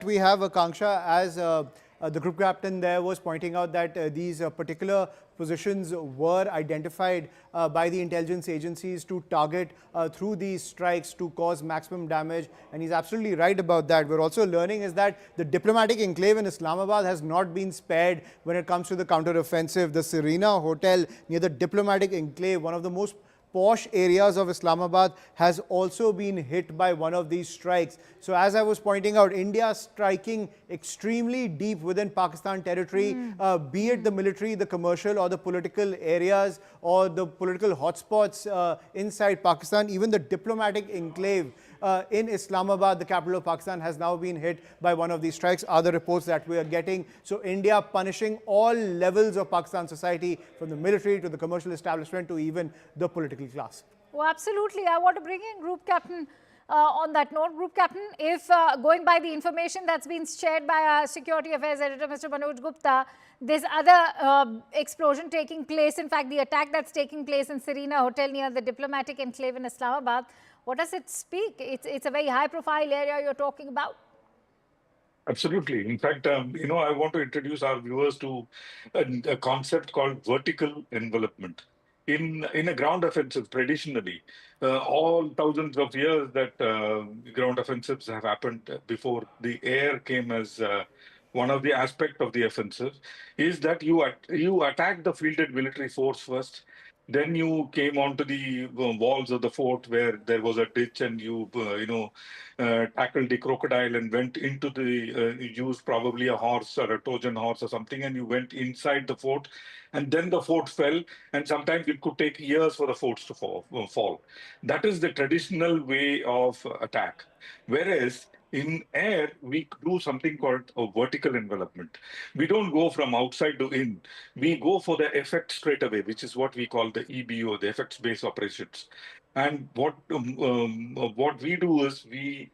We have Akanksha as the group captain there was pointing out that these particular positions were identified by the intelligence agencies to target through these strikes to cause maximum damage, and he's absolutely right about that. We're also learning is that the diplomatic enclave in Islamabad has not been spared when it comes to the counter-offensive. The Serena Hotel near the diplomatic enclave, one of the most posh areas of Islamabad, has also been hit by one of these strikes. So as I was pointing out, India striking extremely deep within Pakistan territory, be it the military, the commercial or the political areas or the political hotspots inside Pakistan. Even the diplomatic enclave in Islamabad, the capital of Pakistan, has now been hit by one of these strikes, are the reports that we are getting. So India punishing all levels of Pakistan society, from the military to the commercial establishment to even the political class. Oh, absolutely. I want to bring in Group Captain on that note. Group Captain, if going by the information that's been shared by our Security Affairs Editor, Mr. Manoj Gupta, there's other explosion taking place. In fact, the attack that's taking place in Serena Hotel near the diplomatic enclave in Islamabad, what does it speak? It's a very high-profile area you're talking about. Absolutely. In fact, I want to introduce our viewers to a concept called vertical envelopment. In a ground offensive, traditionally, all thousands of years that ground offensives have happened before the air came as one of the aspects of the offensive, is that you attack the fielded military force first. Then you came onto the walls of the fort where there was a ditch, and you tackled the crocodile and went into used probably a horse or a Trojan horse or something, and you went inside the fort, and then the fort fell, and sometimes it could take years for the forts to fall. That is the traditional way of attack. Whereas in air, we do something called a vertical envelopment. We don't go from outside to in. We go for the effect straight away, which is what we call the EBO, the effects-based operations. And what we do is we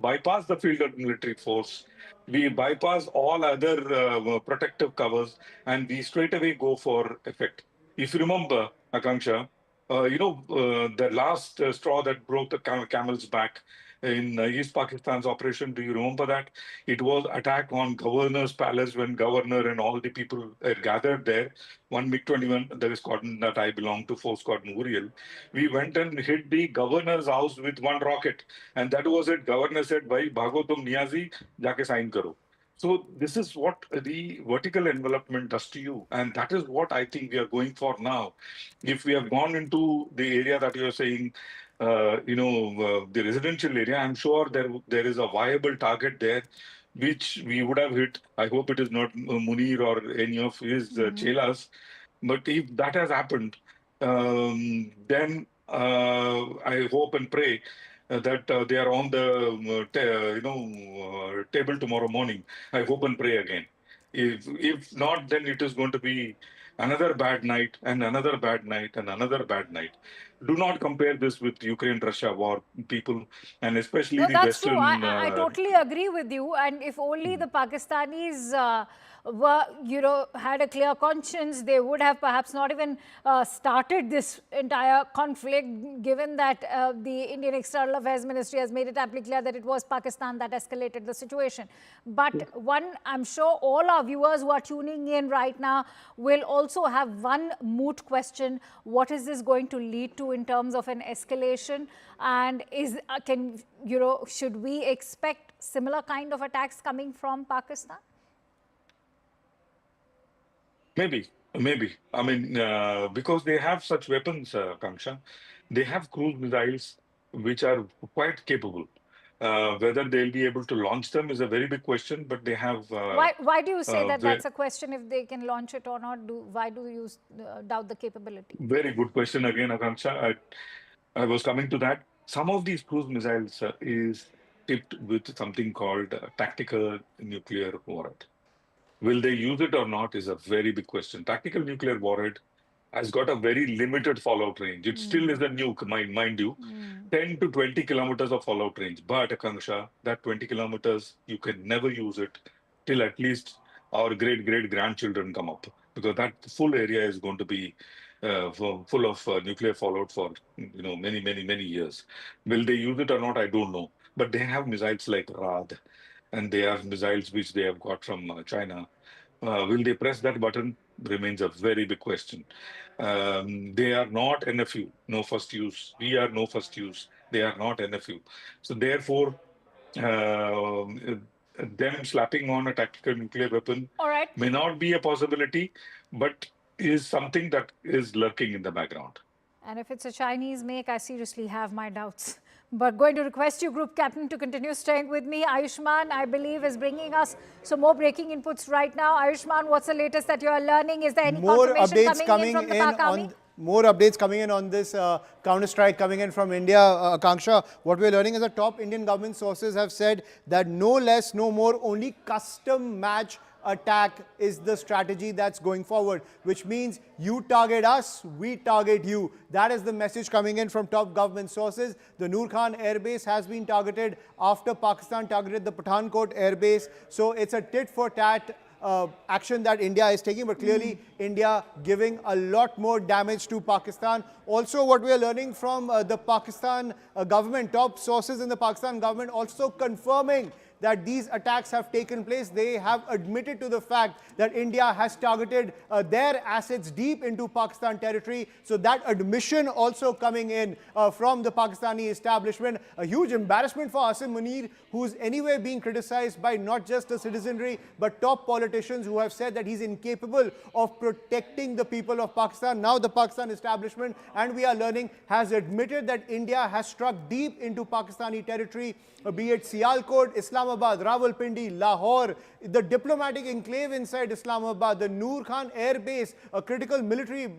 bypass the field of military force. We bypass all other protective covers, and we straight away go for effect. If you remember, Akanksha, the last straw that broke the camel's back in East Pakistan's operation, do you remember that? It was attack on governor's palace when governor and all the people gathered there. One MiG-21, there is squadron that I belong to, 4 Squadron Uriel. We went and hit the governor's house with one rocket. And that was it. Governor said, Bhai, bhago tum Niazi, jaake sign karo. So this is what the vertical envelopment does to you. And that is what I think we are going for now. If we have gone into the area that you're saying, the residential area, I'm sure there is a viable target there, which we would have hit. I hope it is not Munir or any of his chelas. But if that has happened, then I hope and pray that they are on the table tomorrow morning. I hope and pray again. If not, then it is going to be another bad night and another bad night and another bad night. Do not compare this with Ukraine-Russia war, people, and especially No, the that's true. Western. I totally agree with you. And if only the Pakistanis had a clear conscience, they would have perhaps not even started this entire conflict, given that the Indian External Affairs Ministry has made it amply clear that it was Pakistan that escalated the situation. But I'm sure all our viewers who are tuning in right now will also have one moot question. What is this going to lead to in terms of an escalation? And should we expect similar kind of attacks coming from Pakistan? Maybe. I mean, because they have such weapons, Kanksha, they have cruise missiles which are quite capable. Whether they'll be able to launch them is a very big question, but they have. Why do you say that that's a question if they can launch it or not? Why do you doubt the capability? Very good question again, Akanksha. I was coming to that. Some of these cruise missiles is tipped with something called tactical nuclear warhead. Will they use it or not is a very big question. Tactical nuclear warhead has got a very limited fallout range. It still is a nuke, mind you, 10 to 20 kilometers of fallout range. But Akanksha, that 20 kilometers, you can never use it till at least our great-great-grandchildren come up, because that full area is going to be full of nuclear fallout for many years. Will they use it or not? I don't know. But they have missiles like Rad. and they have missiles which they have got from China. Will they press that button? Remains a very big question. They are not NFU, no first use. We are no first use. They are not NFU. So therefore, them slapping on a tactical nuclear weapon All right. may not be a possibility, but is something that is lurking in the background. And if it's a Chinese make, I seriously have my doubts. But going to request you, Group Captain, to continue staying with me. Ayushman, I believe, is bringing us some more breaking inputs right now. Ayushman, what's the latest that you are learning? Is there any confirmation coming in from the Pak Army? More updates coming in on this counter-strike coming in from India. Akanksha, what we're learning is that top Indian government sources have said that no less, no more, only custom match attack is the strategy that's going forward, which means you target us, we target you. That is the message coming in from top government sources. The Nur Khan airbase has been targeted after Pakistan targeted the Pathankot airbase. So it's a tit-for-tat action that India is taking, but clearly India giving a lot more damage to Pakistan. Also, what we are learning from the Pakistan government, top sources in the Pakistan government also confirming that these attacks have taken place. They have admitted to the fact that India has targeted their assets deep into Pakistan territory. So that admission also coming in from the Pakistani establishment. A huge embarrassment for Asim Munir, who's anyway being criticized by not just the citizenry, but top politicians who have said that he's incapable of protecting the people of Pakistan. Now the Pakistan establishment, and we are learning, has admitted that India has struck deep into Pakistani territory, be it Sialkot, Islamabad, Rawalpindi, Lahore, the diplomatic enclave inside Islamabad, the Nur Khan air base, a critical military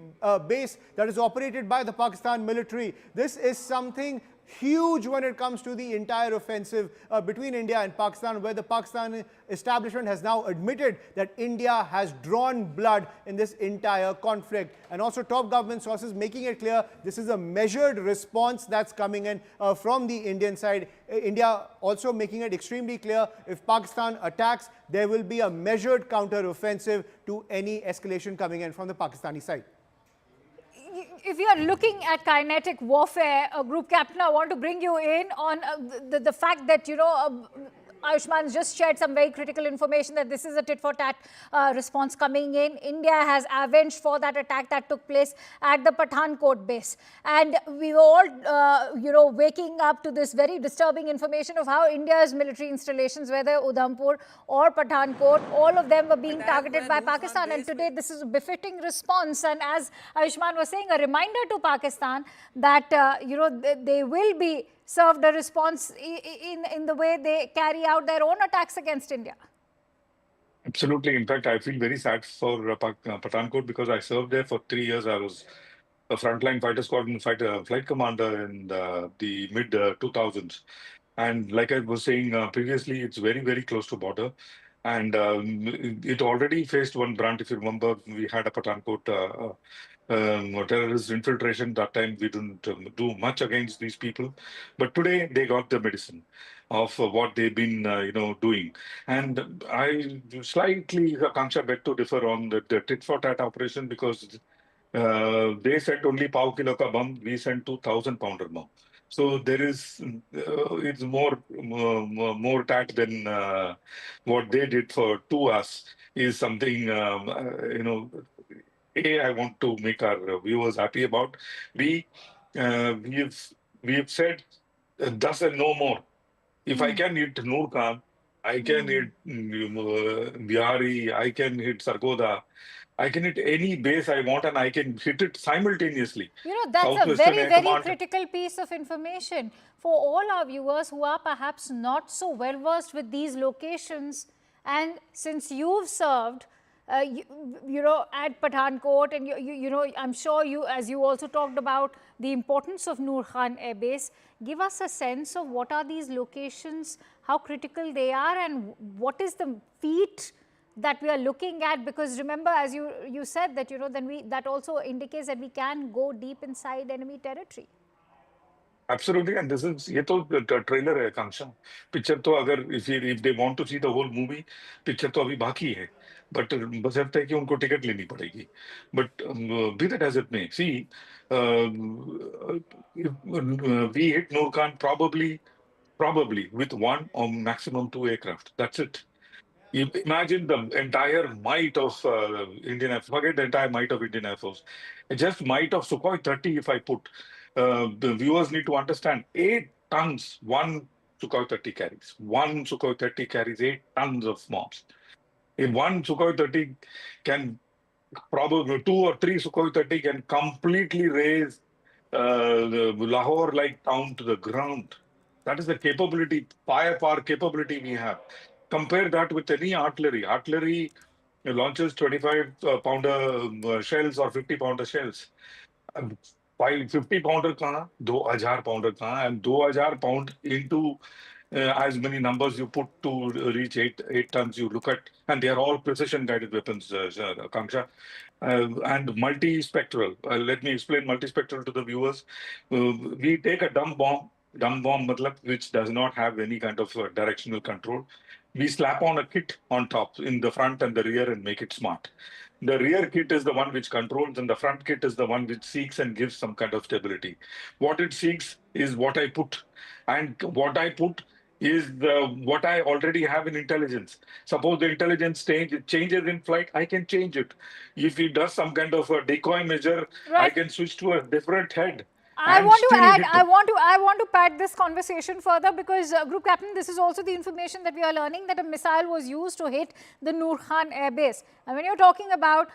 base that is operated by the Pakistan military. This is something huge when it comes to the entire offensive between India and Pakistan, where the Pakistan establishment has now admitted that India has drawn blood in this entire conflict. And also top government sources making it clear this is a measured response that's coming in from the Indian side. India also making it extremely clear, if Pakistan attacks, there will be a measured counter-offensive to any escalation coming in from the Pakistani side. If you are looking at kinetic warfare, Group Captain, I want to bring you in on the fact that, Ayushman just shared some very critical information that this is a tit-for-tat response coming in. India has avenged for that attack that took place at the Pathankot base. And we were all, waking up to this very disturbing information of how India's military installations, whether Udhampur or Pathankot, all of them were being targeted by Pakistan. And today, this is a befitting response. And as Ayushman was saying, a reminder to Pakistan that, they will be served a response in the way they carry out their own attacks against India. Absolutely. In fact, I feel very sad for Pathankot because I served there for 3 years. I was a frontline fighter squadron flight commander in the mid 2000s. And like I was saying previously, it's very, very close to border. And it already faced one brunt. If you remember, we had a Pathankot terrorist infiltration. That time we didn't do much against these people, but today they got the medicine of what they've been, doing. And I slightly, Akanksha, beg to differ on the tit-for-tat operation because they sent only pav kilo ka bomb, we sent 2,000 pounder bomb. So there is, it's more tat than what they did to us is something, I want to make our viewers happy about. We've said thus and no more. If I can hit Nur Khan, I can hit Bihari, I can hit Sargoda, I can hit any base I want and I can hit it simultaneously. That's a very, very critical piece of information for all our viewers who are perhaps not so well versed with these locations. And since you've served, at Pathankot, and I'm sure you, as you also talked about the importance of Nur Khan Air Base, give us a sense of what are these locations, how critical they are, and what is the feat that we are looking at? Because remember, as you said that that also indicates that we can go deep inside enemy territory. Absolutely, and this is ये तो trailer है Akanksha. Picture तो अगर if they want to see the whole movie, picture तो अभी बाकी है. But बशर्ते कि उनको टिकट लेनी पड़ेगी. But be that as it may, see, we hit Nur Khan probably probably with one or maximum two aircraft. That's it. You imagine the entire might of Indian Air Force. Forget the entire might of Indian Air Force. Just might of Sukhoi 30, if I put. The viewers need to understand 8 tons one Sukhoi 30 carries. One Sukhoi 30 carries 8 tons of mobs. If one Sukhoi 30 can probably two or three Sukhoi 30 can completely raise the Lahore-like town to the ground. That is the capability, firepower capability we have. Compare that with any artillery. Artillery launches 25-pounder shells or 50-pounder shells. 50 pounder kahan, 2,000 pounder kahan, and 2,000 pound into as many numbers you put to reach eight tons. You look at, and they are all precision guided weapons, Kanksha, and multispectral. Let me explain multispectral to the viewers. We take a dumb bomb, matlab, which does not have any kind of directional control. We slap on a kit on top in the front and the rear and make it smart. The rear kit is the one which controls, and the front kit is the one which seeks and gives some kind of stability. What it seeks is what I put, and what I put is what I already have in intelligence. Suppose the intelligence changes in flight, I can change it. If it does some kind of a decoy measure, I Right. can switch to a different head I and want to still add, hit. I want to pad this conversation further because, Group Captain, this is also the information that we are learning that a missile was used to hit the Nur Khan Air Base. And when you're talking about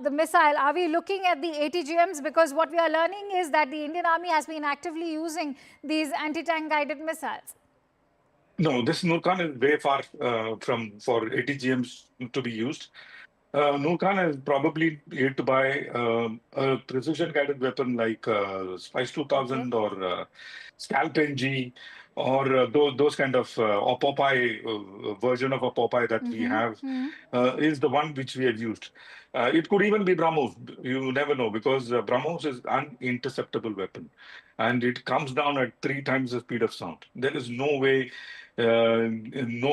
the missile, are we looking at the ATGMs? Because what we are learning is that the Indian Army has been actively using these anti-tank guided missiles. No, this Nur Khan is way far from for ATGMs to be used. Nur Khan is probably hit by a precision-guided weapon like Spice 2000 Okay. or Scalp NG or those kind of or Popeye version of a Popeye that we have is the one which we have used. It could even be BrahMos. You never know because BrahMos is an interceptable weapon, and it comes down at 3 times the speed of sound. There is no way no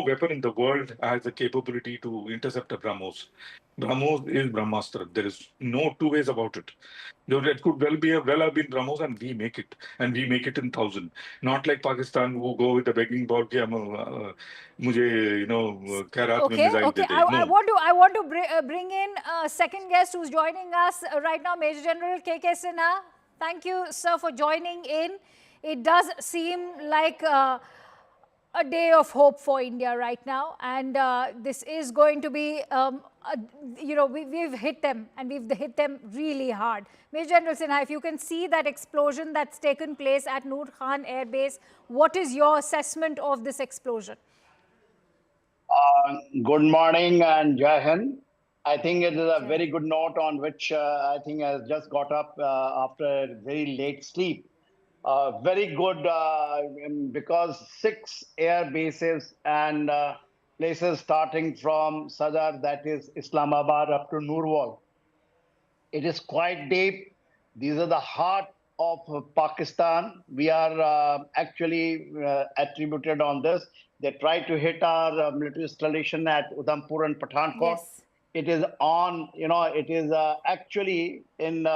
weapon in the world has the capability to intercept a BrahMos. BrahMos is Brahmastra. There is no two ways about it. It could well have been BrahMos, and we make it, in thousand. Not like Pakistan who go with the begging ball, कि मुझे खैरात में Okay, missile okay. They they. No. I want to bring in a second guest who's joining us right now, Major General K.K. Sinha. Thank you, sir, for joining in. It does seem like a day of hope for India right now, and this is going to be, we've hit them, and we've hit them really hard. Major General Sinha, if you can see that explosion that's taken place at Nur Khan Air Base, what is your assessment of this explosion? Good morning and Jai Hind. I think it is a very good note on which I think I just got up after a very late sleep. Very good because 6 air bases and places starting from Saddar, that is Islamabad, up to Narowal. It is quite deep. These are the heart of Pakistan. We are actually attributed on this. They tried to hit our military installation at Udhampur and Pathankot. Yes. It is on, it is actually in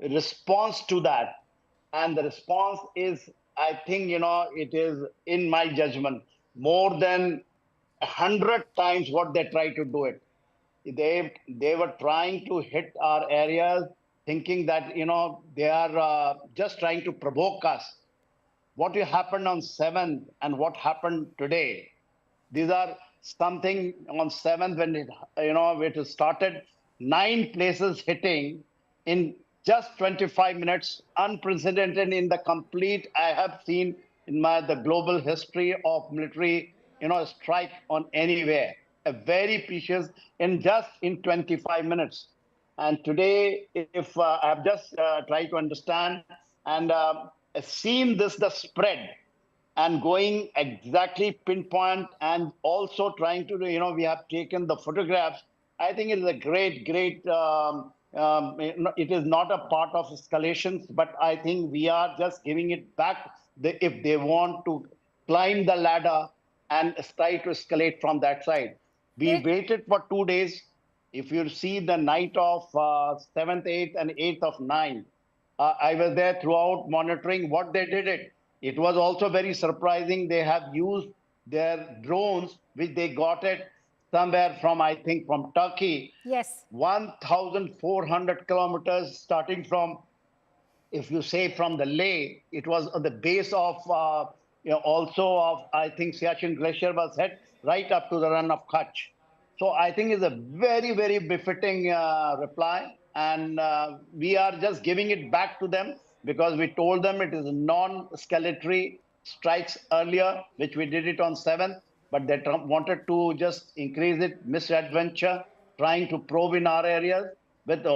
response to that. And the response is, I think, it is, in my judgment, more than 100 times what they try to do it. They were trying to hit our areas, thinking that they are just trying to provoke us. What happened on 7th and what happened today? These are something on 7th when it started, 9 places hitting in just 25 minutes, unprecedented in the complete I have seen in the global history of military strike on anywhere. A very precious in 25 minutes. And today, if I have just tried to understand and seen the spread and going exactly pinpoint and also trying to, we have taken the photographs. I think it is a great, it is not a part of escalations, but I think we are just giving it back if they want to climb the ladder and try to escalate from that side. We waited for 2 days. If you see the night of 7th, 8th, and 8th of 9, I was there throughout monitoring what they did it. It was also very surprising. They have used their drones, which they got it somewhere from, I think, from Turkey, Yes. 1,400 kilometers starting from, if you say from the Leh, it was on the base of, also of, I think, Siachen Glacier was hit right up to the run of Kutch. So I think it's a very, very befitting reply. And we are just giving it back to them because we told them it is non-escalatory strikes earlier, which we did it on 7th, but they wanted to just increase it, misadventure, trying to probe in our areas with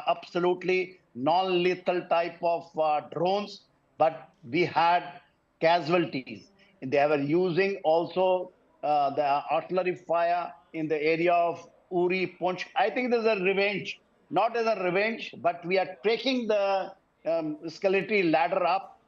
absolutely non-lethal type of drones, but we had casualties. They were using also the artillery fire in the area of Uri, Punch. I think there's a revenge, not as a revenge, but we are taking the escalatory ladder up.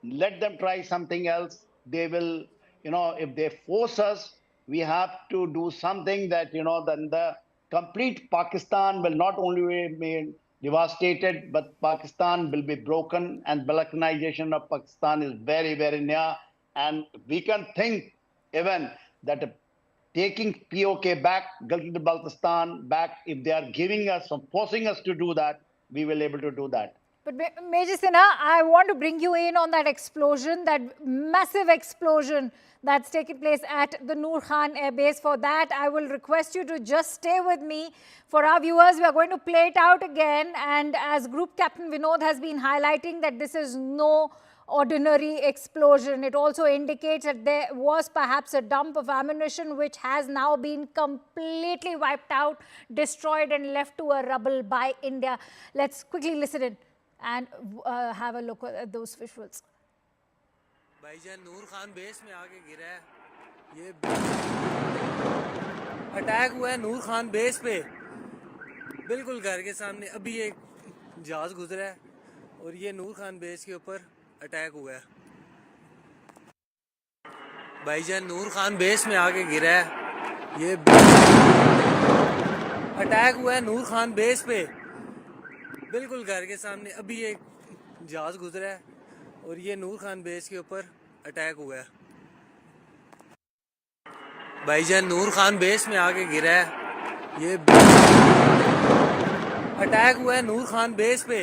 Let them try something else. They will, if they force us, we have to do something that, then the complete Pakistan will not only be devastated, but Pakistan will be broken, and balkanization of Pakistan is very, very near. And we can think even that taking POK back, Gilgit-Baltistan back, if they are giving us or forcing us to do that, we will be able to do that. But Major Sinha, I want to bring you in on that explosion, that massive explosion that's taken place at the Nur Khan Air Base. For that, I will request you to just stay with me. For our viewers, we are going to play it out again. And as Group Captain Vinod has been highlighting that this is no ordinary explosion. It also indicates that there was perhaps a dump of ammunition which has now been completely wiped out, destroyed and left to a rubble by India. Let's quickly listen in and have a look at those visuals. भाईजान नूर Khan base में आके गिरा है ये attack हुआ है नूर Khan base पे बिल्कुल घर के सामने अभी एक जहाज गुजरा है और ये नूर खान बेस के ऊपर अटैक हुआ है भाईजान नूर खान बेस में आके गिरा है ये अटैक हुआ है नूर खान बेस पे बिल्कुल घर के सामने अभी एक जहाज गुजरा है और ये नूर खान बेस के ऊपर अटैक हुआ है भाईजान नूर खान बेस में आके गिरा है ये अटैक हुआ है नूर खान बेस पे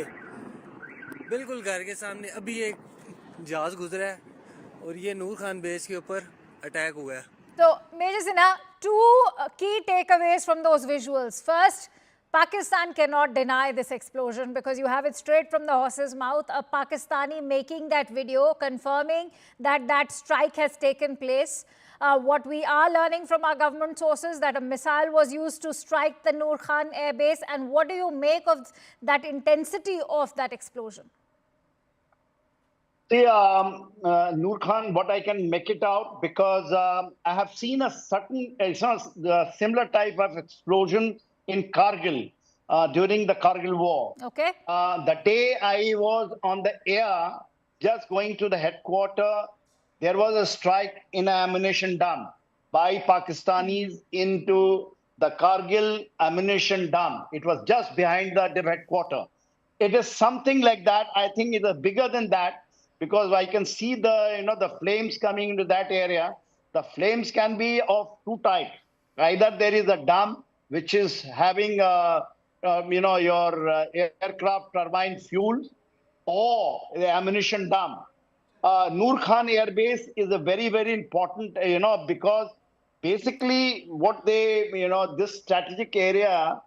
बिल्कुल घर के सामने अभी एक जहाज गुजरा है और ये नूर खान बेस के ऊपर अटैक हुआ है So, Major Sinha, two key takeaways from those visuals. First, Pakistan cannot deny this explosion because you have it straight from the horse's mouth. A Pakistani making that video, confirming that that strike has taken place. What we are learning from our government sources, that a missile was used to strike the Nur Khan Air Base. And what do you make of that intensity of that explosion? See, Nur Khan, what I can make it out, because I have seen a certain, similar type of explosion in Kargil during the Kargil war. Okay. The day I was on the air, just going to the headquarters, there was a strike in an ammunition dump by Pakistanis into the Kargil ammunition dump. It was just behind the headquarters. It is something like that. I think it is bigger than that, because I can see the, the flames coming into that area. The flames can be of two types. Either there is a dump which is having, your aircraft turbine fuel, or the ammunition dump. Nur Khan Air Base is a very, very important, because basically what they, this strategic area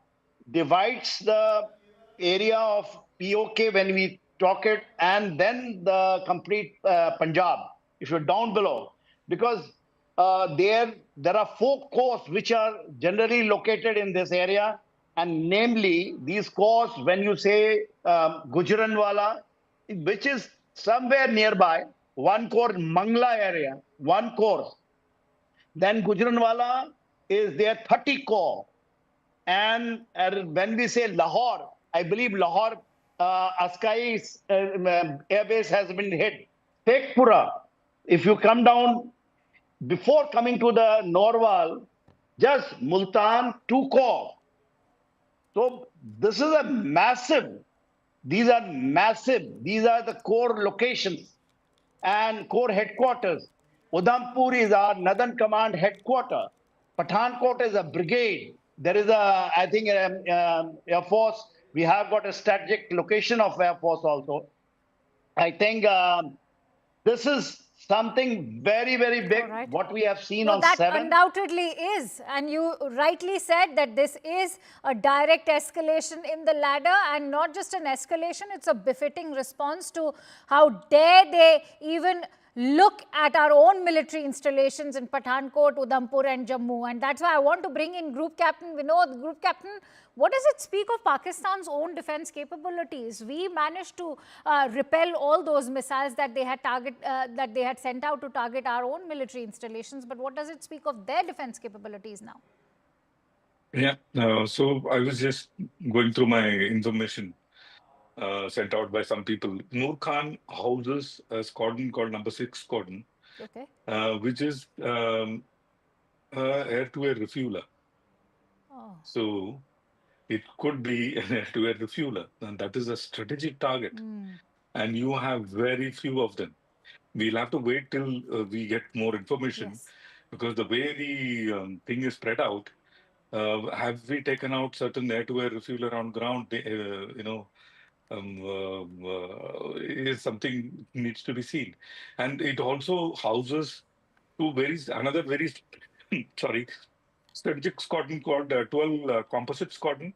divides the area of POK when we talk it, and then the complete Punjab, if you're down below. Because there are 4 corps which are generally located in this area, and namely these corps, when you say Gujranwala, which is somewhere nearby, 1 corps Mangla area, 1 corps. Then Gujranwala is there, 30 corps. And when we say Lahore, I believe Lahore Askari air base has been hit. Shiekhupura, if you come down, before coming to the Narowal, just Multan, 2 corps. So this is a massive, these are massive, these are the core locations. and Corps headquarters. Udhampur is our Northern Command headquarters. Pathankot is a brigade. There is a, I think, Air Force. We have got a strategic location of Air Force also. I think this is something very, very big, All right. what we have seen No, on that 7. undoubtedly is. And you rightly said that this is a direct escalation in the ladder, and not just an escalation, it's a befitting response to how dare they even look at our own military installations in Pathankot, Udhampur and Jammu. And that's why I want to bring in Group Captain Vinod. Group Captain, what does it speak of Pakistan's own defense capabilities? We managed to repel all those missiles that they had sent out to target our own military installations. But what does it speak of their defense capabilities now? Yeah, so I was just going through my information sent out by some people. Nur Khan houses a squadron called number 6 squadron, Okay. which is air-to-air refueler. Oh. So it could be an air-to-air refueler, and that is a strategic target. And you have very few of them. We'll have to wait till we get more information, Yes. because the way the thing is spread out, have we taken out certain air-to-air refueler on ground? Is something needs to be seen, and it also houses another very sorry, strategic squadron called 12 composite squadron,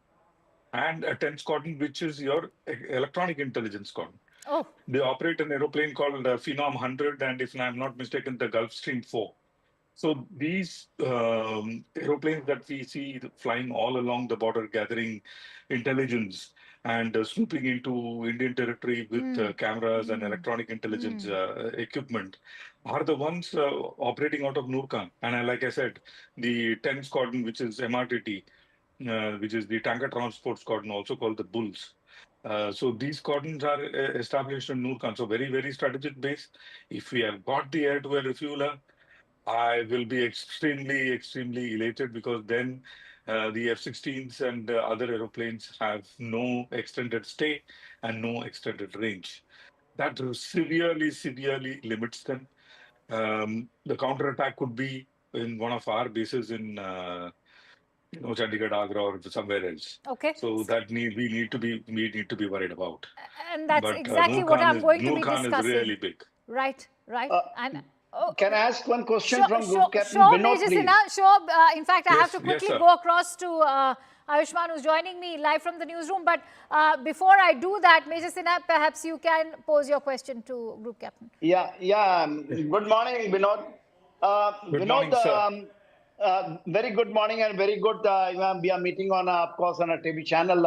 and a 10 squadron, which is your electronic intelligence squadron. Oh. They operate an aeroplane called Phenom 100, and if I'm not mistaken, the Gulfstream 4. So these aeroplanes that we see flying all along the border, gathering intelligence and snooping into Indian territory with cameras and electronic intelligence equipment, are the ones operating out of Nur Khan. And like I said, the 10 squadron, which is MRTT, which is the tanker transport squadron, also called the Bulls. So these squadrons are established in Nur Khan. So very, very strategic base. If we have got the air-to-air refueler, I will be extremely, extremely elated, because then the F-16s and other aeroplanes have no extended stay and no extended range. That severely, severely limits them. The counterattack could be in one of our bases in Chandigarh, Agra, or somewhere else. Okay. So that we need to be worried about. And that's But exactly what I'm going to be discussing. Nur Khan is really big. Right. Can I ask one question from Group Captain Sure, Vinod, Major please? Sinha, sure. In fact, I have to Yes, quickly sir. go across to Ayushman, who's joining me live from the newsroom. But before I do that, Major Sinha, perhaps you can pose your question to Group Captain. Yeah. Good morning, Vinod. Good morning, sir. Very good morning, and very good. We are meeting on, of course, on a TV channel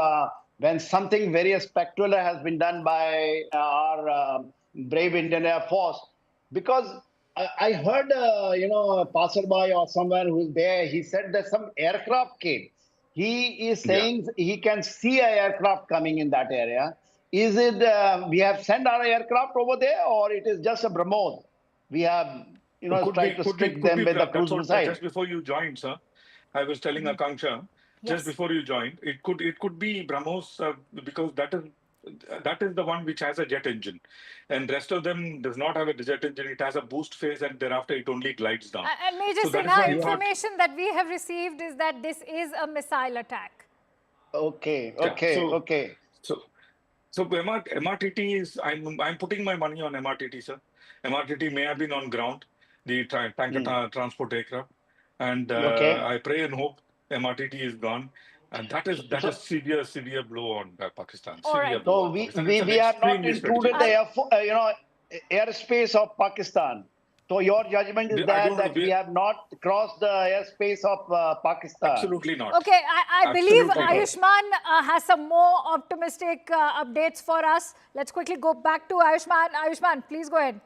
when something very spectacular has been done by our brave Indian Air Force. Because I heard, a passerby or someone who's there, he said that some aircraft came. He is saying he can see an aircraft coming in that area. Is it, we have sent our aircraft over there, or it is just a BrahMos? We have, tried to stick them with the cruise missile. Just before you joined, sir, I was telling Akanksha, just before you joined, it could be BrahMos, because that is the one which has a jet engine, and rest of them does not have a jet engine. It has a boost phase, and thereafter it only glides down. And Major Sinha, information that we have received is that this is a missile attack. Okay. So MRTT is, I'm putting my money on MRTT, sir. MRTT may have been on ground, the tanker transport aircraft, and I pray and hope MRTT is gone. And that is severe blow on Pakistan. All right. So we have not intruded the airspace of Pakistan. So your judgment is that we have not crossed the airspace of Pakistan. Absolutely not. Okay, I believe Absolutely Ayushman has some more optimistic updates for us. Let's quickly go back to Ayushman. Ayushman, please go ahead.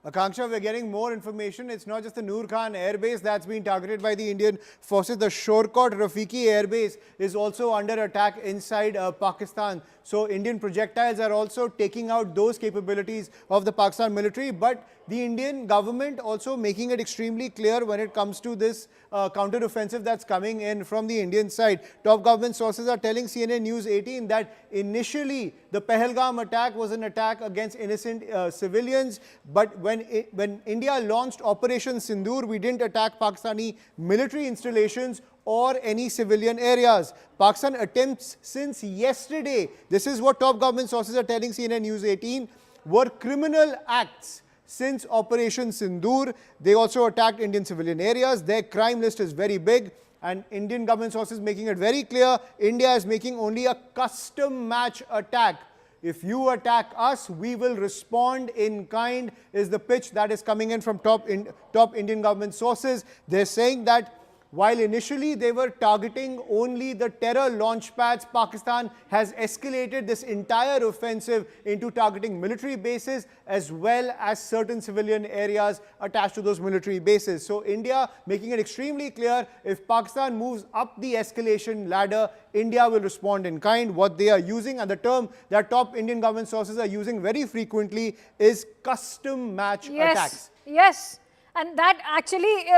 Akanksha, we're getting more information. It's not just the Nur Khan airbase that's been targeted by the Indian forces. The Shorkot Rafiki airbase is also under attack inside Pakistan. So Indian projectiles are also taking out those capabilities of the Pakistan military. But the Indian government also making it extremely clear when it comes to this counter-offensive that's coming in from the Indian side. Top government sources are telling CNN News 18 that initially the Pahalgam attack was an attack against innocent civilians, but when India launched Operation Sindoor, we didn't attack Pakistani military installations or any civilian areas. Pakistan attempts since yesterday, this is what top government sources are telling CNN News 18, were criminal acts since Operation Sindoor. They also attacked Indian civilian areas. Their crime list is very big, and Indian government sources making it very clear, India is making only a custom match attack. If you attack us, we will respond in kind, is the pitch that is coming in from top Indian government sources. They're saying that while initially they were targeting only the terror launch pads, Pakistan has escalated this entire offensive into targeting military bases as well as certain civilian areas attached to those military bases. So India making it extremely clear, if Pakistan moves up the escalation ladder, India will respond in kind. What they are using, and the term that top Indian government sources are using very frequently, is custom match attacks. Yes. And that actually,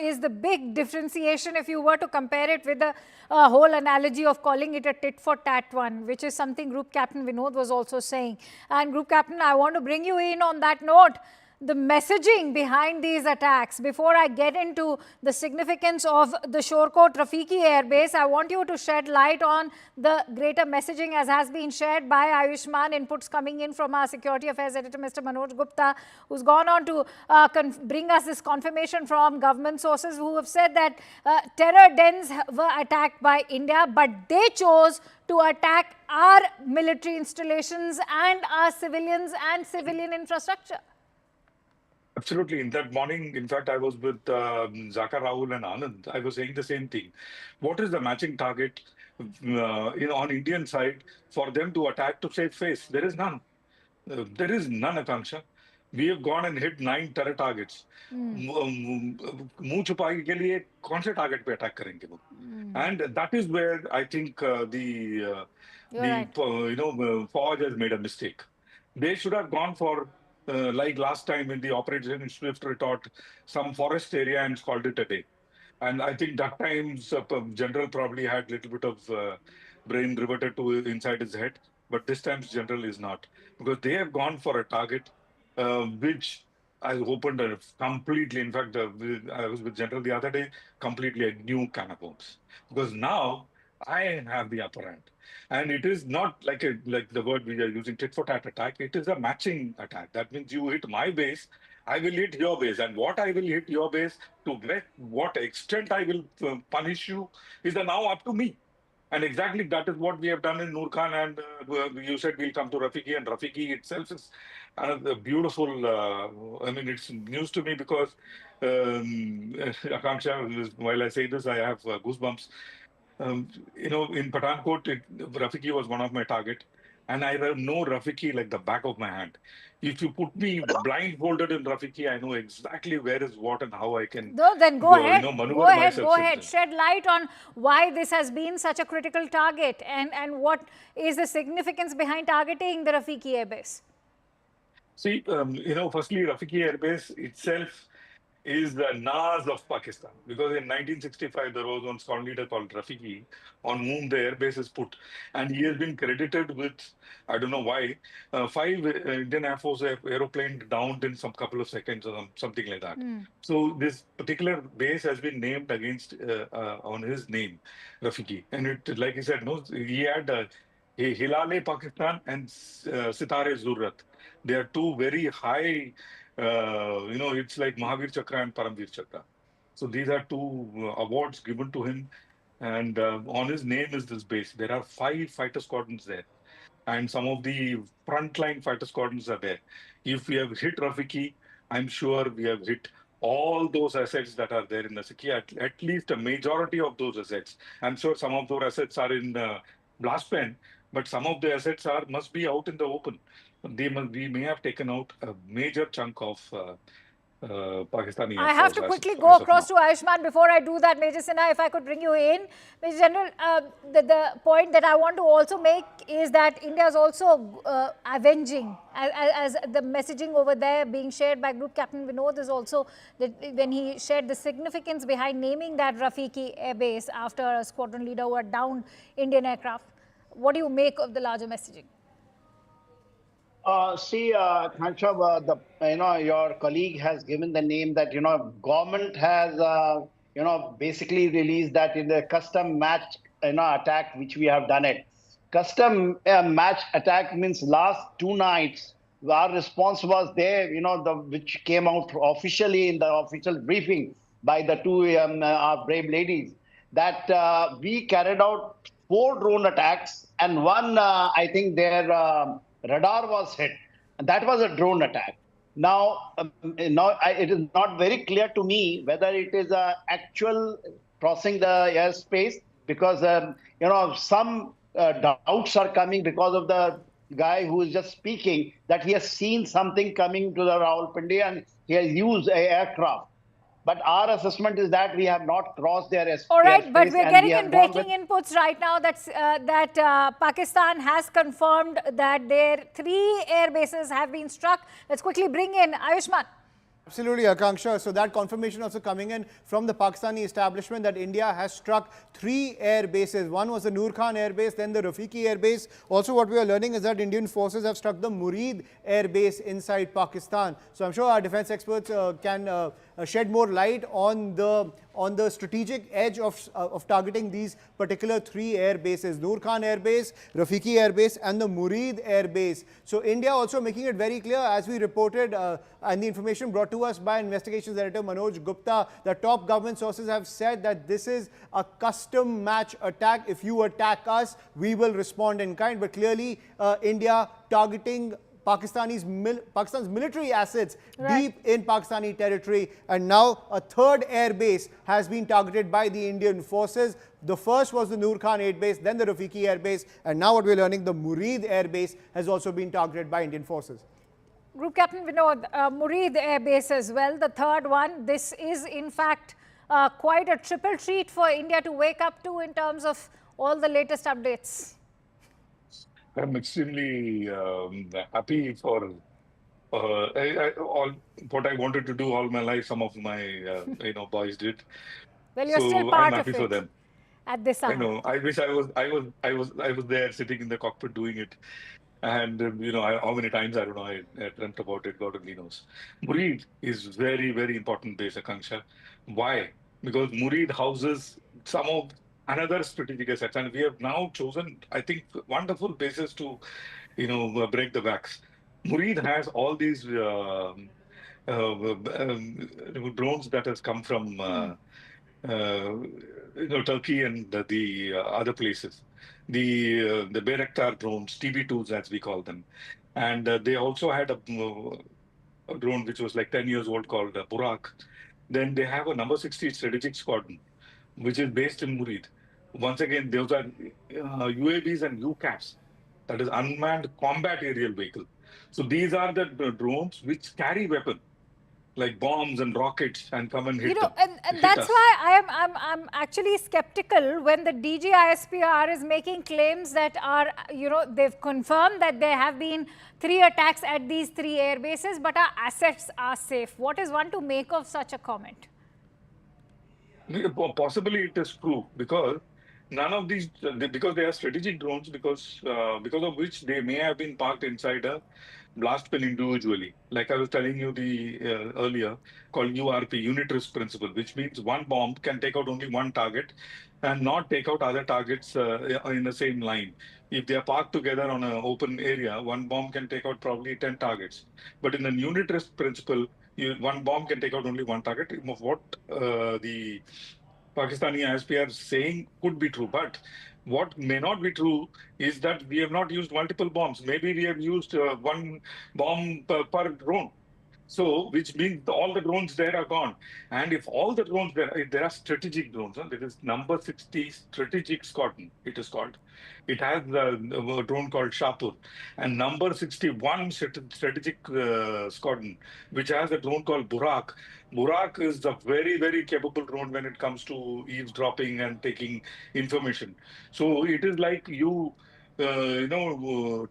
is the big differentiation if you were to compare it with the whole analogy of calling it a tit-for-tat one, which is something Group Captain Vinod was also saying. And Group Captain, I want to bring you in on that note. The messaging behind these attacks, before I get into the significance of the Shorecourt Rafiki Air Base, I want you to shed light on the greater messaging as has been shared by Ayushman, inputs coming in from our Security Affairs Editor, Mr. Manoj Gupta, who's gone on to bring us this confirmation from government sources who have said that terror dens were attacked by India, but they chose to attack our military installations and our civilians and civilian infrastructure. Absolutely. In that morning, in fact, I was with Zakar, Rahul and Anand. I was saying the same thing. What is the matching target on Indian side for them to attack to save face? There is none. There is none, Akanksha. We have gone and hit 9 terror targets. मुंह छुपाने के लिए कौन से target पे attack करेंगे वो? And that is where I think Fauj has made a mistake. They should have gone for like last time in the Operation Swift Retort, some forest area and called it a day. And I think that time's general probably had a little bit of brain reverted to inside his head. But this time's general is not. Because they have gone for a target which I opened completely. In fact, I was with General the other day, completely a new can of worms. Because now I have the upper hand. And it is not like the word we are using, tit-for-tat attack. It is a matching attack. That means you hit my base, I will hit your base. And what I will hit your base, to what extent I will punish you, is now up to me. And exactly that is what we have done in Nur Khan. And you said we'll come to Rafiki. And Rafiki itself is beautiful. I mean, it's news to me because, Akanksha, while I say this, I have goosebumps. In Pathankot, Rafiki was one of my target, and I know Rafiki like the back of my hand. If you put me blindfolded in Rafiki, I know exactly where is what and how I can. Then go ahead. Maneuver Go ahead. myself Go ahead. into. Shed light on why this has been such a critical target, and what is the significance behind targeting the Rafiki Air Base. See, firstly, Rafiki Air Base itself is the Nas of Pakistan. Because in 1965, there was one squad leader called Rafiki on whom the airbase is put. And he has been credited with, I don't know why, 5 Indian Air Force aeroplane downed in some couple of seconds or something like that. So this particular base has been named against, on his name, Rafiki. And it, like he said, no, he had Hilale Pakistan and Sitare Zurrat. They are 2 very high, it's like Mahavir Chakra and Paramvir Chakra. So these are 2 awards given to him. And on his name is this base. There are 5 fighter squadrons there. And some of the frontline fighter squadrons are there. If we have hit Rafiki, I'm sure we have hit all those assets that are there in the Sikhi, at least a majority of those assets. I'm sure some of those assets are in blast pen, but some of the assets must be out in the open. We may have taken out a major chunk of Pakistani I Air have Force to quickly as go of across now. to Ayushman. Before I do that, Major Sinha, if I could bring you in. Major General, the point that I want to also make is that India is also avenging, as the messaging over there being shared by Group Captain Vinod is also that when he shared the significance behind naming that Rafiki Air Base after a squadron leader who had downed Indian aircraft. What do you make of the larger messaging? Khanshab, your colleague has given the name that government has basically released that in the custom match attack which we have done it. Custom match attack means last 2 nights our response was there, the which came out officially in the official briefing by the two our brave ladies that we carried out 4 drone attacks and one I think their radar was hit. And that was a drone attack. Now it is not very clear to me whether it is a actual crossing the airspace because some doubts are coming because of the guy who is just speaking that he has seen something coming to the Rawalpindi and he has used a aircraft. But our assessment is that we have not crossed their All right, but airspace we're and we getting in have gone with. breaking inputs right now that Pakistan has confirmed that their 3 air bases have been struck. Let's quickly bring in Ayushman. Absolutely, Akanksha. So that confirmation also coming in from the Pakistani establishment that India has struck 3 air bases. One was the Nur Khan air base, then the Rafiki air base. Also, what we are learning is that Indian forces have struck the Murid air base inside Pakistan. So I'm sure our defense experts can shed more light on the strategic edge of targeting these particular 3 air bases: Nur Khan air base, Rafiki air base, and the Murid air base. So India also making it very clear, as we reported, and the information brought to us by investigations editor Manoj Gupta, the top government sources have said that this is a custom match attack. If you attack us, we will respond in kind. But clearly, India targeting Pakistan's military assets deep in Pakistani territory, and now a 3rd air base has been targeted by the Indian forces. The first was the Nur Khan air base, then the Rafiki air base, and now what we're learning, the Murid air base has also been targeted by Indian forces. Group Captain Vinod, Murid air base as well, the 3rd one. This is in fact quite a triple treat for India to wake up to in terms of all the latest updates. I'm extremely happy for all what I wanted to do all my life. Some of my boys did. Well, you're still So I'm part of happy for it them. at this I hour. know. I wish I was there sitting in the cockpit doing it. And how many times I don't know I dreamt about it. God only knows. Murid is very, very important base, Akanksha. Why? Because Murid houses some of another strategic assets, and we have now chosen, I think, wonderful bases to break the backs. Murid has all these drones that has come from Turkey and the other places. The Bayraktar drones, TB2s as we call them, and they also had a drone which was like 10 years old called Burak. Then they have a number 60 strategic squadron, which is based in Murid. Once again, those are UAVs and UCAVs, that is unmanned combat aerial vehicle. So these are the drones which carry weapons like bombs and rockets and come and hit them, And hit that's us. why I'm actually skeptical when the DGISPR is making claims that are, they've confirmed that there have been 3 attacks at these 3 air bases, but our assets are safe. What is one to make of such a comment? Possibly it is true because none of these, because they are strategic drones, because of which they may have been parked inside a blast pin individually. Like I was telling you the earlier, called URP, unit risk principle, which means one bomb can take out only one target and not take out other targets in the same line. If they are parked together on an open area, one bomb can take out probably 10 targets. But in the unit risk principle, one bomb can take out only one target. Of what the Pakistani ISP are saying could be true, but what may not be true is that we have not used multiple bombs. Maybe we have used one bomb per drone. So, which means all the drones there are gone. And if all the drones there are strategic drones. Huh? There is number 60 strategic squadron, it is called. It has a drone called Shapur. And number 61 strategic squadron, which has a drone called Burak. Burak is a very, very capable drone when it comes to eavesdropping and taking information. So it is like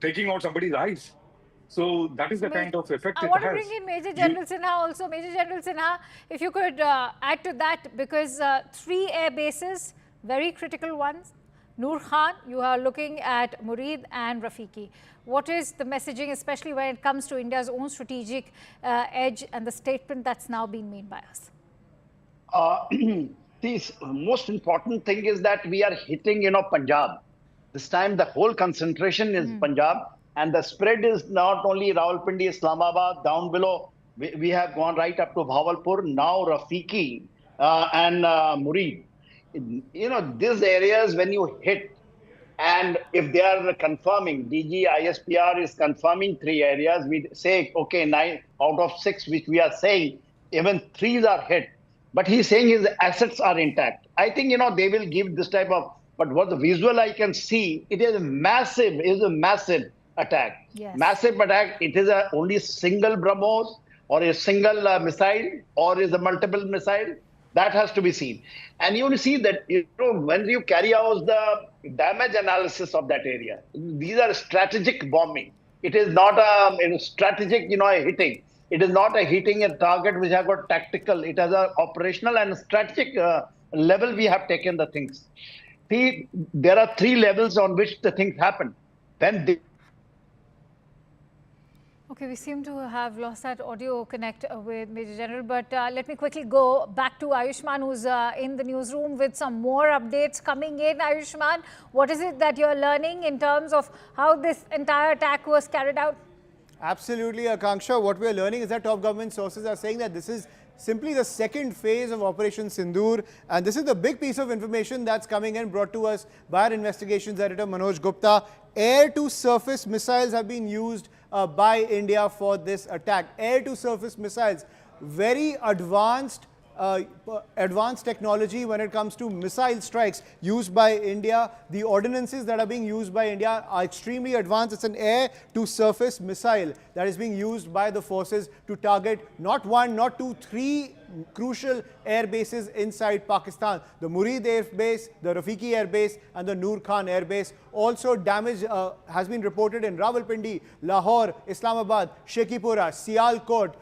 taking out somebody's eyes. So that is the kind of effect I it want to bring has. in Major You, General Sinha also. Major General Sinha, if you could add to that, because 3 air bases, very critical ones. Nur Khan, you are looking at Murid and Rafiki. What is the messaging, especially when it comes to India's own strategic edge and the statement that's now been made by us? The most important thing is that we are hitting, Punjab. This time, the whole concentration is Punjab, and the spread is not only Rawalpindi, Islamabad, down below. We have gone right up to Bhavalpur, now Rafiki and Murid. These areas, when you hit, and if they are confirming, DG ISPR is confirming 3 areas, we say, okay, 9 out of 6, which we are saying, even 3s are hit. But he's saying his assets are intact. I think, they will give this type of, but what the visual I can see, it is a massive attack. Yes. Massive attack. It is only single BrahMos or a single missile or is a multiple missile. That has to be seen. And you will see that, when you carry out the damage analysis of that area, these are strategic bombing. It is not a strategic, hitting. It is not a hitting a target which have got tactical. It has an operational and strategic level we have taken the things. See, there are 3 levels on which the things happen. When they Okay, we seem to have lost that audio connect with Major General, but let me quickly go back to Ayushman, who's in the newsroom with some more updates coming in. Ayushman, what is it that you're learning in terms of how this entire attack was carried out? Absolutely, Akanksha. What we're learning is that top government sources are saying that this is simply the second phase of Operation Sindoor, and this is the big piece of information that's coming in, brought to us by our investigations editor Manoj Gupta. Air-to-surface missiles have been used by India for this attack. Air-to-surface missiles, very advanced technology when it comes to missile strikes used by India. The ordinances that are being used by India are extremely advanced. It's an air-to-surface missile that is being used by the forces to target not 1, not 2, 3 crucial air bases inside Pakistan. The Murid Air Base, the Rafiki Air Base and the Nur Khan Air Base. Also damage has been reported in Rawalpindi, Lahore, Islamabad, Sheikhupura, Sialkot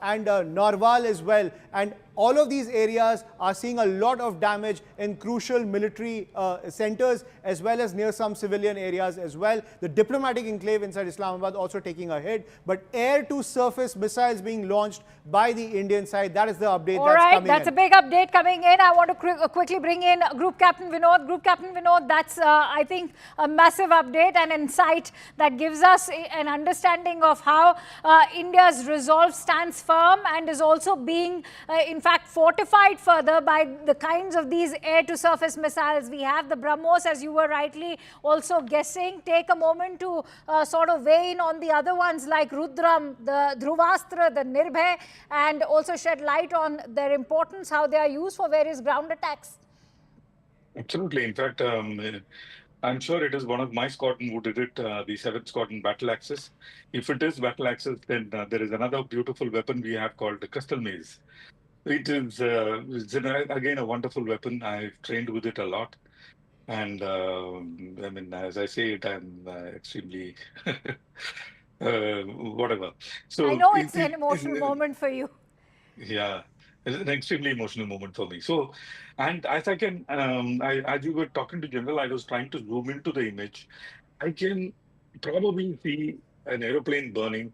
and Narowal as well. And all of these areas are seeing a lot of damage in crucial military centers as well as near some civilian areas as well. The diplomatic enclave inside Islamabad also taking a hit. But air-to-surface missiles being launched by the Indian side, that is the update that's coming in. That's a big update coming in. I want to quickly bring in Group Captain Vinod. Group Captain Vinod, that's, I think, a massive update and insight that gives us an understanding of how India's resolve stands firm and is also being, in fact, fortified further by the kinds of these air-to-surface missiles. We have the BrahMos, as you were rightly also guessing. Take a moment to sort of weigh in on the other ones like Rudram, the Dhruvastra, the Nirbhay, and also shed light on their importance, how they are used for various ground attacks. Absolutely. In fact, I'm sure it is one of my squadron who did it, the 7th Squadron Battle Axis. If it is Battle Axis, then there is another beautiful weapon we have called the Crystal Maze. It is, again, a wonderful weapon. I've trained with it a lot. And I mean, as I say it, I'm extremely whatever. So I know it's an emotional moment for you. Yeah, it's an extremely emotional moment for me. So, and as I can, as you were talking to General, I was trying to zoom into the image. I can probably see an aeroplane burning.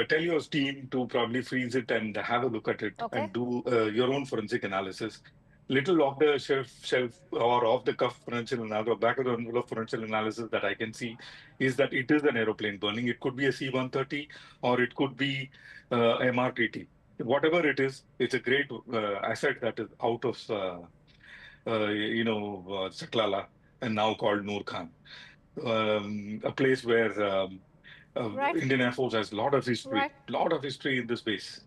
Tell your team to probably freeze it and have a look at it Okay. and do your own forensic analysis. Little off the shelf or off the cuff forensic analysis or back of the envelope forensic analysis that I can see is that it is an aeroplane burning. It could be a C-130 or it could be MRTT. Whatever it is, it's a great asset that is out of Saklala and now called Nur Khan, a place where Right. Indian Air Force has a Right. lot of history in this space.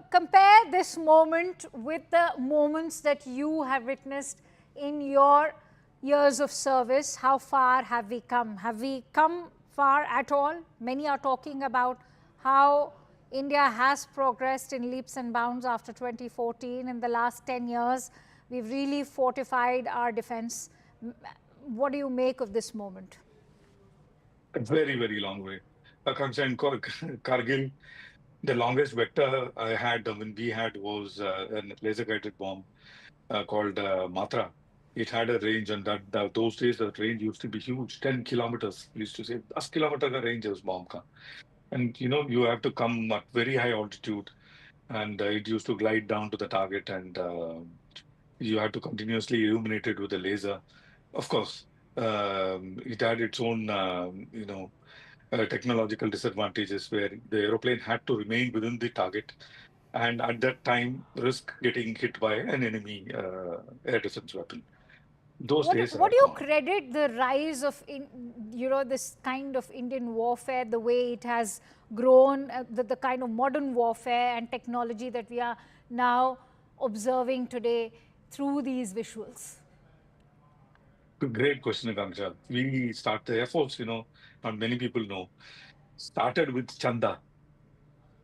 Compare this moment with the moments that you have witnessed in your years of service. How far have we come? Have we come far at all? Many are talking about how India has progressed in leaps and bounds after 2014. In the last 10 years, we've really fortified our defense. What do you make of this moment? A very, very long way. Akanksha, in Kargil, the longest vector I had when we had was a laser guided bomb called Matra. It had a range, and those days the range used to be huge, 10 kilometers. We used to say 10 kilometer ka range hai us bomb ka. And you have to come at very high altitude, and it used to glide down to the target, and you had to continuously illuminate it with a laser. Of course, it had its own, technological disadvantages where the aeroplane had to remain within the target, and at that time, risk getting hit by an enemy air defense weapon. Those days What are do you gone. credit the rise of this kind of Indian warfare, the way it has grown, the kind of modern warfare and technology that we are now observing today through these visuals? Great question, Akanksha. We start the Air Force, not many people know, started with Chanda.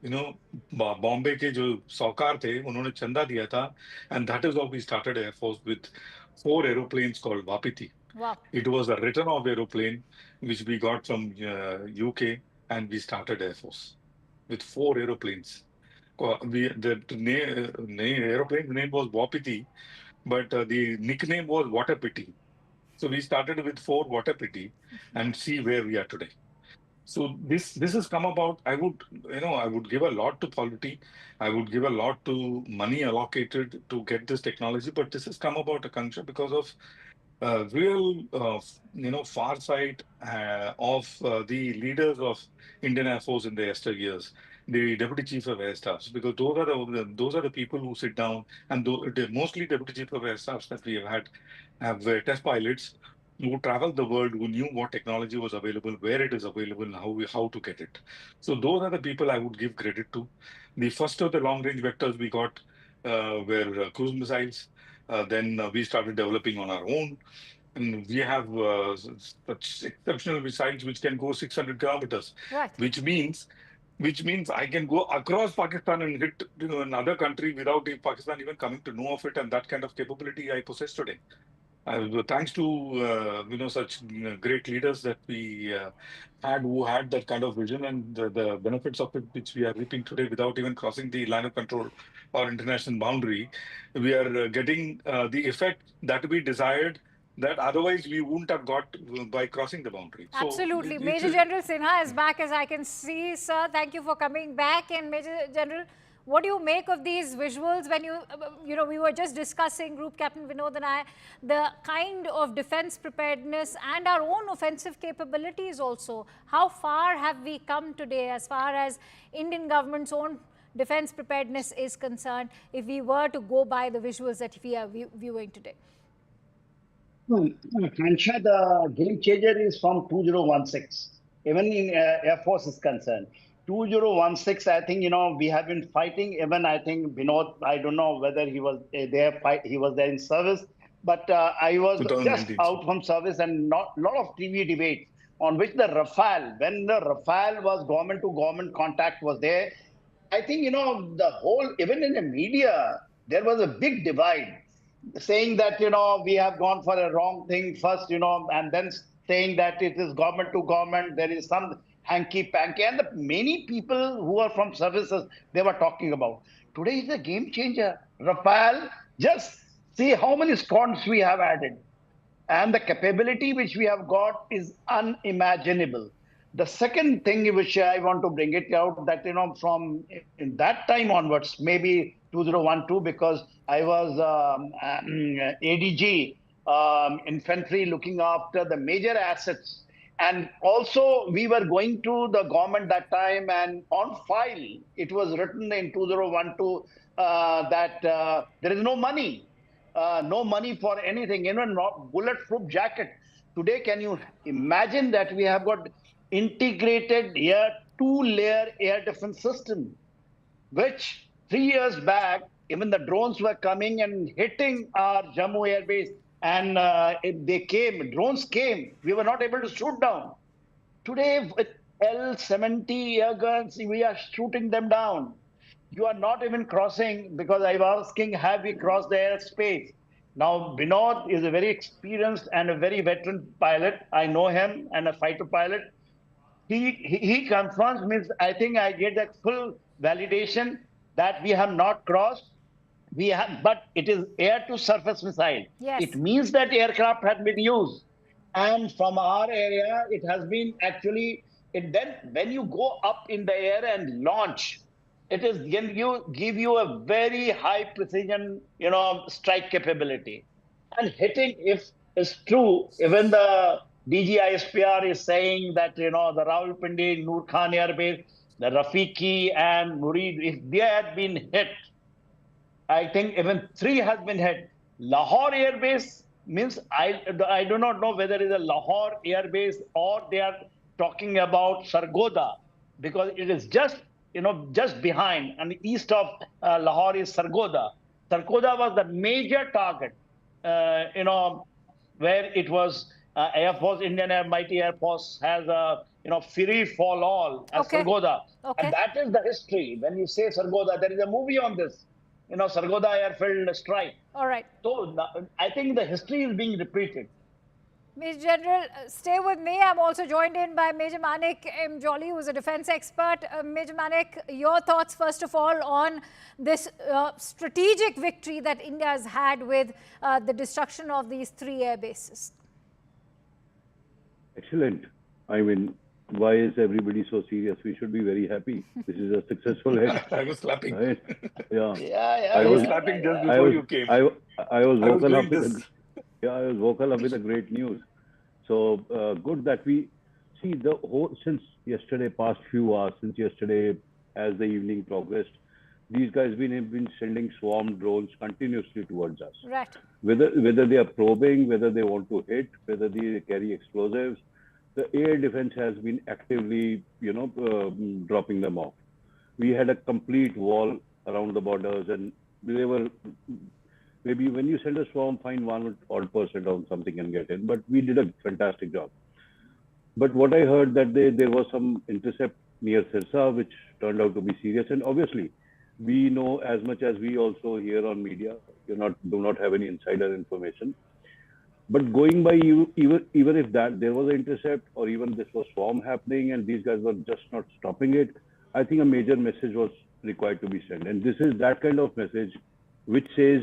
Bombay के जो सौकार थे उन्होंने चंदा दिया था, and that is how we started Air Force with 4 aeroplanes called Wapiti. Wow. It was a written off aeroplane which we got from UK, and we started Air Force with 4 aeroplanes. The aeroplane name was Wapiti, but the nickname was Water Pity. So we started with 4 Water Pity and see where we are today. So this has come about. I would give a lot to polity. I would give a lot to money allocated to get this technology, but this has come about, Akanksha, because of real, farsight of the leaders of Indian Air Force in the yesteryears, the Deputy Chief of Air Staffs, because those are the people who sit down, and mostly Deputy Chief of Air Staffs that we have had have test pilots who traveled the world, who knew what technology was available, where it is available, and how to get it. So those are the people I would give credit to. The first of the long range vectors we got were cruise missiles. Then we started developing on our own. And we have such exceptional missiles which can go 600 kilometers, Right. which means I can go across Pakistan and hit another country without Pakistan even coming to know of it. And that kind of capability I possess today. Thanks to such great leaders that we who had that kind of vision, and the benefits of it, which we are reaping today without even crossing the line of control or international boundary, we are getting the effect that we desired, that otherwise we wouldn't have got by crossing the boundary. So Absolutely. Major General Sinha is back, as I can see, sir. Thank you for coming back. And Major General, what do you make of these visuals when we were just discussing, Group Captain Vinod and I, the kind of defense preparedness and our own offensive capabilities also. How far have we come today as far as Indian government's own defense preparedness is concerned, if we were to go by the visuals that we are viewing today? Kansha, the game changer is from 2016. Even in Air Force is concerned. 2016, I think, we have been fighting. Even I think Vinod, I don't know whether he was there, he was there in service, but I was just 2019. out from service, and not lot of TV debates on which the Rafale, when the Rafale was government to government contact was there. I think, the whole, even in the media, there was a big divide saying that, we have gone for a wrong thing first, and then saying that it is government to government, there is some hanky-panky. And the many people who are from services, they were talking about. Today is a game changer. Rafale, just see how many squads we have added. And the capability which we have got is unimaginable. The second thing which I want to bring it out, that from in that time onwards, maybe 2012, because I was ADG infantry, looking after the major assets, and also we were going to the government that time, and on file it was written in 2012 that there is no money. No money for anything, not bulletproof jacket. Today, can you imagine that we have got integrated two-layer air defense system, which 3 years back, even the drones were coming and hitting our Jammu air base. And drones came, we were not able to shoot down. Today, with L-70 air guns, we are shooting them down. You are not even crossing, because I was asking, have we crossed the airspace? Now, Vinod is a very experienced and a very veteran pilot. I know him, and a fighter pilot. He confirms me. I think I get that full validation that we have not crossed. We have, but it is air to surface missile. It Yes. means that aircraft had been used, and from our area, it has been actually. Then when you go up in the air and launch, it is give you a very high precision, strike capability. And hitting, if it's true, even the DGISPR is saying that the Rawalpindi, Nur Khan Air Base, the Rafiki and Murid, if they had been hit, I think even 3 has been hit. Lahore Air Base means I do not know whether it is a Lahore Air Base or they are talking about Sargodha, because it is just behind and east of Lahore is Sargodha. Sargodha was the major target, where it was Air Force, Indian Air, Mighty Air Force has a free fall all at Okay. Sargodha. Okay. And that is the history. When you say Sargodha, there is a movie on this. Sargodha airfield strike. All right. So I think the history is being repeated. Major General, stay with me. I'm also joined in by Major Manik M. Jolly, who's a defense expert. Major Manik, your thoughts, first of all, on this strategic victory that India has had with the destruction of these 3 air bases. Excellent. I mean, why is everybody so serious? We should be very happy. This is a successful hit. I was clapping. Right? Yeah. I was clapping just before you came. I was vocal up doing with this. I was vocal up with the great news. So good that we see the whole, since yesterday, past few hours, since yesterday, as the evening progressed, these guys have been sending swarm drones continuously towards us. Right. Whether they are probing, whether they want to hit, whether they carry explosives, the air defense has been actively, dropping them off. We had a complete wall around the borders, and they were maybe when you send a swarm, find 1% on something and get in. But we did a fantastic job. But what I heard that there was some intercept near Sirsa, which turned out to be serious. And obviously, we know as much as we also hear on media. Do not have any insider information. But going by you, even if there was an intercept, or even this was swarm happening and these guys were just not stopping it, I think a major message was required to be sent. And this is that kind of message which says,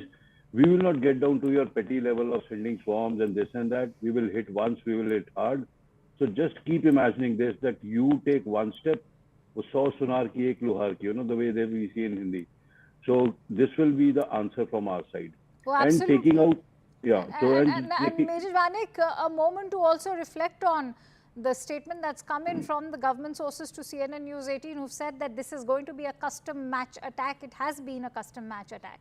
we will not get down to your petty level of sending swarms and this and that. We will hit once, we will hit hard. So just keep imagining this, that you take one step, the way that we see in Hindi. So this will be the answer from our side. Well, and absolutely. taking out, yeah. And Major Manik, a moment to also reflect on the statement that's come in from the government sources to CNN News 18, who've said that this is going to be a custom match attack. It has been a custom match attack.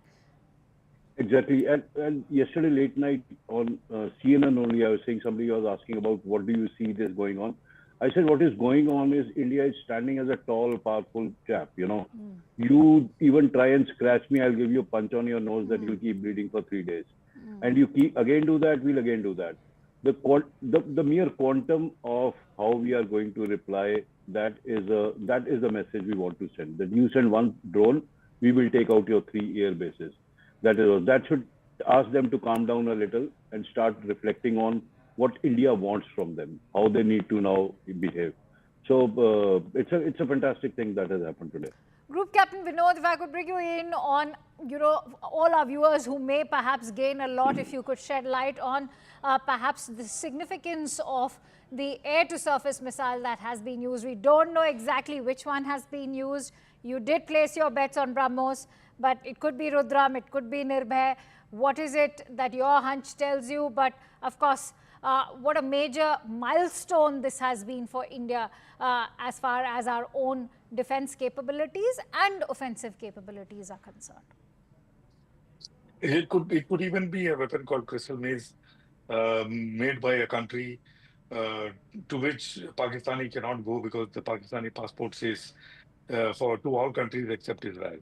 Exactly. And yesterday late night on CNN only, I was saying, somebody was asking about what do you see this going on. I said, what is going on is India is standing as a tall, powerful chap, You even try and scratch me, I'll give you a punch on your nose that you'll keep bleeding for 3 days. And you keep again do that, we'll again do that. The mere quantum of how we are going to reply, that is the message we want to send. That you send one drone, we will take out your 3 air bases. That should ask them to calm down a little and start reflecting on what India wants from them, how they need to now behave. So it's a fantastic thing that has happened today. Group Captain Vinod, if I could bring you in on, all our viewers who may perhaps gain a lot, if you could shed light on perhaps the significance of the air-to-surface missile that has been used. We don't know exactly which one has been used. You did place your bets on BrahMos, but it could be Rudram, it could be Nirbhay. What is it that your hunch tells you? But of course, what a major milestone this has been for India as far as our own defense capabilities and offensive capabilities are concerned. It could even be a weapon called crystal maze, made by a country to which Pakistani cannot go because the Pakistani passport says to all countries except Israel.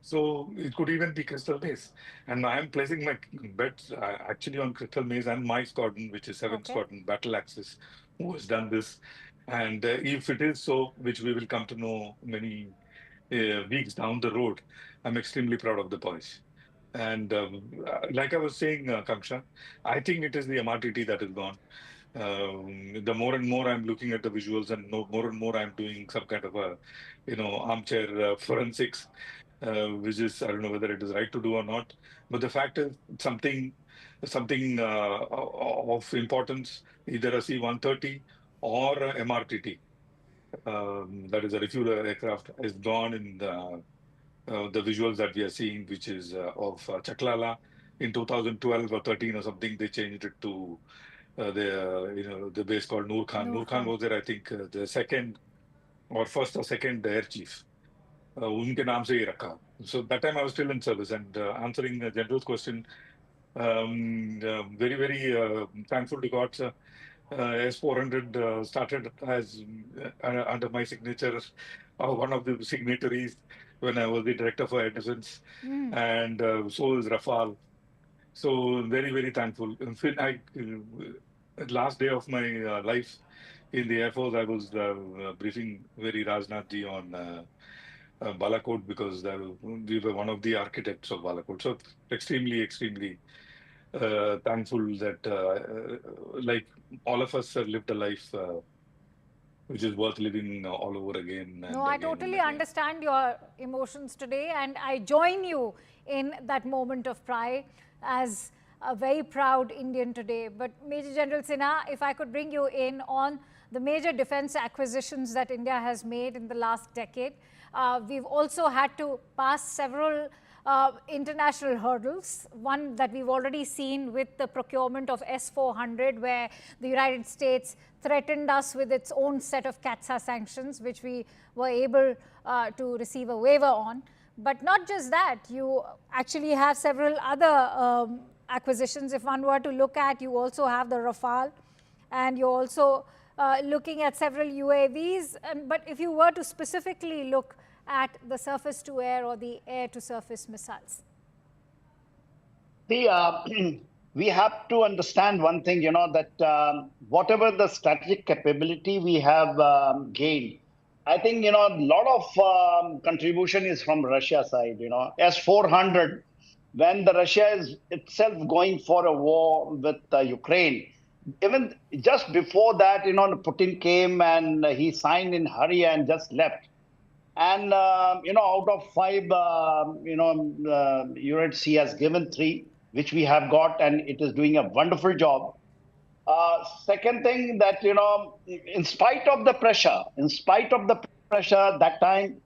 So it could even be Crystal Maze. And I am placing my bets actually on Crystal Maze and my squadron, which is 7th Okay. Squadron Battle Axis, who has done this. And if it is so, which we will come to know many weeks down the road, I'm extremely proud of the boys. And like I was saying, Kamsha, I think it is the MRTT that is gone. The more and more I'm looking at the visuals, and more and more I'm doing some kind of a, armchair forensics, which is, I don't know whether it is right to do or not. But the fact is, something of importance, either a C-130 or a MRTT, that is a refuel aircraft, is gone in the visuals that we are seeing, which is of Chaklala in 2012 or 13 or something. They changed it to the base called Nur Khan. Nur Nur Khan Khan. was there, I think, the second or first or second air chief. उनके नाम से ही रखा. So that time I was still in service, and answering the general's question, very, very thankful to God. S400 started as under my signature, one of the signatories when I was the director for air defense, and so is Rafale. So very, very thankful. In fact, last day of my life in the Air Force, I was briefing very Rajnath ji on Balakot, because we were one of the architects of Balakot. So extremely, extremely thankful that like all of us have lived a life which is worth living all over again. And No, I again and totally again. understand your emotions today, and I join you in that moment of pride as a very proud Indian today. But Major General Sinha, if I could bring you in on the major defense acquisitions that India has made in the last decade. We've also had to pass several international hurdles. One that we've already seen with the procurement of S-400, where the United States threatened us with its own set of CATSA sanctions, which we were able to receive a waiver on. But not just that, you actually have several other acquisitions. If one were to look at, you also have the Rafale, and you're also looking at several UAVs. But if you were to specifically look at the surface-to-air or the air-to-surface missiles? We have to understand one thing, that whatever the strategic capability we have gained, I think, a lot of contribution is from Russia side, S-400, when the Russia is itself going for a war with Ukraine. Even just before that, Putin came and he signed in hurry and just left. And, out of 5 units, he has given 3, which we have got, and it is doing a wonderful job. Second thing that, in spite of the pressure, that time,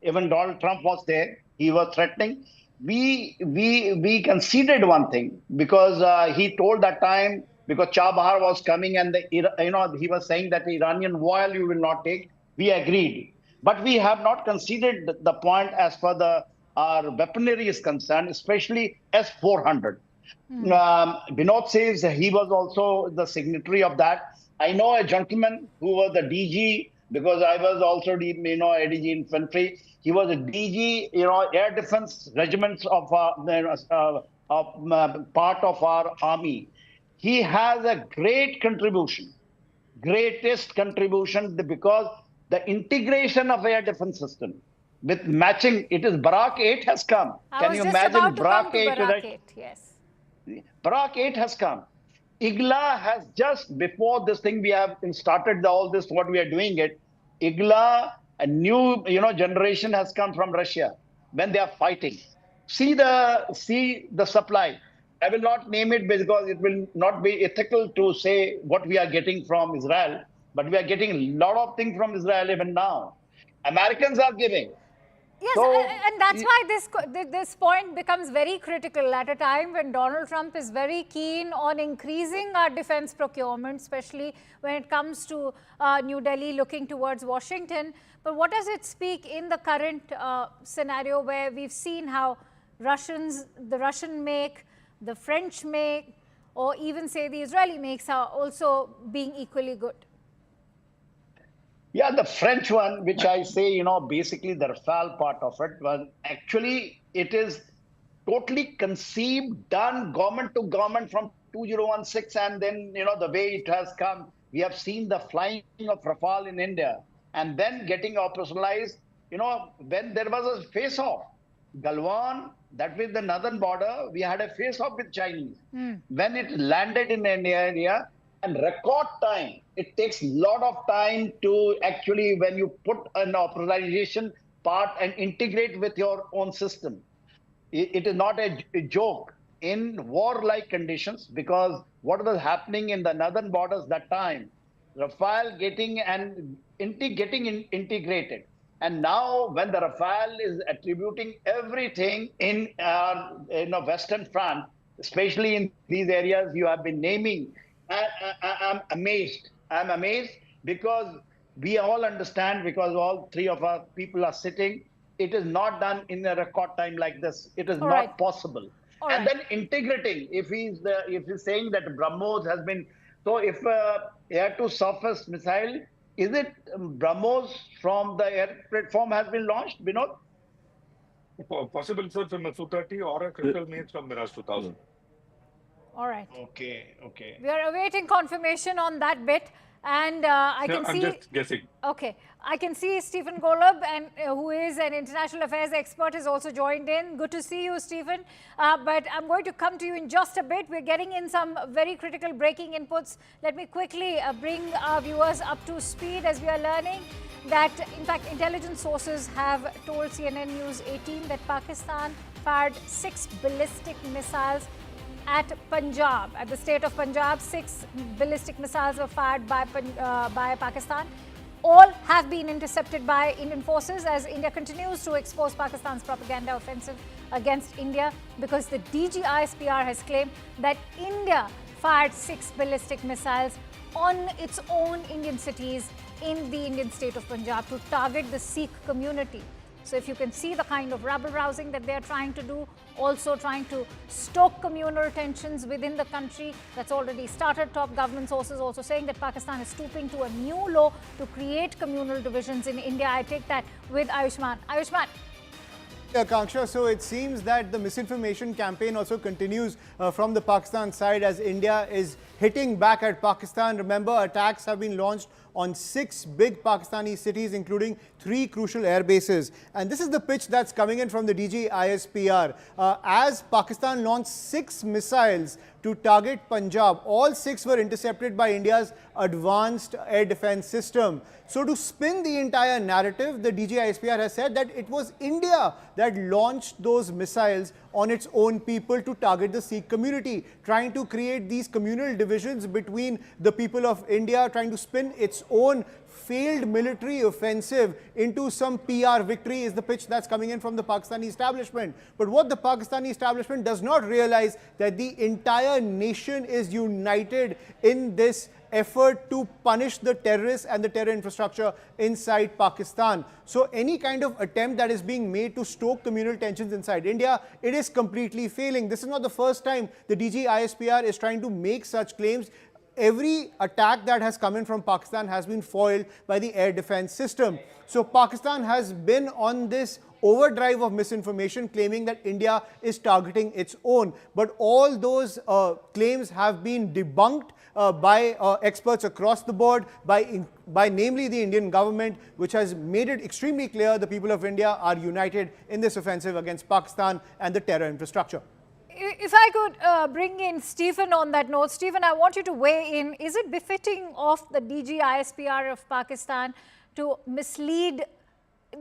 even Donald Trump was there, he was threatening. We conceded one thing, because he told that time, because Chabahar was coming and he was saying that the Iranian oil you will not take. We agreed. But we have not conceded the point as far our weaponry is concerned, especially S-400. Binod says he was also the signatory of that. I know a gentleman who was the DG, because I was also ADG infantry. He was a DG, air defense regiments of part of our army. He has a great contribution, greatest contribution, because the integration of air defense system with matching, it is Barak 8 has come. Can you imagine Barak 8? Barak 8, yes. Barak 8 has come. IGLA has just, before this thing we have started all this, what we are doing it, IGLA, a new generation has come from Russia when they are fighting. See the supply. I will not name it because it will not be ethical to say what we are getting from Israel, but we are getting a lot of things from Israel even now. Americans are giving. Yes, so, and that's why this point becomes very critical at a time when Donald Trump is very keen on increasing our defense procurement, especially when it comes to New Delhi looking towards Washington. But what does it speak in the current scenario where we've seen how the Russian make, the French make, or even say the Israeli makes are also being equally good? Yeah, the French one, which I say, basically the Rafale part of it, well, actually it is totally conceived, done government to government from 2016, and then, the way it has come, we have seen the flying of Rafale in India, and then getting operationalized, when there was a face-off. Galwan, that was the northern border, we had a face-off with Chinese. When it landed in an area, and record time, it takes a lot of time to actually, when you put an operationalization part and integrate with your own system. It is not a joke in war-like conditions, because what was happening in the northern borders that time, Rafale getting integrated. And now when the Rafale is attributing everything in Western Front, especially in these areas you have been naming, I'm amazed. I'm amazed because we all understand, because all three of our people are sitting, it is not done in a record time like this. It is not possible. And then integrating, if he's saying that BrahMos has been, so if air to surface missile, is it BrahMos from the air platform has been launched, Vinod? Possible, sir, from a Su-30 or a critical maze from Mirage 2000. All right. Okay. We are awaiting confirmation on that bit. And I can see... I'm just guessing. Okay. I can see Stephen Golub, and who is an international affairs expert, has also joined in. Good to see you, Stephen. But I'm going to come to you in just a bit. We're getting in some very critical breaking inputs. Let me quickly bring our viewers up to speed as we are learning that, in fact, intelligence sources have told CNN News 18 that Pakistan fired 6 ballistic missiles at Punjab, at the state of Punjab. 6 ballistic missiles were fired by Pakistan. All have been intercepted by Indian forces as India continues to expose Pakistan's propaganda offensive against India, because the DGISPR has claimed that India fired 6 ballistic missiles on its own Indian cities in the Indian state of Punjab to target the Sikh community. So if you can see the kind of rabble-rousing that they're trying to do, also trying to stoke communal tensions within the country, that's already started. Top government sources also saying that Pakistan is stooping to a new law to create communal divisions in India. I take that with Ayushman. Ayushman. Akanksha, so it seems that the misinformation campaign also continues from the Pakistan side as India is hitting back at Pakistan. Remember, attacks have been launched on 6 big Pakistani cities, including 3 crucial air bases. And this is the pitch that's coming in from the DGISPR. As Pakistan launched 6 missiles to target Punjab, all 6 were intercepted by India's advanced air defense system. So to spin the entire narrative, the DGISPR has said that it was India that launched those missiles on its own people to target the Sikh community, trying to create these communal divisions between the people of India, trying to spin its own failed military offensive into some PR victory is the pitch that's coming in from the Pakistani establishment. But what the Pakistani establishment does not realize that the entire nation is united in this effort to punish the terrorists and the terror infrastructure inside Pakistan. So any kind of attempt that is being made to stoke communal tensions inside India, it is completely failing. This is not the first time the DGISPR is trying to make such claims. Every attack that has come in from Pakistan has been foiled by the air defense system. So Pakistan has been on this overdrive of misinformation, claiming that India is targeting its own. But all those claims have been debunked by experts across the board, by namely the Indian government, which has made it extremely clear the people of India are united in this offensive against Pakistan and the terror infrastructure. If I could bring in Stephen on that note. Stephen, I want you to weigh in. Is it befitting of the DGISPR of Pakistan to mislead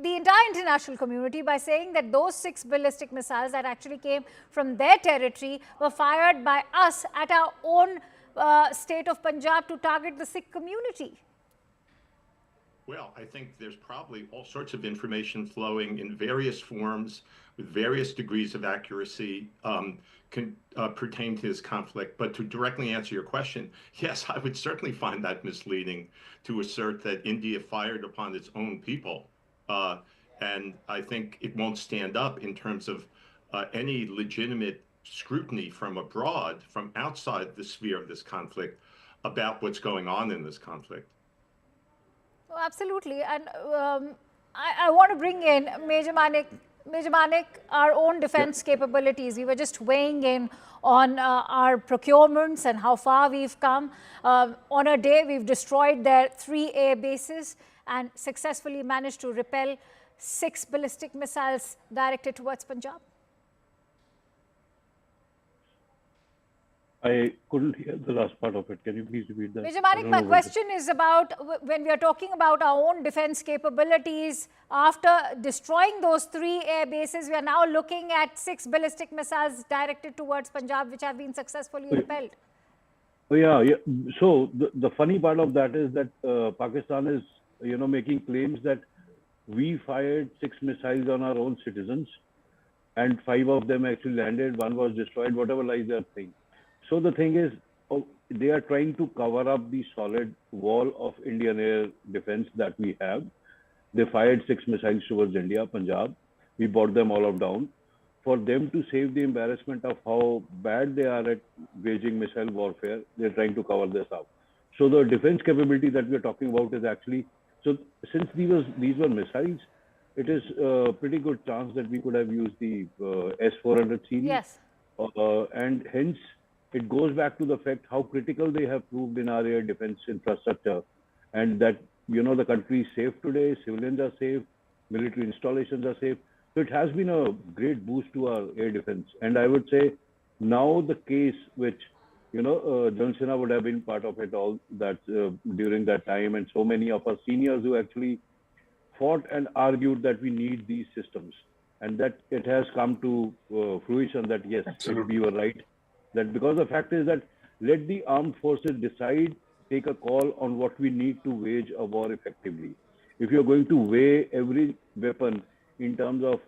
the entire international community by saying that those 6 ballistic missiles that actually came from their territory were fired by us at our own state of Punjab to target the Sikh community? Well, I think there's probably all sorts of information flowing in various forms with various degrees of accuracy pertain to this conflict. But to directly answer your question, yes, I would certainly find that misleading to assert that India fired upon its own people. And I think it won't stand up in terms of any legitimate scrutiny from abroad, from outside the sphere of this conflict, about what's going on in this conflict. Oh, absolutely. And I want to bring in Major Manik. Major Manik, our own defense capabilities. We were just weighing in on our procurements and how far we've come. On a day, we've destroyed their 3 air bases and successfully managed to repel 6 ballistic missiles directed towards Punjab. I couldn't hear the last part of it. Can you please repeat that? Major Manik, my question is about when we are talking about our own defense capabilities, after destroying those 3 air bases, we are now looking at 6 ballistic missiles directed towards Punjab, which have been successfully repelled. Oh, yeah. So the funny part of that is that Pakistan is, making claims that we fired 6 missiles on our own citizens, and 5 of them actually landed. 1 was destroyed. Whatever lies they are saying. So the thing is, they are trying to cover up the solid wall of Indian air defense that we have. They fired 6 missiles towards India, Punjab. We brought them all up down. For them to save the embarrassment of how bad they are at waging missile warfare, they're trying to cover this up. So the defense capability that we're talking about is actually, so since these were missiles, it is a pretty good chance that we could have used the S-400 series. Yes. And hence, it goes back to the fact how critical they have proved in our air defense infrastructure, and that, the country is safe today, civilians are safe, military installations are safe. So it has been a great boost to our air defense. And I would say now the case which, General Sinha would have been part of it all that during that time, and so many of our seniors who actually fought and argued that we need these systems, and that it has come to fruition that yes, we were right. That because the fact is that let the armed forces decide, take a call on what we need to wage a war effectively. If you're going to weigh every weapon in terms of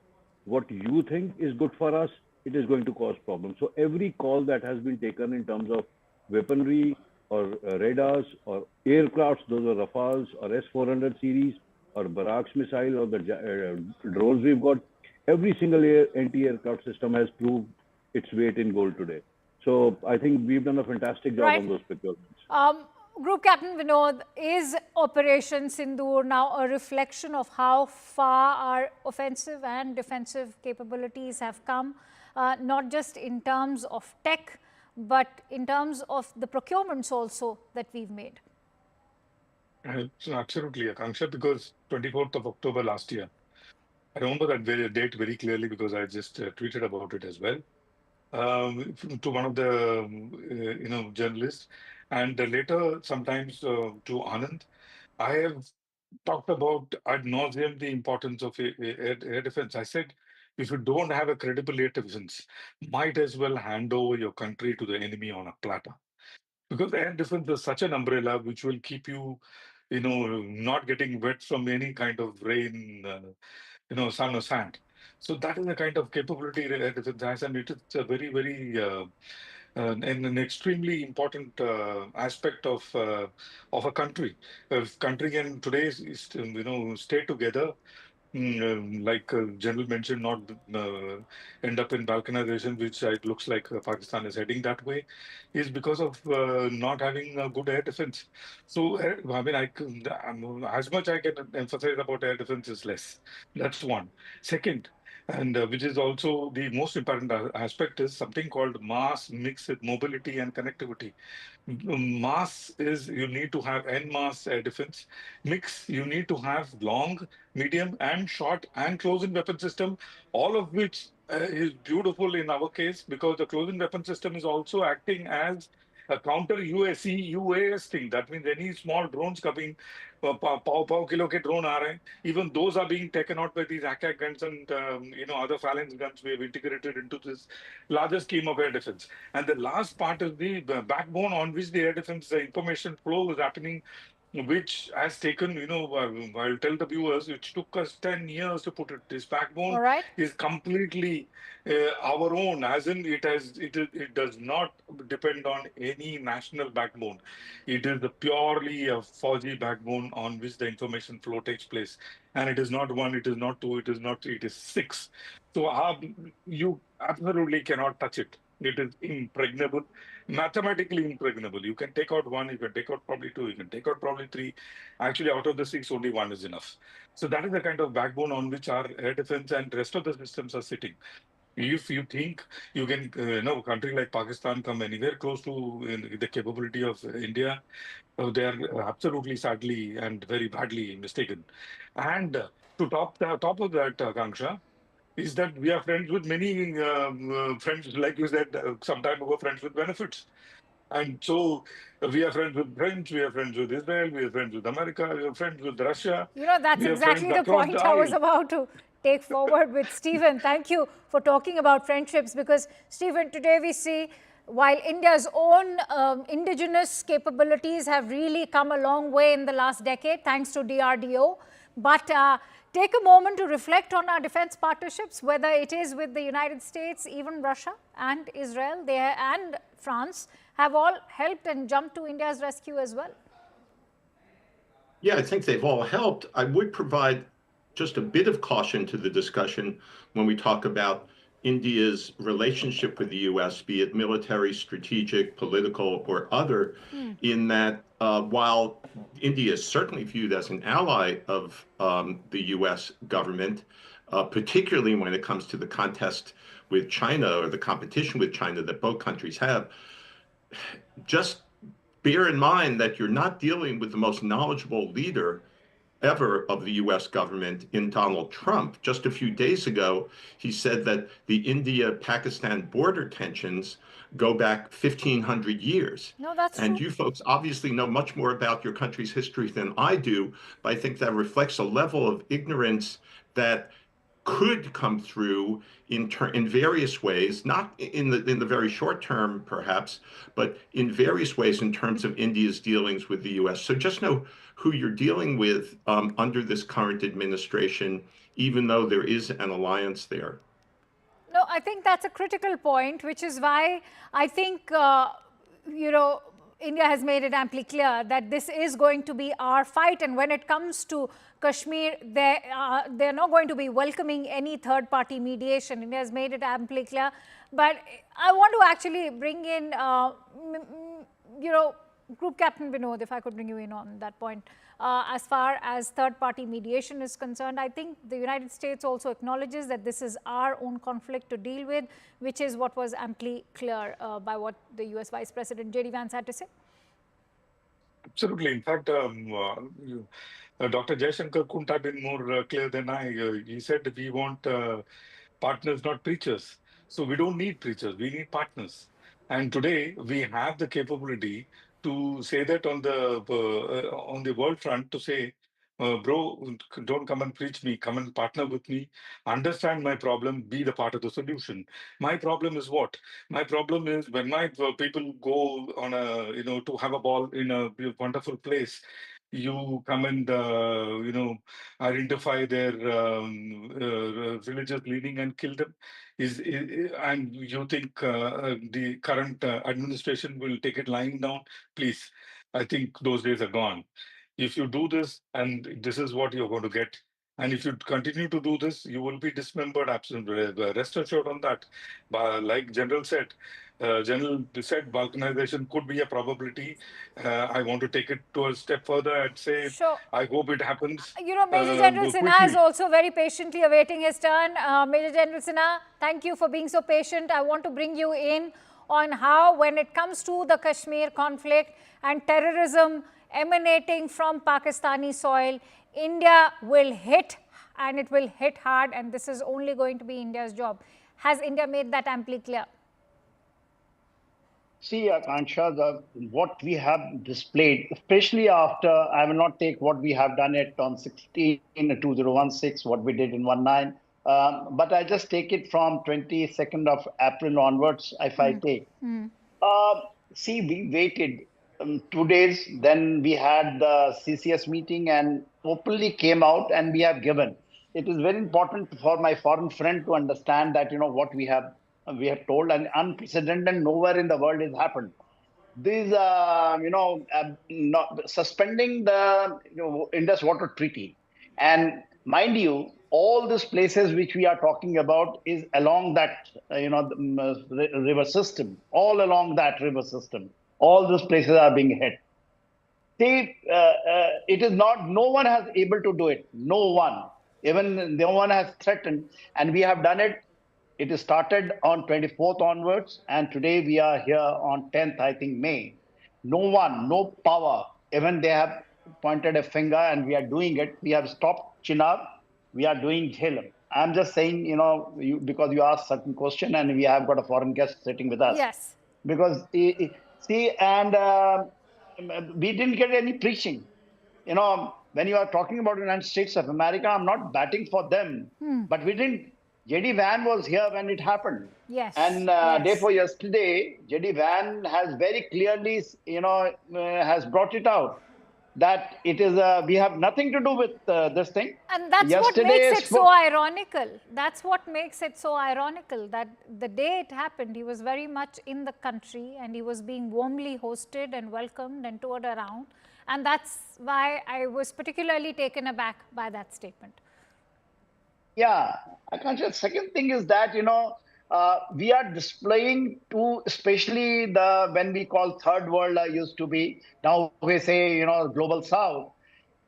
what you think is good for us, it is going to cause problems. So every call that has been taken in terms of weaponry or radars or aircrafts, those are Rafales or S-400 series or Barracks missile or the drones we've got, every single anti-aircraft system has proved its weight in gold today. So I think we've done a fantastic job on those procurements. Group Captain Vinod, is Operation Sindoor now a reflection of how far our offensive and defensive capabilities have come, not just in terms of tech, but in terms of the procurements also that we've made? Absolutely, Akanksha, because 24th of October last year, I remember that date very clearly because I just tweeted about it as well. To one of the journalists, and later sometimes to Anand, I have talked about ad nauseum the importance of air defense. I said, if you don't have a credible air defense, might as well hand over your country to the enemy on a platter, because air defense is such an umbrella which will keep you, not getting wet from any kind of rain, sun or sand. So that is the kind of capability air defense has, and it is a very, very and an extremely important aspect of a country. If country can today stay together, like General mentioned, not end up in balkanization, which it looks like Pakistan is heading that way, is because of not having a good air defense. So, I mean, as much I can emphasize about air defense is less. That's one. Second, and which is also the most important aspect, is something called mass mixed mobility and connectivity. Mass is you need to have en mass air defense. Mix, you need to have long, medium, and short and close-in weapon system, all of which is beautiful in our case because the close-in weapon system is also acting as a counter UAC, UAS thing. That means any small drones coming, paw kilo ke drone aa rahe hain, even those are being taken out by these ACAC guns and other phalanx guns we have integrated into this larger scheme of air defense. And the last part is the backbone on which the air defense information flow is happening, which has taken, I'll tell the viewers, which took us 10 years to put it. This backbone is completely our own, as in it does not depend on any national backbone. It is the purely a Fauji backbone on which the information flow takes place. And it is not 1, it is not 2, it is not 3, it is 6. So you absolutely cannot touch it. It is impregnable, mathematically impregnable. You can take out one, you can take out probably two, you can take out probably three. Actually, out of the six, only one is enough. So that is the kind of backbone on which our air defense and rest of the systems are sitting. If you think you can, a country like Pakistan come anywhere close to the capability of India, they are absolutely sadly and very badly mistaken. And to top of that, Kanksha, is that we are friends with many friends, like you said some time ago, friends with benefits. And so we are friends with French, we are friends with Israel, we are friends with America, we are friends with Russia, You know, that's we are friends exactly the across the point I was aisle. about to take forward with Stephen. Thank you for talking about friendships, because, Stephen, today we see while India's own indigenous capabilities have really come a long way in the last decade, thanks to DRDO, but take a moment to reflect on our defense partnerships, whether it is with the United States, even Russia and Israel, and France, have all helped and jumped to India's rescue as well. Yeah, I think they've all helped. I would provide just a bit of caution to the discussion when we talk about India's relationship with the US, be it military, strategic, political, or other, in that while India is certainly viewed as an ally of the US government, particularly when it comes to the contest with China or the competition with China that both countries have, just bear in mind that you're not dealing with the most knowledgeable leader ever of the US government in Donald Trump. Just a few days ago, he said that the India-Pakistan border tensions go back 1,500 years. No, that's And true. you folks obviously know much more about your country's history than I do, but I think that reflects a level of ignorance that could come through in various ways, not in the very short term, perhaps, but in various ways in terms of India's dealings with the U.S. So just know who you're dealing with under this current administration, even though there is an alliance there. No, I think that's a critical point, which is why I think, India has made it amply clear that this is going to be our fight. And when it comes to Kashmir, they're not going to be welcoming any third-party mediation. India has made it amply clear. But I want to actually bring in, Group Captain Vinod, if I could bring you in on that point. As far as third-party mediation is concerned, I think the United States also acknowledges that this is our own conflict to deal with, which is what was amply clear by what the US Vice President J.D. Vance had to say. Absolutely. In fact, Dr. Jaishankar couldn't have been more clear than I. He said we want partners, not preachers. So we don't need preachers, we need partners. And today we have the capability to say that on the world front, to say, bro, don't come and preach me, come and partner with me, understand my problem, be the part of the solution. My problem is what? My problem is when my people go on to have a ball in a wonderful place, you come and identify their religious leaning and kill them. And you think the current administration will take it lying down? Please, I think those days are gone. If you do this, and this is what you're going to get. And if you continue to do this, you will be dismembered. Absolutely, rest assured on that. But like General said, balkanization could be a probability. I want to take it to a step further and say, Sure. I hope it happens Major General Sinha is quickly. also very patiently awaiting his turn. Major General Sinha, thank you for being so patient. I want to bring you in on how, when it comes to the Kashmir conflict and terrorism emanating from Pakistani soil, India will hit, and it will hit hard, and this is only going to be India's job. Has India made that amply clear? See, Akansha, what we have displayed, especially after, I will not take what we have done it on 2016, what we did in 19, but I just take it from 22nd of April onwards, if I take. See, we waited 2 days, then we had the CCS meeting and openly came out and we have given. It is very important for my foreign friend to understand that, what we have told, and unprecedented, nowhere in the world has happened. This, suspending the Indus Water Treaty. And mind you, all these places which we are talking about is along that, river system, all along that river system. All those places are being hit. See, it is not, no one has able to do it. No one. Even no one has threatened. And we have done it. It started on 24th onwards. And today we are here on 10th, I think, May. No one, no power. Even they have pointed a finger and we are doing it. We have stopped Chinab. We are doing Jhelum. I'm just saying, because you asked certain question and we have got a foreign guest sitting with us. Yes. Because, see, and we didn't get any preaching. When you are talking about the United States of America, I'm not batting for them. But we didn't. J.D. Van was here when it happened. Yes. And therefore, yesterday, J.D. Van has very clearly, has brought it out that it is, we have nothing to do with this thing. And that's what makes it so ironical. That's what makes it so ironical that the day it happened, he was very much in the country and he was being warmly hosted and welcomed and toured around. And that's why I was particularly taken aback by that statement. Yeah, I can't say. Second thing is that, we are displaying to, especially when we call third world used to be, now we say, global south,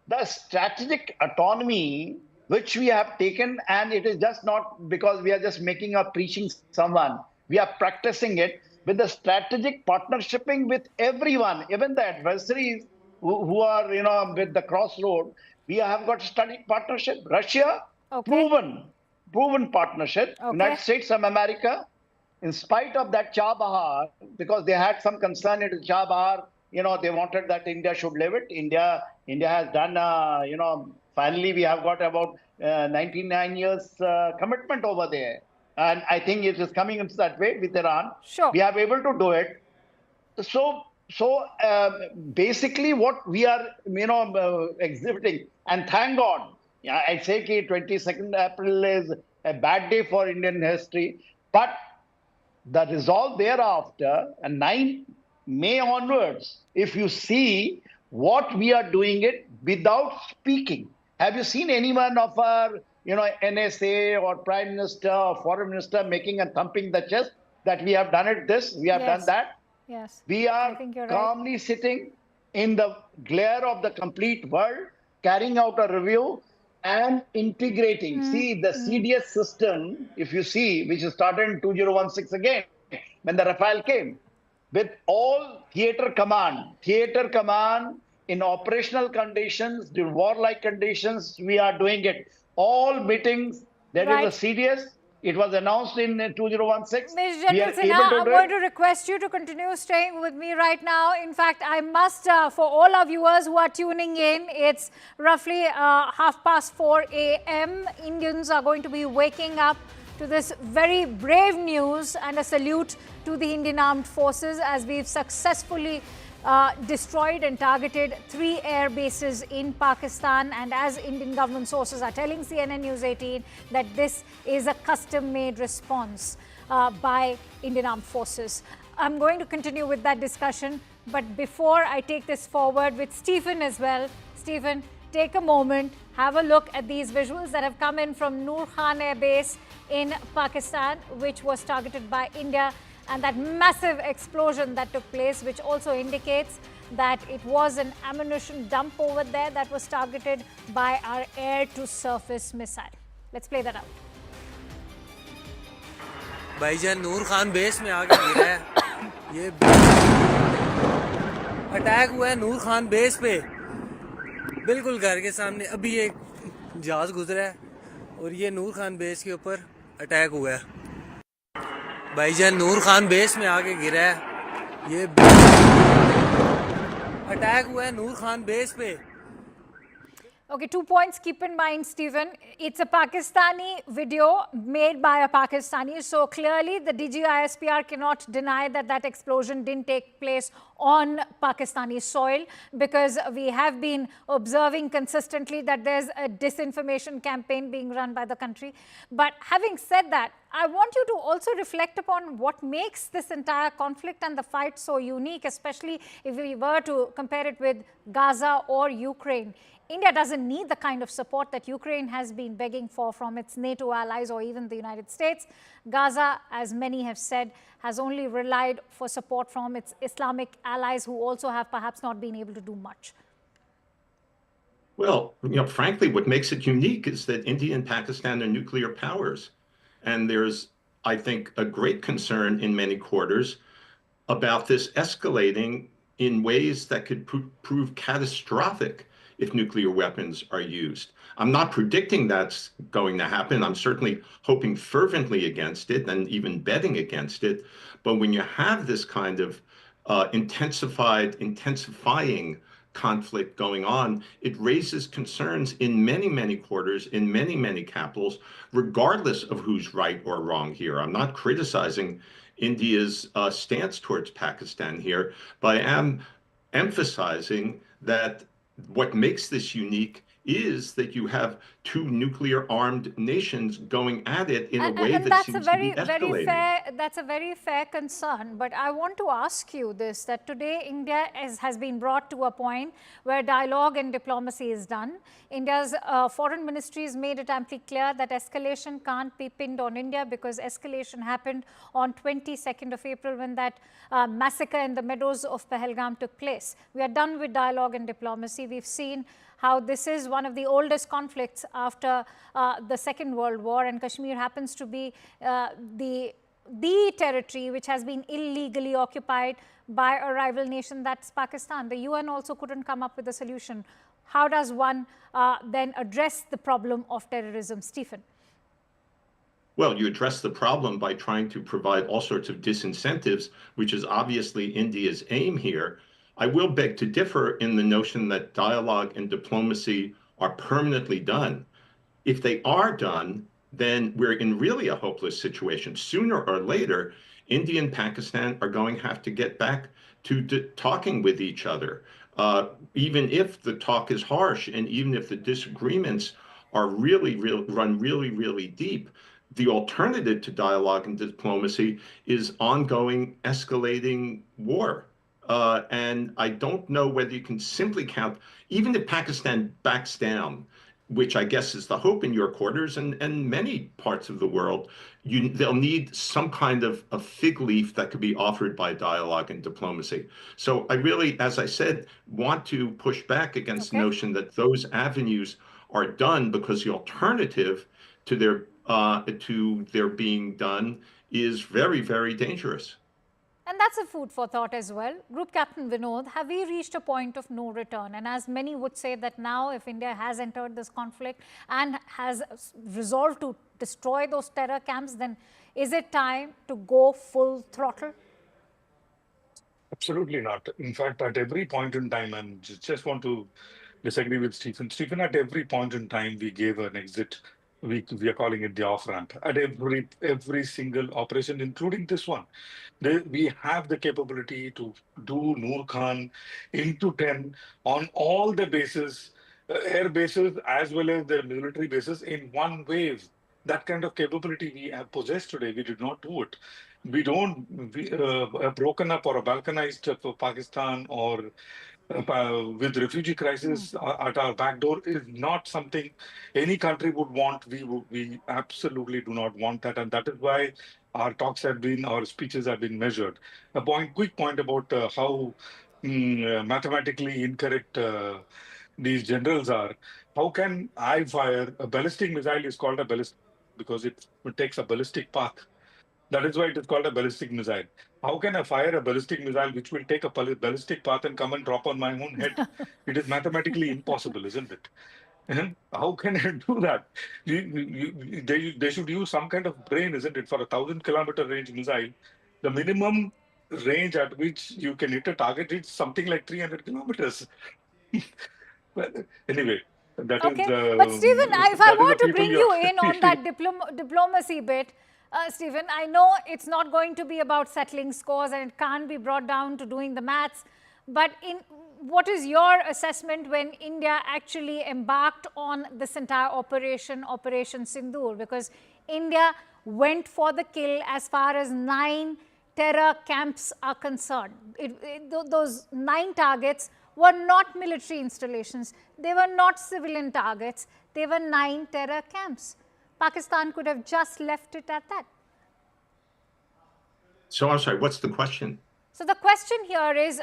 the strategic autonomy which we have taken, and it is just not because we are just making or preaching someone. We are practicing it with the strategic partnershiping with everyone, even the adversaries who are, with the crossroad. We have got strategic partnership. Russia, proven partnership. United States of America, in spite of that Chabahar, because they had some concern in Chabahar, they wanted that India should leave it. India has done, finally we have got about 99 years commitment over there. And I think it is coming into that way with Iran. Sure. We are able to do it. So basically what we are, exhibiting, and thank God, I say that 22nd April is a bad day for Indian history, but the resolve thereafter, and 9 May onwards, if you see what we are doing it without speaking. Have you seen anyone of our, NSA or Prime Minister or Foreign Minister making and thumping the chest that we have done it this, we have done that? Yes. We are calmly sitting in the glare of the complete world, carrying out a review and integrating. See, the CDS system, if you see, which started in 2016 again, when the Rafale came, with all theater command in operational conditions, in warlike conditions, we are doing it. All meetings, there is a CDS. It was announced in 2016. Ms. General Sinha, I'm going to request you to continue staying with me right now. In fact, I must, for all our viewers who are tuning in, it's roughly 4:30 a.m. Indians are going to be waking up to this very brave news, and a salute to the Indian Armed Forces as we've successfully destroyed and targeted 3 air bases in Pakistan, and as Indian government sources are telling CNN News 18 that this is a custom-made response by Indian Armed Forces. I'm going to continue with that discussion, but before I take this forward with Stephen as well, Stephen, take a moment, have a look at these visuals that have come in from Nur Khan Air Base in Pakistan, which was targeted by India, and that massive explosion that took place, which also indicates that it was an ammunition dump over there that was targeted by our air-to-surface missile. Let's play that out. भाईजान नूर Khan base में आके गिरा है। ये attack हुआ है नूर Khan base पे, बिल्कुल घर के सामने। अभी एक जहाज गुजरा है और ये नूर खान बेस के ऊपर अटैक हुआ है। भाईजान नूर खान बेस में आके गिरा है। ये अटैक हुआ है नूर खान बेस पे। Okay, 2 points. Keep in mind, Stephen, it's a Pakistani video made by a Pakistani. So clearly the DGISPR cannot deny that that explosion didn't take place on Pakistani soil, because we have been observing consistently that there's a disinformation campaign being run by the country. But having said that, I want you to also reflect upon what makes this entire conflict and the fight so unique, especially if we were to compare it with Gaza or Ukraine. India doesn't need the kind of support that Ukraine has been begging for from its NATO allies or even the United States. Gaza, as many have said, has only relied for support from its Islamic allies who also have perhaps not been able to do much. Well, frankly, what makes it unique is that India and Pakistan are nuclear powers. And there's, I think, a great concern in many quarters about this escalating in ways that could prove catastrophic if nuclear weapons are used. I'm not predicting that's going to happen. I'm certainly hoping fervently against it and even betting against it. But when you have this kind of intensifying conflict going on, it raises concerns in many, many quarters, in many, many capitals, regardless of who's right or wrong here. I'm not criticizing India's stance towards Pakistan here, but I am emphasizing that what makes this unique is that you have two nuclear-armed nations going at it in a way that seems to be escalating. That's a very fair concern. But I want to ask you this, that today India has been brought to a point where dialogue and diplomacy is done. India's foreign ministry has made it amply clear that escalation can't be pinned on India because escalation happened on 22nd of April when that massacre in the meadows of Pahalgam took place. We are done with dialogue and diplomacy. We've seen how this is one of the oldest conflicts after the Second World War, and Kashmir happens to be the territory which has been illegally occupied by a rival nation, that's Pakistan. The UN also couldn't come up with a solution. How does one then address the problem of terrorism? Stephen. Well, you address the problem by trying to provide all sorts of disincentives, which is obviously India's aim here. I will beg to differ in the notion that dialogue and diplomacy are permanently done. If they are done, then we're in really a hopeless situation. Sooner or later, India and Pakistan are going to have to get back to talking with each other, even if the talk is harsh and even if the disagreements are run really deep. The alternative to dialogue and diplomacy is ongoing, escalating war. And I don't know whether you can simply count, even if Pakistan backs down, which I guess is the hope in your quarters and many parts of the world, they'll need some kind of a fig leaf that could be offered by dialogue and diplomacy. So I really, as I said, want to push back against the notion that those avenues are done, because the alternative to their being done is very dangerous. And that's a food for thought as well. Group Captain Vinod, have we reached a point of no return? And as many would say that now, if India has entered this conflict and has resolved to destroy those terror camps, then is it time to go full throttle? Absolutely not. In fact, at every point in time, and just want to disagree with Stephen. Stephen, at every point in time, we gave an exit. We are calling it the off-ramp. At every single operation, including this one, we have the capability to do Nur Khan into 10 on all the bases, air bases, as well as the military bases in one wave. That kind of capability we have possessed today. We did not do it. We don't, a broken up or a balkanized Pakistan or with refugee crisis at our back door is not something any country would want. We absolutely do not want that, and that is why our talks have been, our speeches have been measured. Quick point about how mathematically incorrect these generals are. How can I fire a ballistic missile? Is called a ballistic because it takes a ballistic path. That is why it is called a ballistic missile. How can I fire a ballistic missile which will take a ballistic path and come and drop on my own head? It is mathematically impossible, isn't it? And how can I do that? They should use some kind of brain, isn't it? For a 1,000-kilometer range missile, the minimum range at which you can hit a target is something like 300 kilometers. Well, anyway, that is the... But Stephen, if I were to bring you in on that diplomacy bit, Stephen, I know it's not going to be about settling scores and it can't be brought down to doing the maths, but what is your assessment when India actually embarked on this entire Operation Sindoor? Because India went for the kill as far as 9 terror camps are concerned. Those 9 targets were not military installations. They were not civilian targets. They were 9 terror camps. Pakistan could have just left it at that. So I'm sorry, what's the question? So the question here is,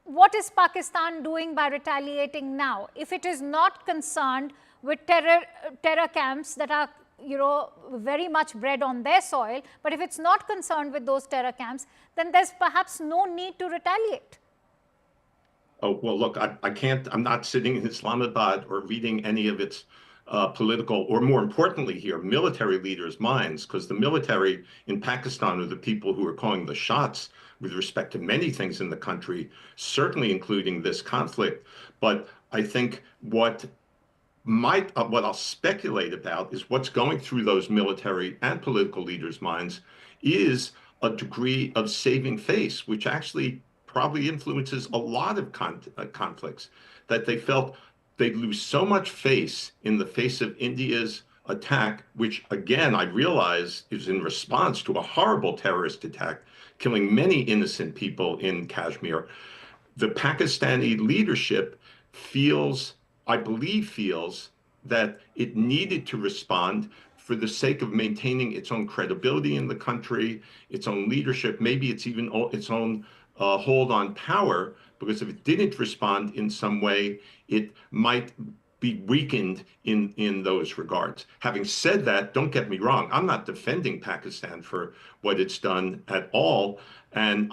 what is Pakistan doing by retaliating now? If it is not concerned with terror camps that are, very much bred on their soil, but if it's not concerned with those terror camps, then there's perhaps no need to retaliate. Oh, well, look, I can't, I'm not sitting in Islamabad or reading any of its political, or more importantly here, military leaders' minds, because the military in Pakistan are the people who are calling the shots with respect to many things in the country, certainly including this conflict. But I think what I'll speculate about is what's going through those military and political leaders' minds is a degree of saving face, which actually probably influences a lot of conflicts, that they felt they'd lose so much face in the face of India's attack, which again, I realize is in response to a horrible terrorist attack, killing many innocent people in Kashmir. The Pakistani leadership I believe feels that it needed to respond for the sake of maintaining its own credibility in the country, its own leadership, maybe it's even its own hold on power, because if it didn't respond in some way, it might be weakened in those regards. Having said that, don't get me wrong, I'm not defending Pakistan for what it's done at all. And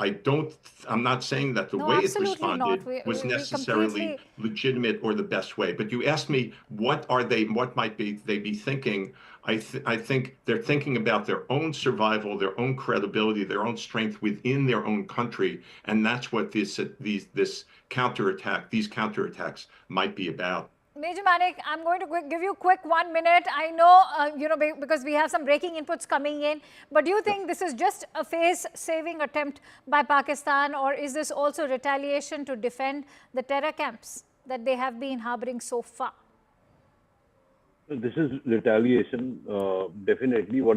I'm not saying that the way it responded was necessarily legitimate or the best way. But you asked me, what might they be thinking? I think they're thinking about their own survival, their own credibility, their own strength within their own country. And that's what these counterattacks might be about. Major Manik, I'm going to give you a quick 1 minute. I know, because we have some breaking inputs coming in, but do you think this is just a face-saving attempt by Pakistan, or is this also retaliation to defend the terror camps that they have been harboring so far? This is retaliation, definitely. Where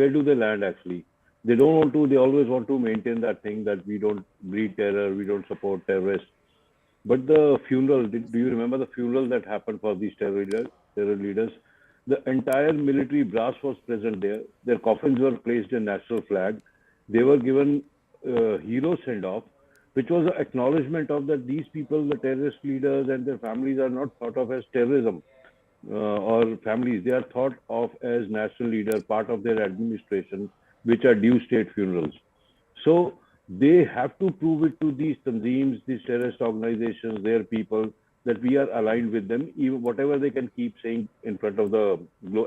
do they land actually? They always want to maintain that thing that we don't breed terror, we don't support terrorists. But the funeral, do you remember the funeral that happened for these terror leaders? The entire military brass was present there. Their coffins were placed in national flag. They were given hero send-off, which was an acknowledgement of that these people, the terrorist leaders and their families, are not thought of as terrorism or families. They are thought of as national leaders, part of their administration, which are due state funerals. So they have to prove it to these tanzeems, these terrorist organizations, their people, that we are aligned with them, even whatever they can keep saying in front of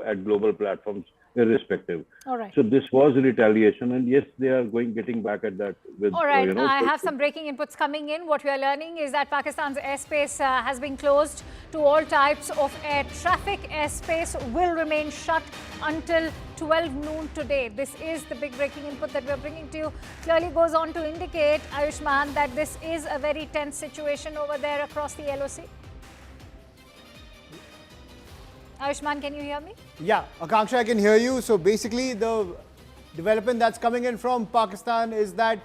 at global platforms, irrespective. All right. So this was a retaliation, and yes, they are getting back at that. With, all right. I have some breaking inputs coming in. What we are learning is that Pakistan's airspace has been closed to all types of air traffic. Airspace will remain shut until 12 noon today. This is the big breaking input that we are bringing to you. Clearly goes on to indicate, Ayushman, that this is a very tense situation over there across the LOC. Ayushman, can you hear me? Yeah, Akanksha, I can hear you. So basically, the development that's coming in from Pakistan is that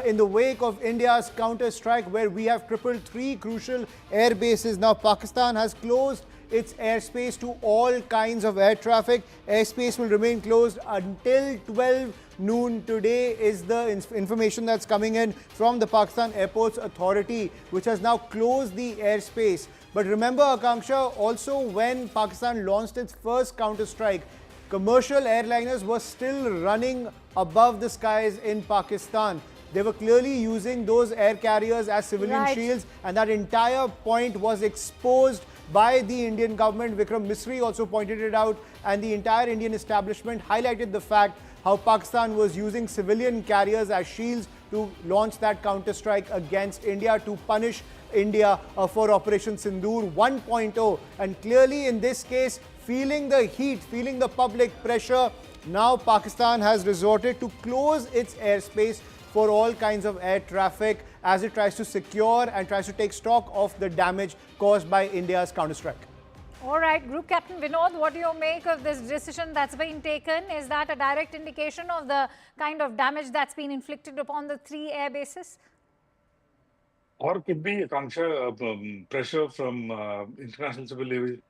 in the wake of India's counter-strike, where we have crippled 3 crucial air bases, now Pakistan has closed its airspace to all kinds of air traffic. Airspace will remain closed until 12 noon today is the information that's coming in from the Pakistan Airports Authority, which has now closed the airspace. But remember, Akanksha, also when Pakistan launched its first counter-strike, commercial airliners were still running above the skies in Pakistan. They were clearly using those air carriers as civilian shields, and that entire point was exposed by the Indian government. Vikram Misri also pointed it out, and the entire Indian establishment highlighted the fact how Pakistan was using civilian carriers as shields to launch that counter-strike against India, to punish India for Operation Sindoor 1.0. And clearly in this case, feeling the heat, feeling the public pressure, now Pakistan has resorted to close its airspace for all kinds of air traffic as it tries to secure and tries to take stock of the damage caused by India's counter-strike. All right, Group Captain Vinod, what do you make of this decision that's been taken? Is that a direct indication of the kind of damage that's been inflicted upon the 3 air bases? Or could be a pressure from international civil aviation.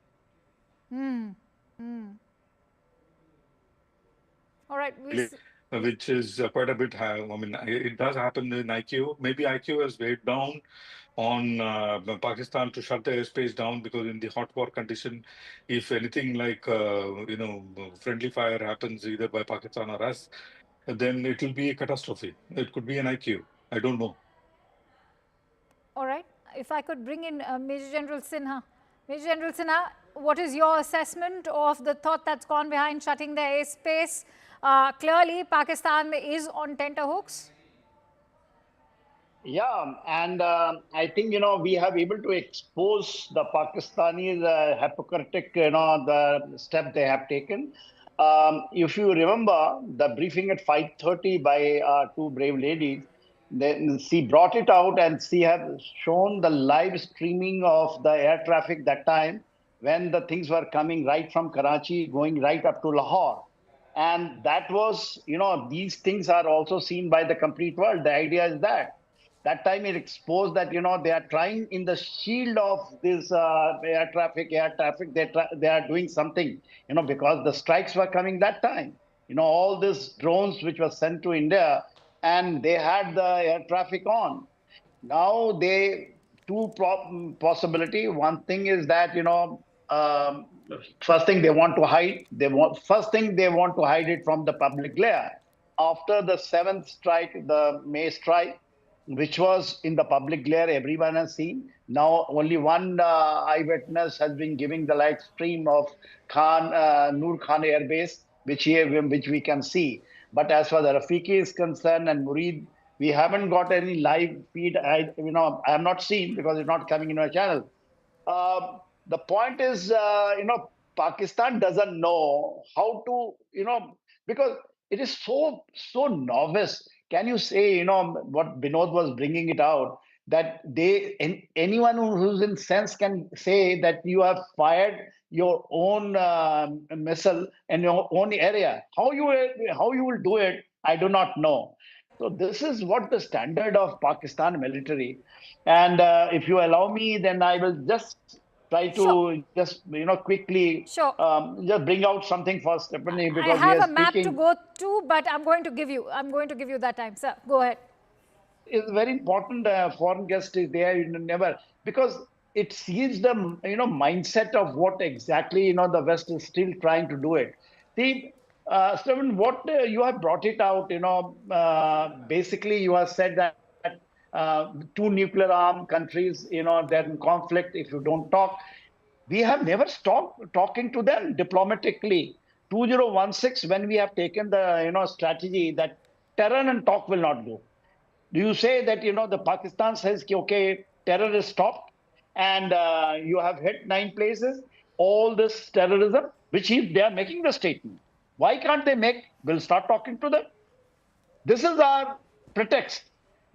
All right. Which is quite a bit high. I mean, it does happen in IQ. Maybe IQ has weighed down on Pakistan to shut the airspace down, because in the hot war condition, if anything like friendly fire happens either by Pakistan or us, then it will be a catastrophe. It could be an IQ. I don't know. All right. If I could bring in Major General Sinha. Major General Sinha, what is your assessment of the thought that's gone behind shutting the airspace? Clearly, Pakistan is on tenterhooks. Yeah, and I think, we have able to expose the Pakistanis hypocritic, the step they have taken. If you remember the briefing at 5:30 by two brave ladies, then she brought it out and she has shown the live streaming of the air traffic that time when the things were coming right from Karachi, going right up to Lahore. And that was, these things are also seen by the complete world. The idea is that time it exposed that they are trying in the shield of this air traffic, they are doing something, because the strikes were coming that time, all these drones which were sent to India, and they had the air traffic on. Now two possibility. One thing is that first thing they want to hide. First thing they want to hide it from the public glare. After the seventh strike, the May strike, which was in the public glare, everyone has seen. Now only one eyewitness has been giving the live stream of Nur Khan Air Base, which we can see. But as far as the Rafiki is concerned and Murid, we haven't got any live feed. I have not seen, because it's not coming in our channel. The point is, Pakistan doesn't know how to, because it is so novice. Can you say, what Binod was bringing it out, that anyone who's in sense can say that you have fired your own missile in your own area. How you will do it, I do not know. So this is what the standard of Pakistan military. And if you allow me, then I will just try to just quickly just bring out something for Stephanie, because I have a map to go to, but I'm going to give you that time, sir. Go ahead. It's very important. Foreign guest is there, never, because it sees the mindset of what exactly the West is still trying to do it. See, Stephen, what you have brought it out, basically you have said that two nuclear armed countries, they're in conflict if you don't talk. We have never stopped talking to them diplomatically. 2016, when we have taken the strategy that terror and talk will not go. Do you say that the Pakistan says, okay, terror is stopped, and you have hit 9 places, all this terrorism, which they are making the statement. Why can't they we'll start talking to them? This is our pretext,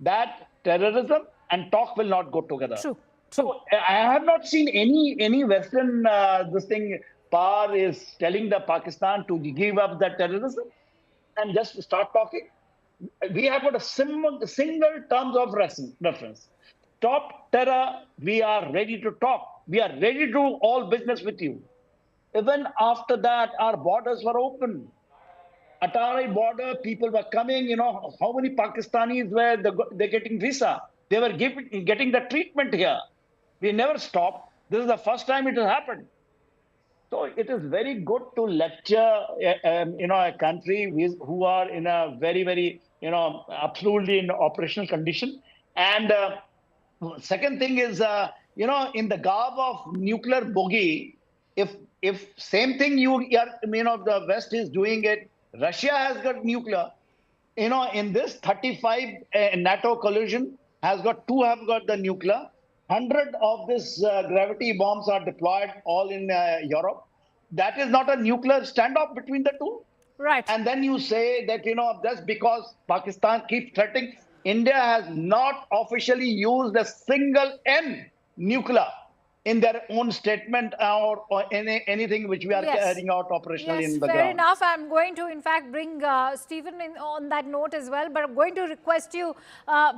that terrorism and talk will not go together. True. So I have not seen any Western power is telling the Pakistan to give up the terrorism and just start talking. We have got a single terms of reference. Stop terror. We are ready to talk. We are ready to do all business with you. Even after that, our borders were open. Atari border, people were coming. How many Pakistanis were they getting visa? They were getting the treatment here. We never stopped. This is the first time it has happened. So it is very good to lecture, a country who are in a very, very, absolutely in operational condition. And second thing is, in the garb of nuclear bogey, if same thing the West is doing it, Russia has got nuclear. In this 35 NATO collision have got the nuclear. 100 of these gravity bombs are deployed all in Europe. That is not a nuclear standoff between the two. Right. And then you say that, just because Pakistan keeps threatening, India has not officially used a single N nuclear. in their own statement or anything which we are Yes. carrying out operationally Yes, in the fair ground. enough. I'm going to, in fact, bring Stephen in on that note as well. But I'm going to request you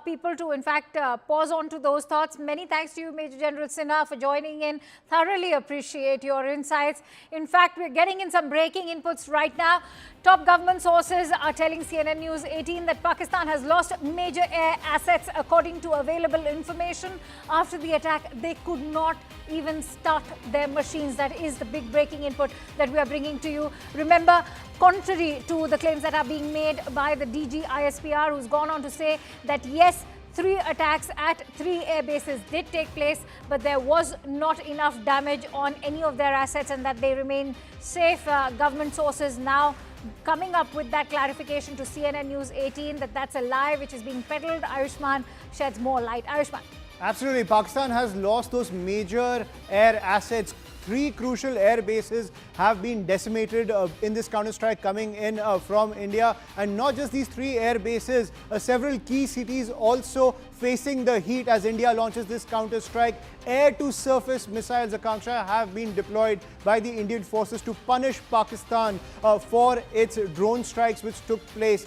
people to, in fact, pause on to those thoughts. Many thanks to you, Major General Sinha, for joining in. Thoroughly appreciate your insights. In fact, we're getting in some breaking inputs right now. Top government sources are telling CNN News 18 that Pakistan has lost major air assets. According to available information, after the attack, they could not even start their machines. That is the big breaking input that we are bringing to you. Remember, contrary to the claims that are being made by the DG ISPR, who's gone on to say that yes, 3 attacks at 3 air bases did take place, but there was not enough damage on any of their assets and that they remain safe. Government sources now coming up with that clarification to CNN News 18 that that's a lie which is being peddled. Ayushman sheds more light. Ayushman. Absolutely. Pakistan has lost those major air assets. 3 crucial air bases have been decimated in this counter-strike coming in from India. And not just these 3 air bases, several key cities also facing the heat as India launches this counter-strike. Air-to-surface missiles, Akanksha, have been deployed by the Indian forces to punish Pakistan for its drone strikes which took place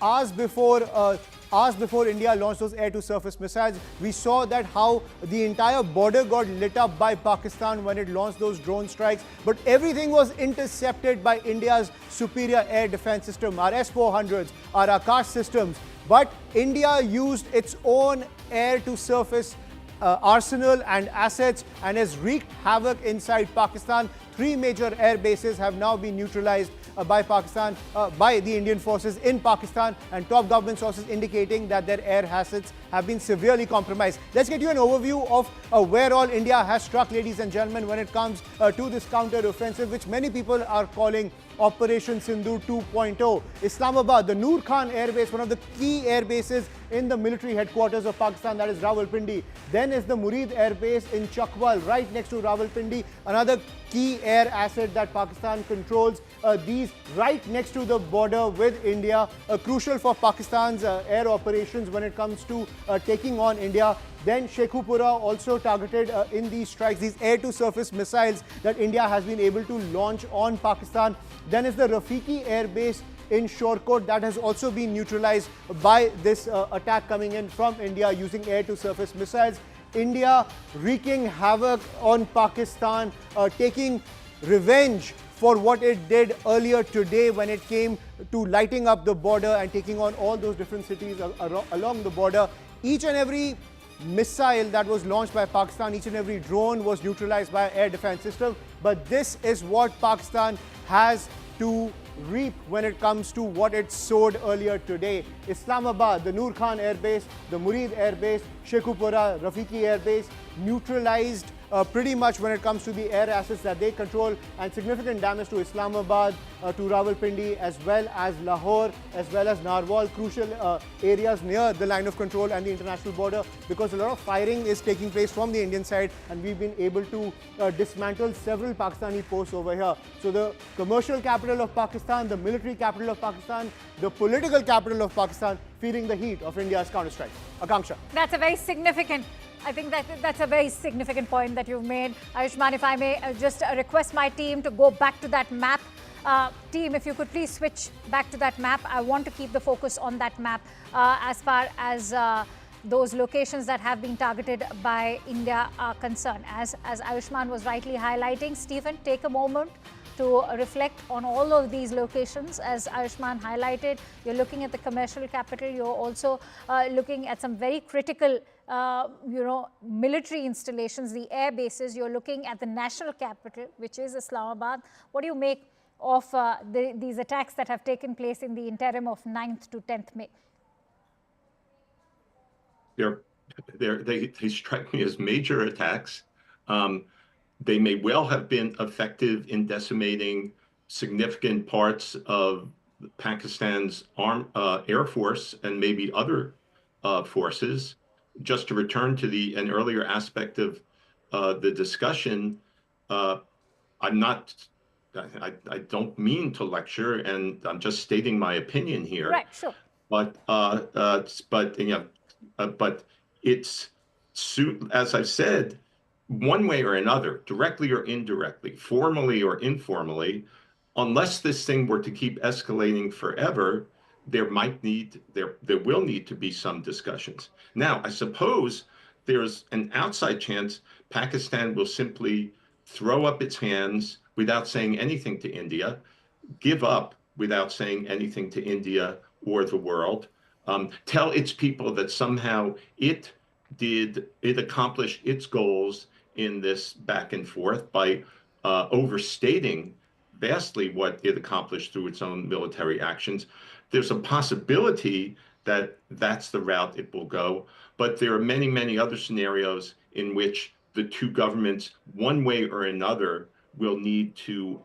hours before India launched those air-to-surface missiles. We saw that how the entire border got lit up by Pakistan when it launched those drone strikes. But everything was intercepted by India's superior air defense system, our S-400s, our Akash systems. But India used its own air-to-surface arsenal and assets and has wreaked havoc inside Pakistan. 3 major air bases have now been neutralized by Pakistan, by the Indian forces in Pakistan, and top government sources indicating that their air assets have been severely compromised. Let's get you an overview of where all India has struck, ladies and gentlemen, when it comes to this counter-offensive, which many people are calling Operation Sindhu 2.0. Islamabad, the Nur Khan air base, one of the key air bases in the military headquarters of Pakistan, that is Rawalpindi. Then is the Murid air base in Chakwal, right next to Rawalpindi, another key air asset that Pakistan controls. These right next to the border with India, crucial for Pakistan's air operations when it comes to taking on India. Then Sheikhupura also targeted in these strikes, these air-to-surface missiles that India has been able to launch on Pakistan. Then is the Rafiki air base in Shorkot that has also been neutralized by this attack coming in from India using air-to-surface missiles. India wreaking havoc on Pakistan, taking revenge for what it did earlier today when it came to lighting up the border and taking on all those different cities along the border. Each and every missile that was launched by Pakistan, each and every drone was neutralized by air defense system. But this is what Pakistan has to reap when it comes to what it sowed earlier today. Islamabad, the Nur Khan air base, the Murid air base, Sheikhupura, Rafiki air base, neutralized pretty much when it comes to the air assets that they control, and significant damage to Islamabad, to Rawalpindi, as well as Lahore, as well as Narowal, crucial areas near the line of control and the international border, because a lot of firing is taking place from the Indian side, and we've been able to dismantle several Pakistani posts over here. So the commercial capital of Pakistan, the military capital of Pakistan, the political capital of Pakistan, feeling the heat of India's counter-strike. Akanksha. That's a very significant, I think that's a very significant point that you've made. Ayushman, if I may just request my team to go back to that map. Team, if you could please switch back to that map. I want to keep the focus on that map as far as those locations that have been targeted by India are concerned. As Ayushman was rightly highlighting, Stephen, take a moment to reflect on all of these locations. As Ayushman highlighted, you're looking at the commercial capital, you're also looking at some very critical military installations, the air bases. You're looking at the national capital, which is Islamabad. What do you make of these attacks that have taken place in the interim of 9th to 10th May? They strike me as major attacks. They may well have been effective in decimating significant parts of Pakistan's Air Force and maybe other forces. Just to return to an earlier aspect of the discussion, I don't mean to lecture, and I'm just stating my opinion here. Right, sure. But it's, as I've said, one way or another, directly or indirectly, formally or informally, unless this thing were to keep escalating forever, there will need to be some discussions. Now, I suppose there's an outside chance Pakistan will simply throw up its hands without saying anything to India, give up without saying anything to India or the world, tell its people that somehow it accomplished its goals in this back and forth by overstating vastly what it accomplished through its own military actions. There's a possibility that that's the route it will go, but there are many, many other scenarios in which the two governments, one way or another, will need to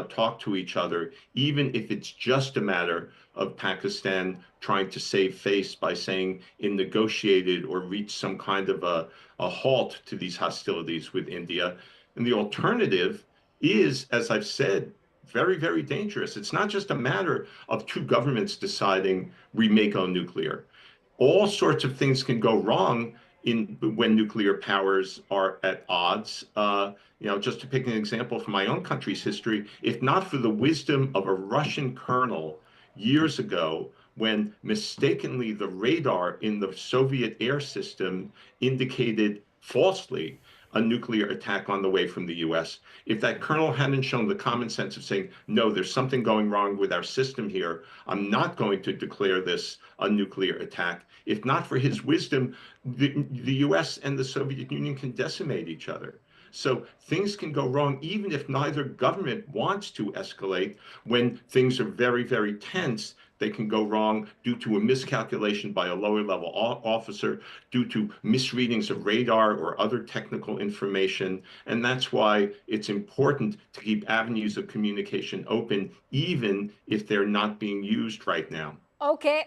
talk to each other, even if it's just a matter of Pakistan trying to save face by saying it negotiated or reached some kind of a halt to these hostilities with India. And the alternative is, as I've said, very, very dangerous. It's not just a matter of two governments deciding we may go nuclear. All sorts of things can go wrong when nuclear powers are at odds. Just to pick an example from my own country's history, if not for the wisdom of a Russian colonel years ago, when mistakenly the radar in the Soviet air system indicated falsely a nuclear attack on the way from the US. If that colonel hadn't shown the common sense of saying, no, there's something going wrong with our system here, I'm not going to declare this a nuclear attack. If not for his wisdom, the US and the Soviet Union can decimate each other. So things can go wrong even if neither government wants to escalate. When things are very, very tense, they can go wrong due to a miscalculation by a lower level officer, due to misreadings of radar or other technical information. And that's why it's important to keep avenues of communication open, even if they're not being used right now. Okay.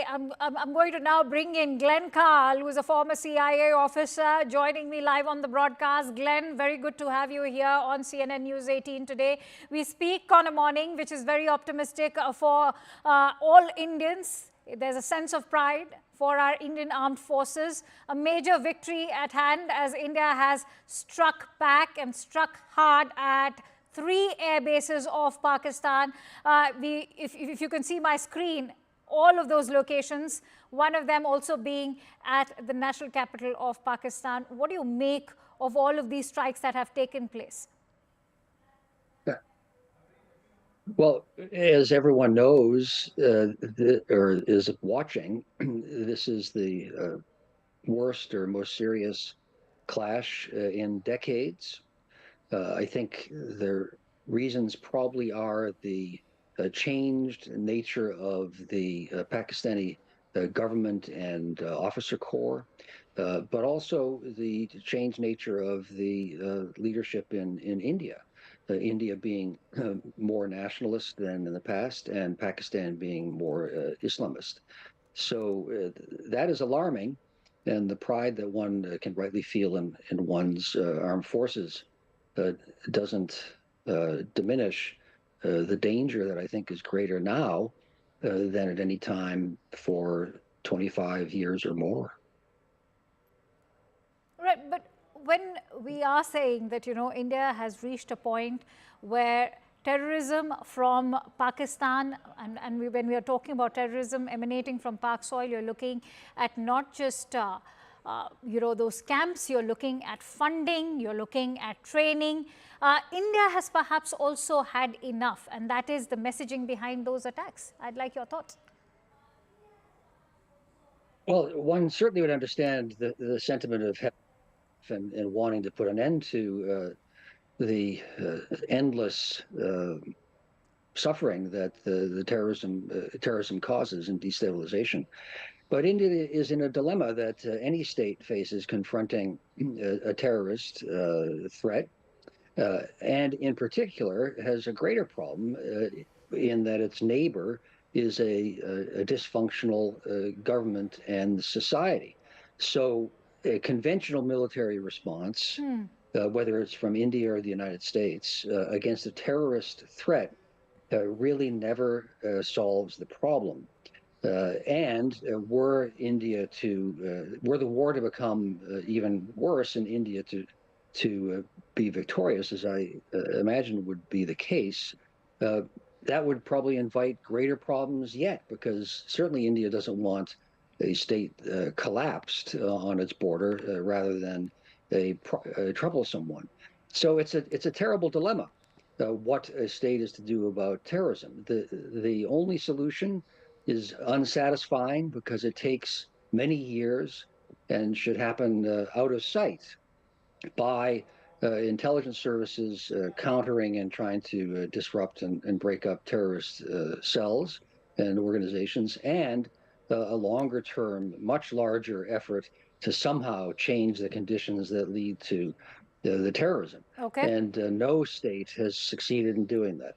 I'm going to now bring in Glenn Carl, who is a former CIA officer, joining me live on the broadcast. Glenn, very good to have you here on CNN News 18 today. We speak on a morning which is very optimistic for all Indians. There's a sense of pride for our Indian armed forces. A major victory at hand as India has struck back and struck hard at 3 air bases of Pakistan. If you can see my screen, all of those locations, one of them also being at the national capital of Pakistan. What do you make of all of these strikes that have taken place? Well, as everyone knows or is watching, this is the worst or most serious clash in decades. I think the reasons probably are the changed nature of the Pakistani government and officer corps, but also the changed nature of the leadership in India. India being more nationalist than in the past, and Pakistan being more Islamist. So that is alarming, and the pride that one can rightly feel in one's armed forces doesn't diminish the danger that I think is greater now than at any time for 25 years or more. Right, but when we are saying that, India has reached a point where terrorism from Pakistan, and when we are talking about terrorism emanating from Pak soil, you're looking at not just those camps, you're looking at funding, you're looking at training. India has perhaps also had enough, and that is the messaging behind those attacks. I'd like your thoughts. Well, one certainly would understand the sentiment of and wanting to put an end to the endless suffering that the terrorism causes and destabilization. But India is in a dilemma that any state faces confronting a terrorist threat, and in particular has a greater problem in that its neighbor is a dysfunctional government and society. So a conventional military response, whether it's from India or the United States, against a terrorist threat really never solves the problem. And were the war to become even worse and India to to be victorious, as I imagine would be the case, that would probably invite greater problems yet, because certainly India doesn't want a state collapsed on its border rather than a troublesome one. So it's a terrible dilemma. What a state is to do about terrorism. The only solution is unsatisfying because it takes many years and should happen out of sight by intelligence services countering and trying to disrupt and break up terrorist cells and organizations, and a longer term, much larger effort to somehow change the conditions that lead to the terrorism. Okay. And no state has succeeded in doing that.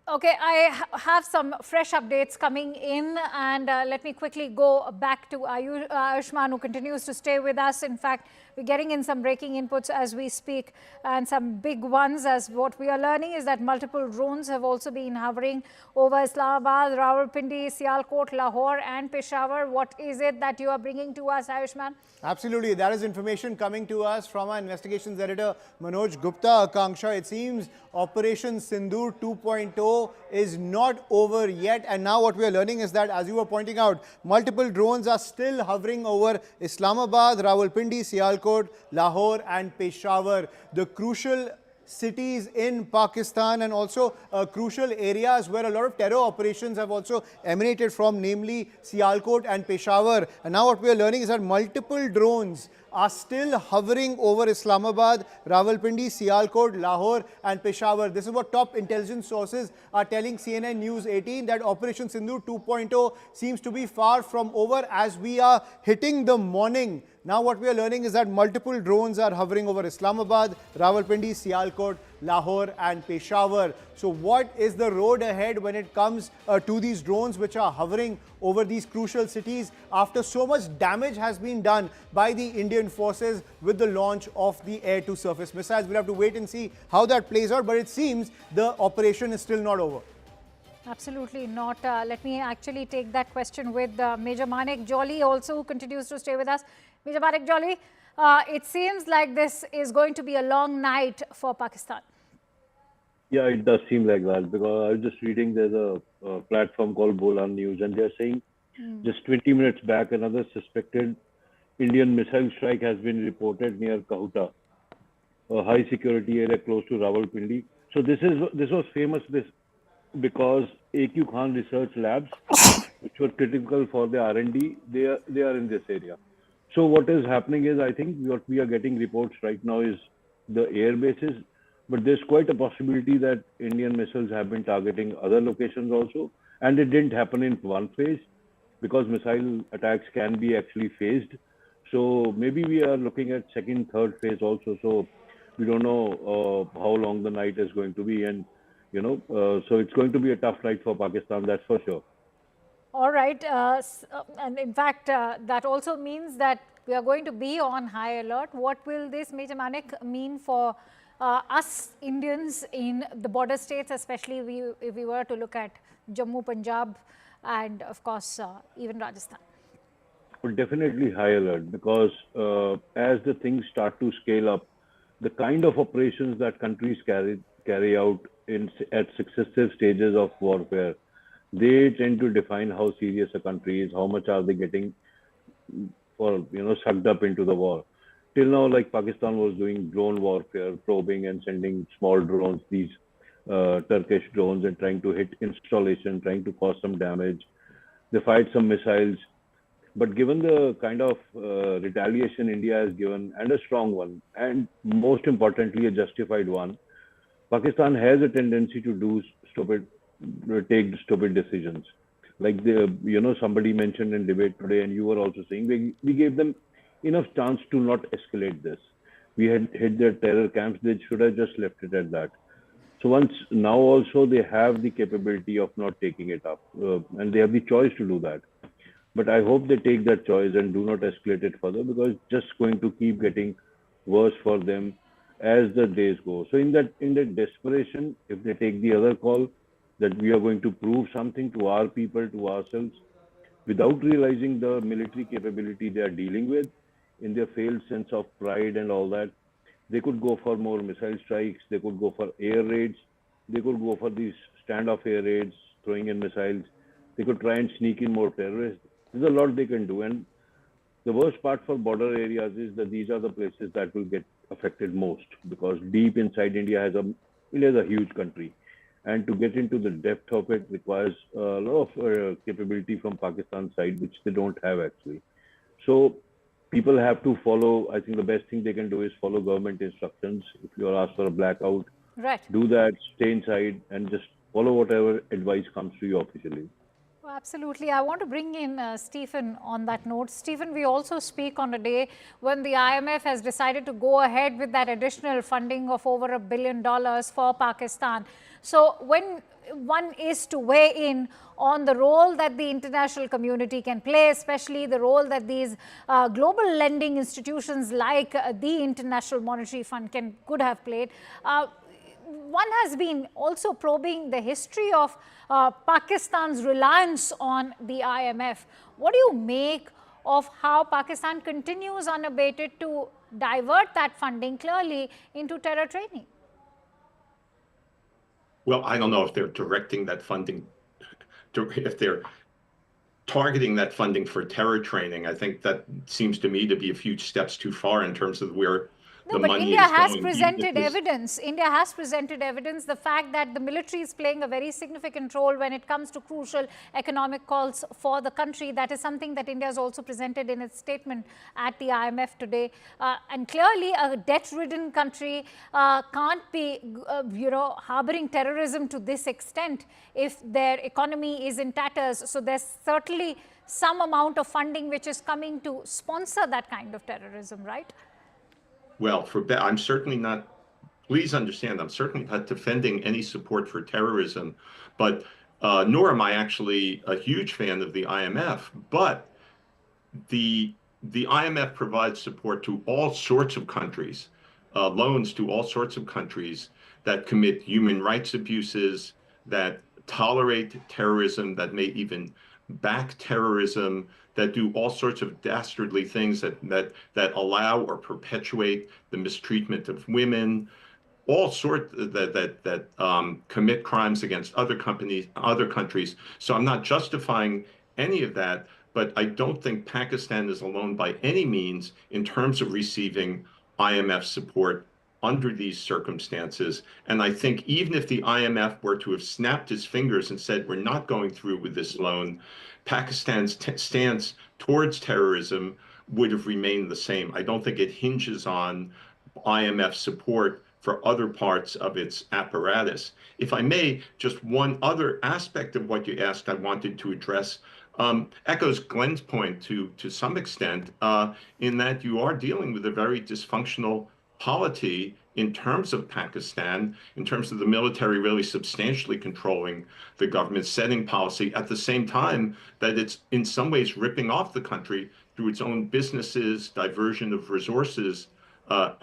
Okay, I have some fresh updates coming in, and let me quickly go back to Ayushman, who continues to stay with us. In fact, we're getting in some breaking inputs as we speak, and some big ones. As what we are learning is that multiple drones have also been hovering over Islamabad, Rawalpindi, Sialkot, Lahore and Peshawar. What is it that you are bringing to us, Ayushman? Absolutely. That is information coming to us from our investigations editor, Manoj Gupta. Akanksha, it seems Operation Sindoor 2.0 is not over yet. And now what we are learning is that, as you were pointing out, multiple drones are still hovering over Islamabad, Rawalpindi, Sialkot, Lahore and Peshawar. The crucial cities in Pakistan, and also crucial areas where a lot of terror operations have also emanated from, namely Sialkot and Peshawar. And now what we are learning is that multiple drones are still hovering over Islamabad, Rawalpindi, Sialkot, Lahore and Peshawar. This is what top intelligence sources are telling CNN News 18, that Operation Sindoor 2.0 seems to be far from over as we are hitting the morning. Now what we are learning is that multiple drones are hovering over Islamabad, Rawalpindi, Sialkot, Lahore and Peshawar. So what is the road ahead when it comes to these drones which are hovering over these crucial cities after so much damage has been done by the Indian forces with the launch of the air-to-surface missiles? We'll have to wait and see how that plays out, but it seems the operation is still not over. Absolutely not. Let me actually take that question with Major Manik Jolly also, who continues to stay with us. Major Manik Jolly, it seems like this is going to be a long night for Pakistan. Yeah, it does seem like that, because I was just reading, there's a platform called Bolan News, and they're saying just 20 minutes back, another suspected Indian missile strike has been reported near Kahuta, a high security area close to Rawalpindi. So this was famous because AQ Khan research labs, which were critical for the R&D, they are in this area. So what is happening is, I think what we are getting reports right now is the air bases, but there's quite a possibility that Indian missiles have been targeting other locations also. And it didn't happen in one phase, because missile attacks can be actually phased. So maybe we are looking at second, third phase also. So we don't know how long the night is going to be. And, so it's going to be a tough night for Pakistan, that's for sure. All right. And in fact, that also means that we are going to be on high alert. What will this, Major Manik, mean for us Indians in the border states, especially if we were to look at Jammu, Punjab, and of course, even Rajasthan? Well, definitely high alert, because as the things start to scale up, the kind of operations that countries carry out at successive stages of warfare, they tend to define how serious a country is, how much are they getting sucked up into the war. Till now, like Pakistan was doing drone warfare, probing and sending small drones, these Turkish drones, and trying to hit installation, trying to cause some damage. They fired some missiles. But given the kind of retaliation India has given, and a strong one, and most importantly, a justified one, Pakistan has a tendency to take stupid decisions. Like somebody mentioned in debate today, and you were also saying, we gave them enough chance to not escalate this. We had hit their terror camps; they should have just left it at that. So now also they have the capability of not taking it up, and they have the choice to do that. But I hope they take that choice and do not escalate it further, because it's just going to keep getting worse for them as the days go. So in that desperation, if they take the other call, that we are going to prove something to our people, to ourselves, without realizing the military capability they are dealing with, in their failed sense of pride and all that, they could go for more missile strikes, they could go for air raids, they could go for these standoff air raids, throwing in missiles, they could try and sneak in more terrorists. There's a lot they can do. And the worst part for border areas is that these are the places that will get affected most, because deep inside India is a huge country. And to get into the depth of it requires a lot of capability from Pakistan's side, which they don't have actually. So people have to follow. I think the best thing they can do is follow government instructions. If you are asked for a blackout, Right. do that, stay inside, and just follow whatever advice comes to you officially. Well, absolutely. I want to bring in Stephen on that note. Stephen, we also speak on a day when the IMF has decided to go ahead with that additional funding of over $1 billion for Pakistan. So when one is to weigh in on the role that the international community can play, especially the role that these global lending institutions like the International Monetary Fund could have played, one has been also probing the history of Pakistan's reliance on the IMF. What do you make of how Pakistan continues unabated to divert that funding clearly into terror training? Well, I don't know if they're directing that funding, if they're targeting that funding for terror training. I think that seems to me to be a few steps too far in terms of where no, but India has presented evidence. India has presented evidence. The fact that the military is playing a very significant role when it comes to crucial economic calls for the country. That is something that India has also presented in its statement at the IMF today. And clearly, a debt-ridden country can't be, harboring terrorism to this extent if their economy is in tatters. So there's certainly some amount of funding which is coming to sponsor that kind of terrorism, right? Well, I'm certainly not, please understand, I'm certainly not defending any support for terrorism, but nor am I actually a huge fan of the IMF. But the IMF provides support to all sorts of countries, loans to all sorts of countries that commit human rights abuses, that tolerate terrorism, that may even back terrorism, that do all sorts of dastardly things that allow or perpetuate the mistreatment of women, all sorts that commit crimes against other countries. So I'm not justifying any of that, but I don't think Pakistan is alone by any means in terms of receiving IMF support under these circumstances. And I think even if the IMF were to have snapped its fingers and said, we're not going through with this loan, Pakistan's stance towards terrorism would have remained the same. I don't think it hinges on IMF support for other parts of its apparatus. If I may, just one other aspect of what you asked I wanted to address echoes Glenn's point to some extent, in that you are dealing with a very dysfunctional polity in terms of Pakistan, in terms of the military really substantially controlling the government, setting policy, at the same time that it's in some ways ripping off the country through its own businesses, diversion of resources,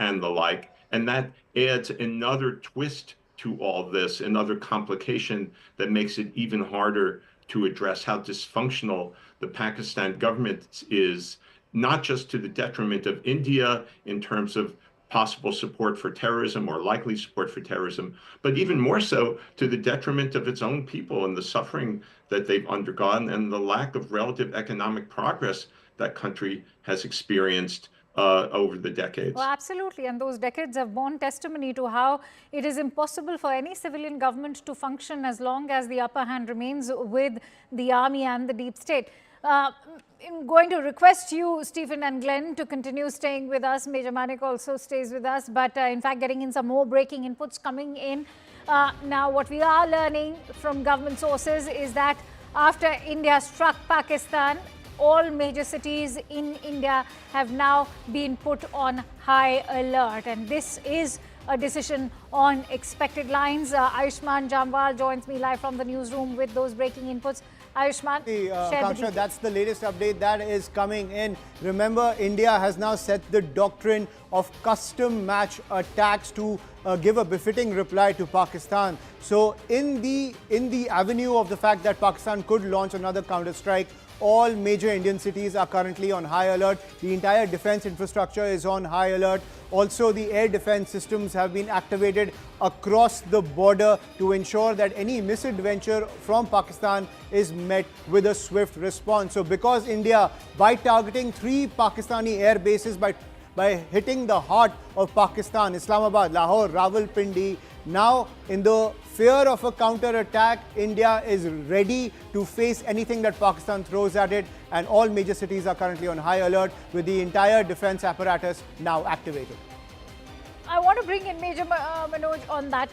and the like. And that adds another twist to all this, another complication that makes it even harder to address how dysfunctional the Pakistan government is, not just to the detriment of India in terms of possible support for terrorism or likely support for terrorism, but even more so to the detriment of its own people and the suffering that they've undergone and the lack of relative economic progress that country has experienced over the decades. Well, absolutely. And those decades have borne testimony to how it is impossible for any civilian government to function as long as the upper hand remains with the army and the deep state. I'm going to request you, Stephen and Glenn, to continue staying with us. Major Manik also stays with us, but in fact, getting in some more breaking inputs coming in. Now, what we are learning from government sources is that after India struck Pakistan, all major cities in India have now been put on high alert. And this is a decision on expected lines. Ayushman Jamwal joins me live from the newsroom with those breaking inputs. Ayushman, Kausha, that's the latest update that is coming in. Remember, India has now set the doctrine of custom match attacks to give a befitting reply to Pakistan. So in the avenue of the fact that Pakistan could launch another counterstrike all major Indian cities are currently on high alert. The entire defense infrastructure is on high alert. Also, the air defense systems have been activated across the border to ensure that any misadventure from Pakistan is met with a swift response. So because India, by targeting 3 Pakistani air bases, by hitting the heart of Pakistan, Islamabad, Lahore, Rawalpindi, now in the fear of a counter-attack, India is ready to face anything that Pakistan throws at it, and all major cities are currently on high alert with the entire defense apparatus now activated. I want to bring in Major Manoj on that.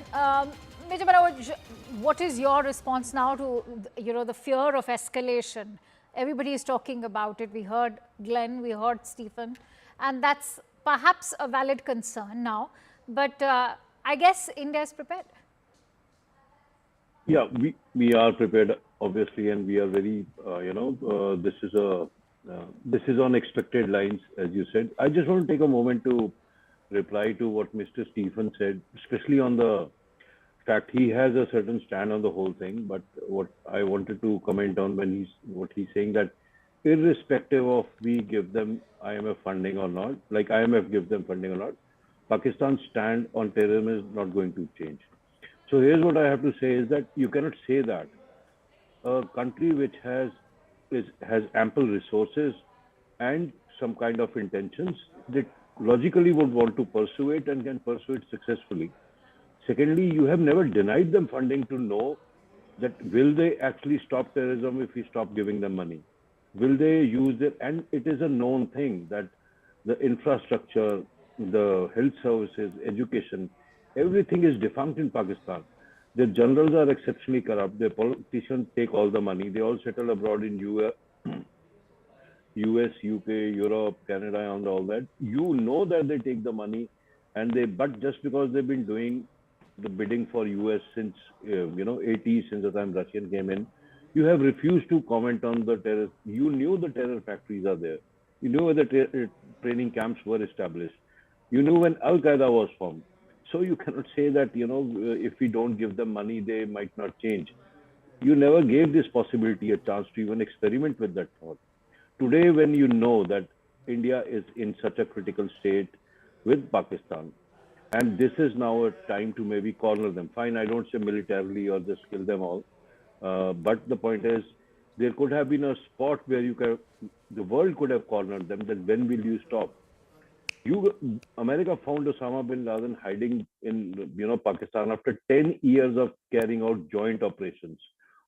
Major Manoj, what is your response now to the fear of escalation? Everybody is talking about it. We heard Glenn, we heard Stephen, and that's perhaps a valid concern now. But I guess India is prepared. Yeah, we are prepared, obviously, and we are very, this is on expected lines, as you said. I just want to take a moment to reply to what Mr. Stephen said, especially on the fact he has a certain stand on the whole thing. But what I wanted to comment on what he's saying, that irrespective of we give them IMF funding or not, like IMF gives them funding or not, Pakistan's stand on terrorism is not going to change. So here's what I have to say is that you cannot say that a country which has ample resources and some kind of intentions, that logically would want to pursue it and can pursue it successfully. Secondly, you have never denied them funding to know that will they actually stop terrorism if we stop giving them money? Will they use it? And it is a known thing that the infrastructure, the health services, education, everything is defunct in Pakistan. The generals are exceptionally corrupt. The politicians take all the money. They all settle abroad in US, UK, Europe, Canada, and all that. You know that they take the money, but just because they've been doing the bidding for US since 80s, since the time Russian came in, you have refused to comment on the terror. You knew the terror factories are there. You knew where the training camps were established. You knew when Al Qaeda was formed. So you cannot say that if we don't give them money, they might not change. You never gave this possibility a chance to even experiment with that thought. Today, when you know that India is in such a critical state with Pakistan, and this is now a time to maybe corner them. Fine, I don't say militarily or just kill them all. But the point is, there could have been a spot where the world could have cornered them. That when will you stop? America found Osama bin Laden hiding in Pakistan after 10 years of carrying out joint operations.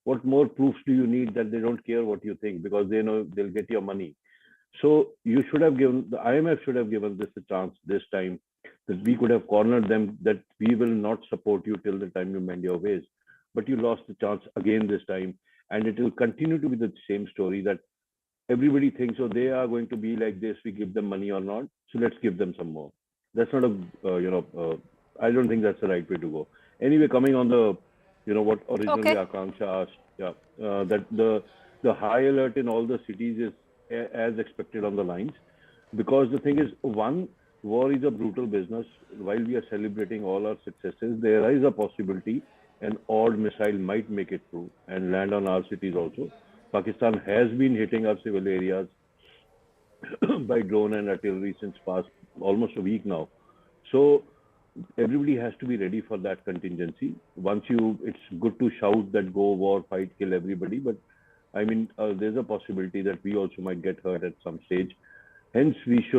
What more proofs do you need that they don't care what you think, because they know they'll get your money? So the IMF should have given this a chance this time, that we could have cornered them, that we will not support you till the time you mend your ways. But you lost the chance again this time, and it will continue to be the same story, that everybody thinks, oh, they are going to be like this, we give them money or not, so let's give them some more. That's not I don't think that's the right way to go. Anyway, coming on what originally Akanksha asked, that the high alert in all the cities is as expected on the lines, because the thing is, one, war is a brutal business. While we are celebrating all our successes, there is a possibility an odd missile might make it through and land on our cities also. Pakistan has been hitting our civil areas by drone and artillery since past almost a week now. So everybody has to be ready for that contingency. It's good to shout that go war, fight, kill everybody, but I mean, there's a possibility that we also might get hurt at some stage. Hence, it's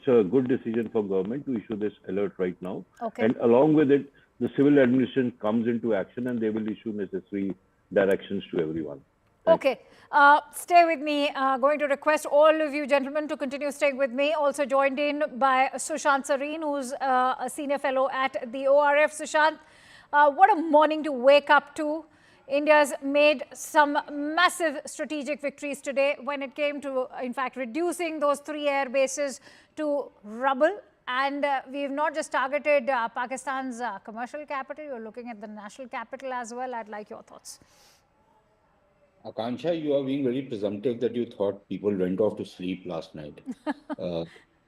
a good decision for government to issue this alert right now. Okay. And along with it, the civil administration comes into action and they will issue necessary directions to everyone. Okay. Stay with me. Going to request all of you gentlemen to continue staying with me. Also joined in by Sushant Sareen, who's a senior fellow at the ORF. Sushant, what a morning to wake up to. India's made some massive strategic victories today when it came to, in fact, reducing those 3 air bases to rubble. And we've not just targeted Pakistan's commercial capital, you're looking at the national capital as well. I'd like your thoughts. Akansha, you are being very presumptive that you thought people went off to sleep last night.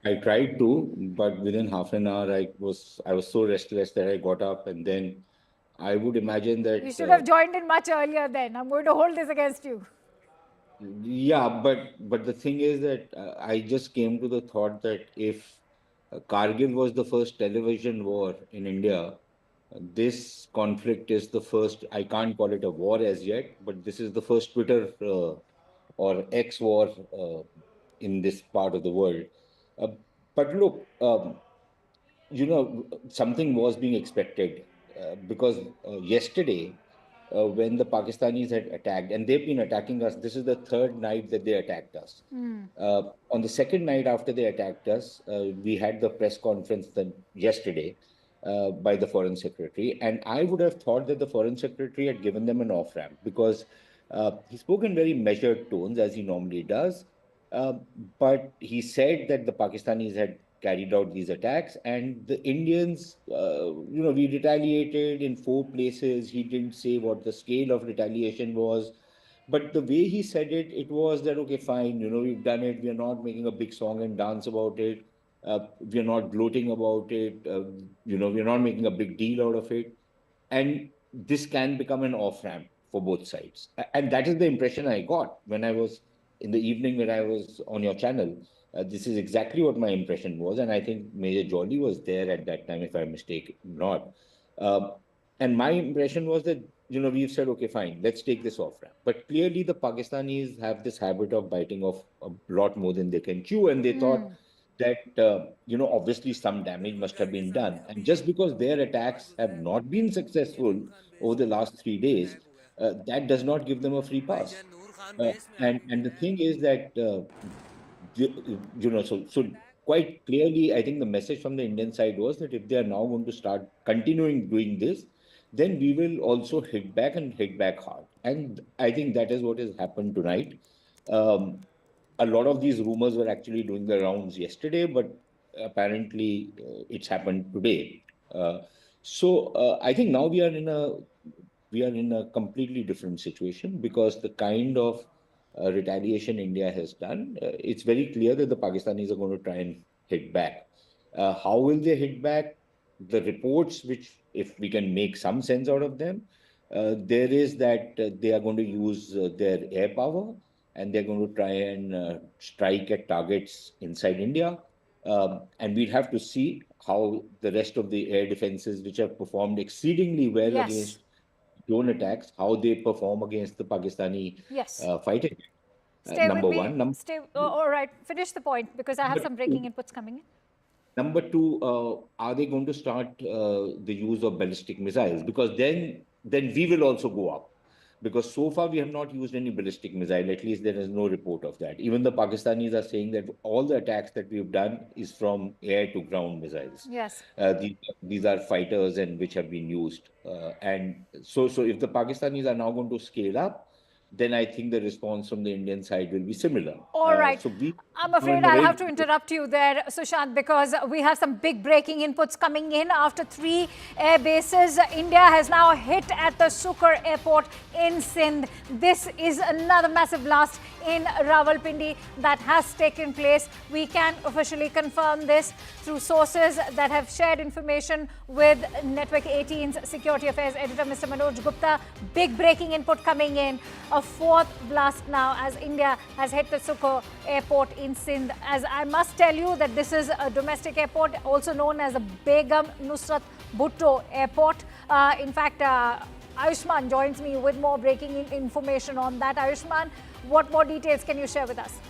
I tried to, but within half an hour, I was so restless that I got up, and then I would imagine that. You should have joined in much earlier then. I'm going to hold this against you. Yeah, but the thing is that I just came to the thought that if Kargil was the first television war in India, this conflict is the first. I can't call it a war as yet, but this is the first Twitter or X war in this part of the world. Uh, but look, something was being expected because yesterday, when the Pakistanis had attacked, and they've been attacking us, this is the third night that they attacked us. On the second night after they attacked us, we had the press conference yesterday by the Foreign Secretary, and I would have thought that the Foreign Secretary had given them an off ramp because he spoke in very measured tones as he normally does. Uh, but he said that the Pakistanis had carried out these attacks, and the Indians, we retaliated in 4 places. He didn't say what the scale of retaliation was, but the way he said it, it was that, okay, fine, we've done it. We are not making a big song and dance about it. We are not gloating about it. We're not making a big deal out of it. And this can become an off ramp for both sides. And that is the impression I got when I was in the evening when I was on your channel. This is exactly what my impression was. And I think Major Jolly was there at that time, if I'm mistaken, not. And my impression was that, we've said, okay, fine, let's take this off ramp. But clearly the Pakistanis have this habit of biting off a lot more than they can chew. And they thought that, obviously some damage must have been done. And just because their attacks have not been successful over the last 3 days, that does not give them a free pass. And the thing is that, so quite clearly, I think the message from the Indian side was that if they are now going to start continuing doing this, then we will also hit back and hit back hard. And I think that is what has happened tonight. A lot of these rumors were actually doing the rounds yesterday, but apparently it's happened today. So I think now we are in a completely different situation because the kind of retaliation India has done, it's very clear that the Pakistanis are going to try and hit back. How will they hit back? The reports, which if we can make some sense out of them, there is that they are going to use their air power and they're going to try and strike at targets inside India. And we'd have to see how the rest of the air defenses, which have performed exceedingly well against drone attacks, how they perform against the Pakistani fighting. Number one. All right, finish the point because I have some breaking inputs coming in. Number two, are they going to start the use of ballistic missiles? Because then we will also go up. Because so far we have not used any ballistic missile. At least there is no report of that. Even the Pakistanis are saying that all the attacks that we've done is from air to ground missiles. Yes. These are fighters and which have been used. And so if the Pakistanis are now going to scale up, then I think the response from the Indian side will be similar. All right. I'm afraid I'll have to interrupt you there, Sushant, because we have some big breaking inputs coming in. After 3 air bases, India has now hit at the Shiekhupura airport in Sindh. This is another massive blast in Rawalpindi that has taken place. We can officially confirm this through sources that have shared information with Network 18's Security Affairs editor, Mr. Manoj Gupta. Big breaking input coming in. A 4th blast now as India has hit the Shiekhupura airport in Sindh. As I must tell you that this is a domestic airport, also known as the Begum Nusrat Bhutto airport. In fact, Ayushman joins me with more breaking information on that. Ayushman, what more details can you share with us?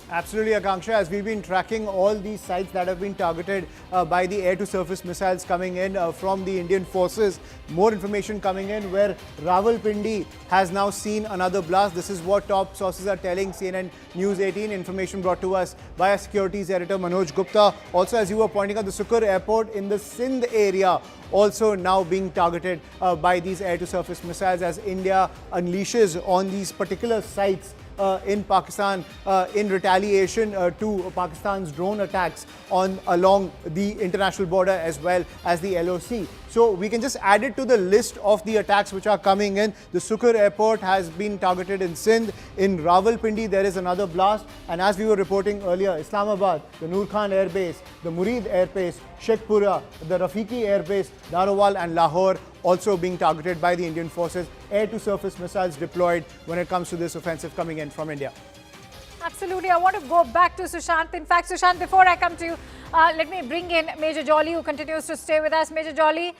Absolutely, Akanksha. As we've been tracking all these sites that have been targeted by the air-to-surface missiles coming in from the Indian forces, more information coming in where Rawalpindi has now seen another blast. This is what top sources are telling CNN News 18. Information brought to us by our securities editor Manoj Gupta. Also, as you were pointing out, the Shiekhupura airport in the Sindh area also now being targeted by these air-to-surface missiles as India unleashes on these particular sites in Pakistan in retaliation to Pakistan's drone attacks along the international border as well as the LOC. So we can just add it to the list of the attacks which are coming in. The Shiekhupura airport has been targeted in Sindh. In Rawalpindi there is another blast, and as we were reporting earlier, Islamabad, the Nur Khan airbase, the Murid airbase, Sheikhupura, the Rafiki airbase, Narowal and Lahore, also being targeted by the Indian forces. Air-to-surface missiles deployed when it comes to this offensive coming in from India. Absolutely. I want to go back to Sushant. In fact, Sushant, before I come to you, let me bring in Major Jolly, who continues to stay with us. Major Jolly,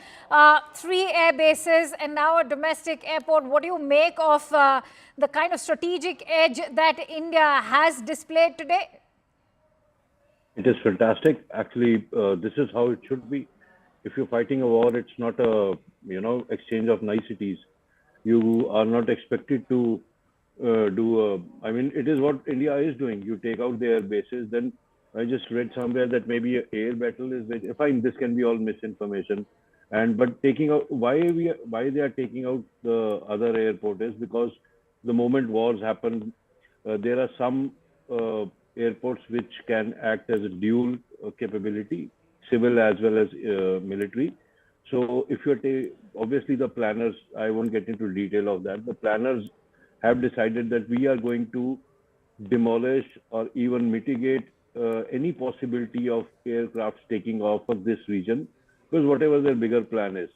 3 air bases and now a domestic airport. What do you make of the kind of strategic edge that India has displayed today? It is fantastic. Actually, this is how it should be. If you're fighting a war, it's not a exchange of niceties. You are not expected to I mean, it is what India is doing. You take out their bases. Then I just read somewhere that maybe an air battle is fine. This can be all misinformation. But taking out why they are taking out the other airport is because the moment wars happen, there are some airports which can act as a dual capability, civil as well as military. So if you're obviously the planners, I won't get into detail of that. The planners have decided that we are going to demolish or even mitigate any possibility of aircrafts taking off of this region, because whatever their bigger plan is.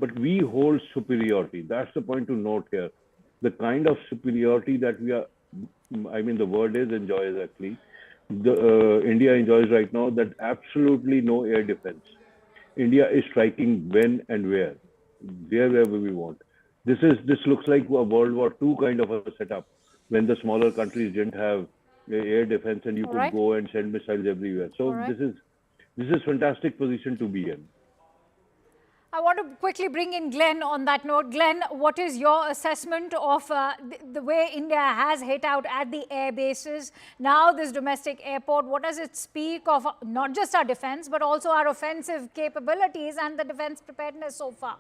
But we hold superiority. That's the point to note here. The kind of superiority that we are, I mean, the word is enjoys actually. India enjoys right now that absolutely no air defense. India is striking when and wherever we want. This looks like a World War II kind of a setup when the smaller countries didn't have air defense and you could go and send missiles everywhere. So this is fantastic position to be in. I want to quickly bring in Glenn on that note. Glenn, what is your assessment of the way India has hit out at the air bases? Now this domestic airport, what does it speak of not just our defense, but also our offensive capabilities and the defense preparedness so far?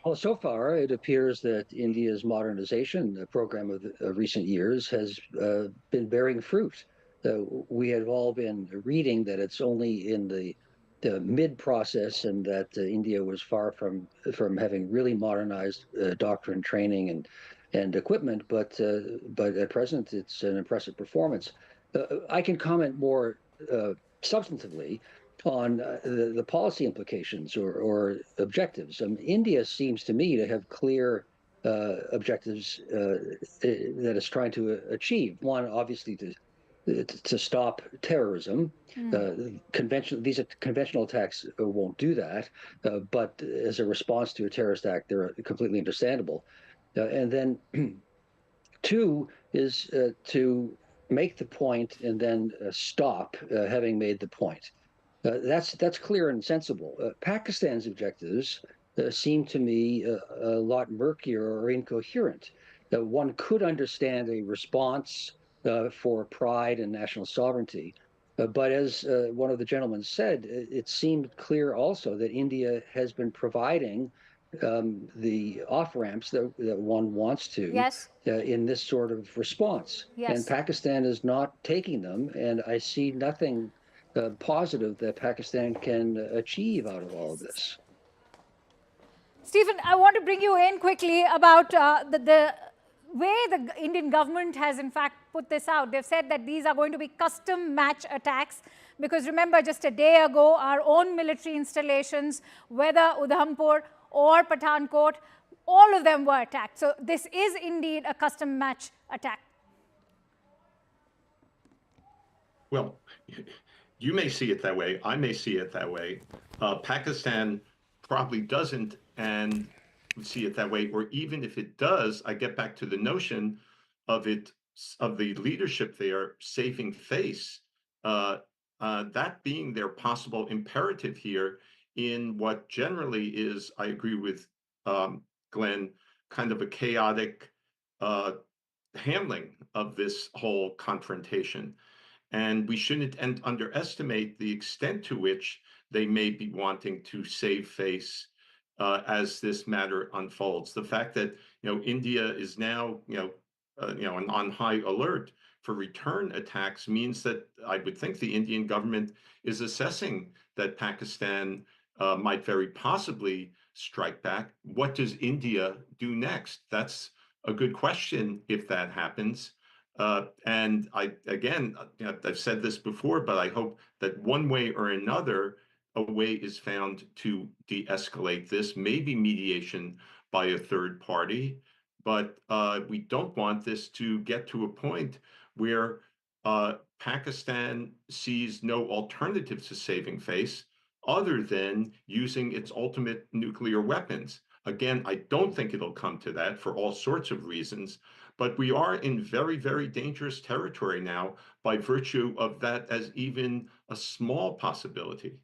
Well, so far, it appears that India's modernization program of recent years has been bearing fruit. We have all been reading that it's only in the mid-process and that India was far from having really modernized doctrine, training, and equipment, but at present, it's an impressive performance. I can comment more substantively on the policy implications or objectives. India seems to me to have clear objectives that it's trying to achieve. One, obviously, to stop terrorism. These conventional attacks won't do that, but as a response to a terrorist act, they're completely understandable. And then two is to make the point and then stop having made the point. That's clear and sensible. Pakistan's objectives seem to me a lot murkier or incoherent. One could understand a response for pride and national sovereignty, but as one of the gentlemen said, it seemed clear also that India has been providing the off-ramps that one wants to in this sort of response. And Pakistan is not taking them, and I see nothing positive that Pakistan can achieve out of all of this. Stephen, I want to bring you in quickly about the way the Indian government has in fact put this out. They've said that these are going to be custom match attacks because remember just a day ago our own military installations, whether Udhampur or Pathankot, all of them were attacked. So this is indeed a custom match attack. Well, you may see it that way. I may see it that way. Pakistan probably doesn't and see it that way. Or even if it does, I get back to the notion of the leadership there saving face. That being their possible imperative here in what generally is, I agree with Glenn, kind of a chaotic handling of this whole confrontation. And we shouldn't underestimate the extent to which they may be wanting to save face as this matter unfolds. The fact that India is now on high alert for return attacks means that I would think the Indian government is assessing that Pakistan might very possibly strike back. What does India do next? That's a good question if that happens. And I've said this before, but I hope that one way or another, a way is found to de-escalate this, maybe mediation by a third party, but we don't want this to get to a point where Pakistan sees no alternative to saving face other than using its ultimate nuclear weapons. Again, I don't think it'll come to that for all sorts of reasons, but we are in very, very dangerous territory now by virtue of that as even a small possibility.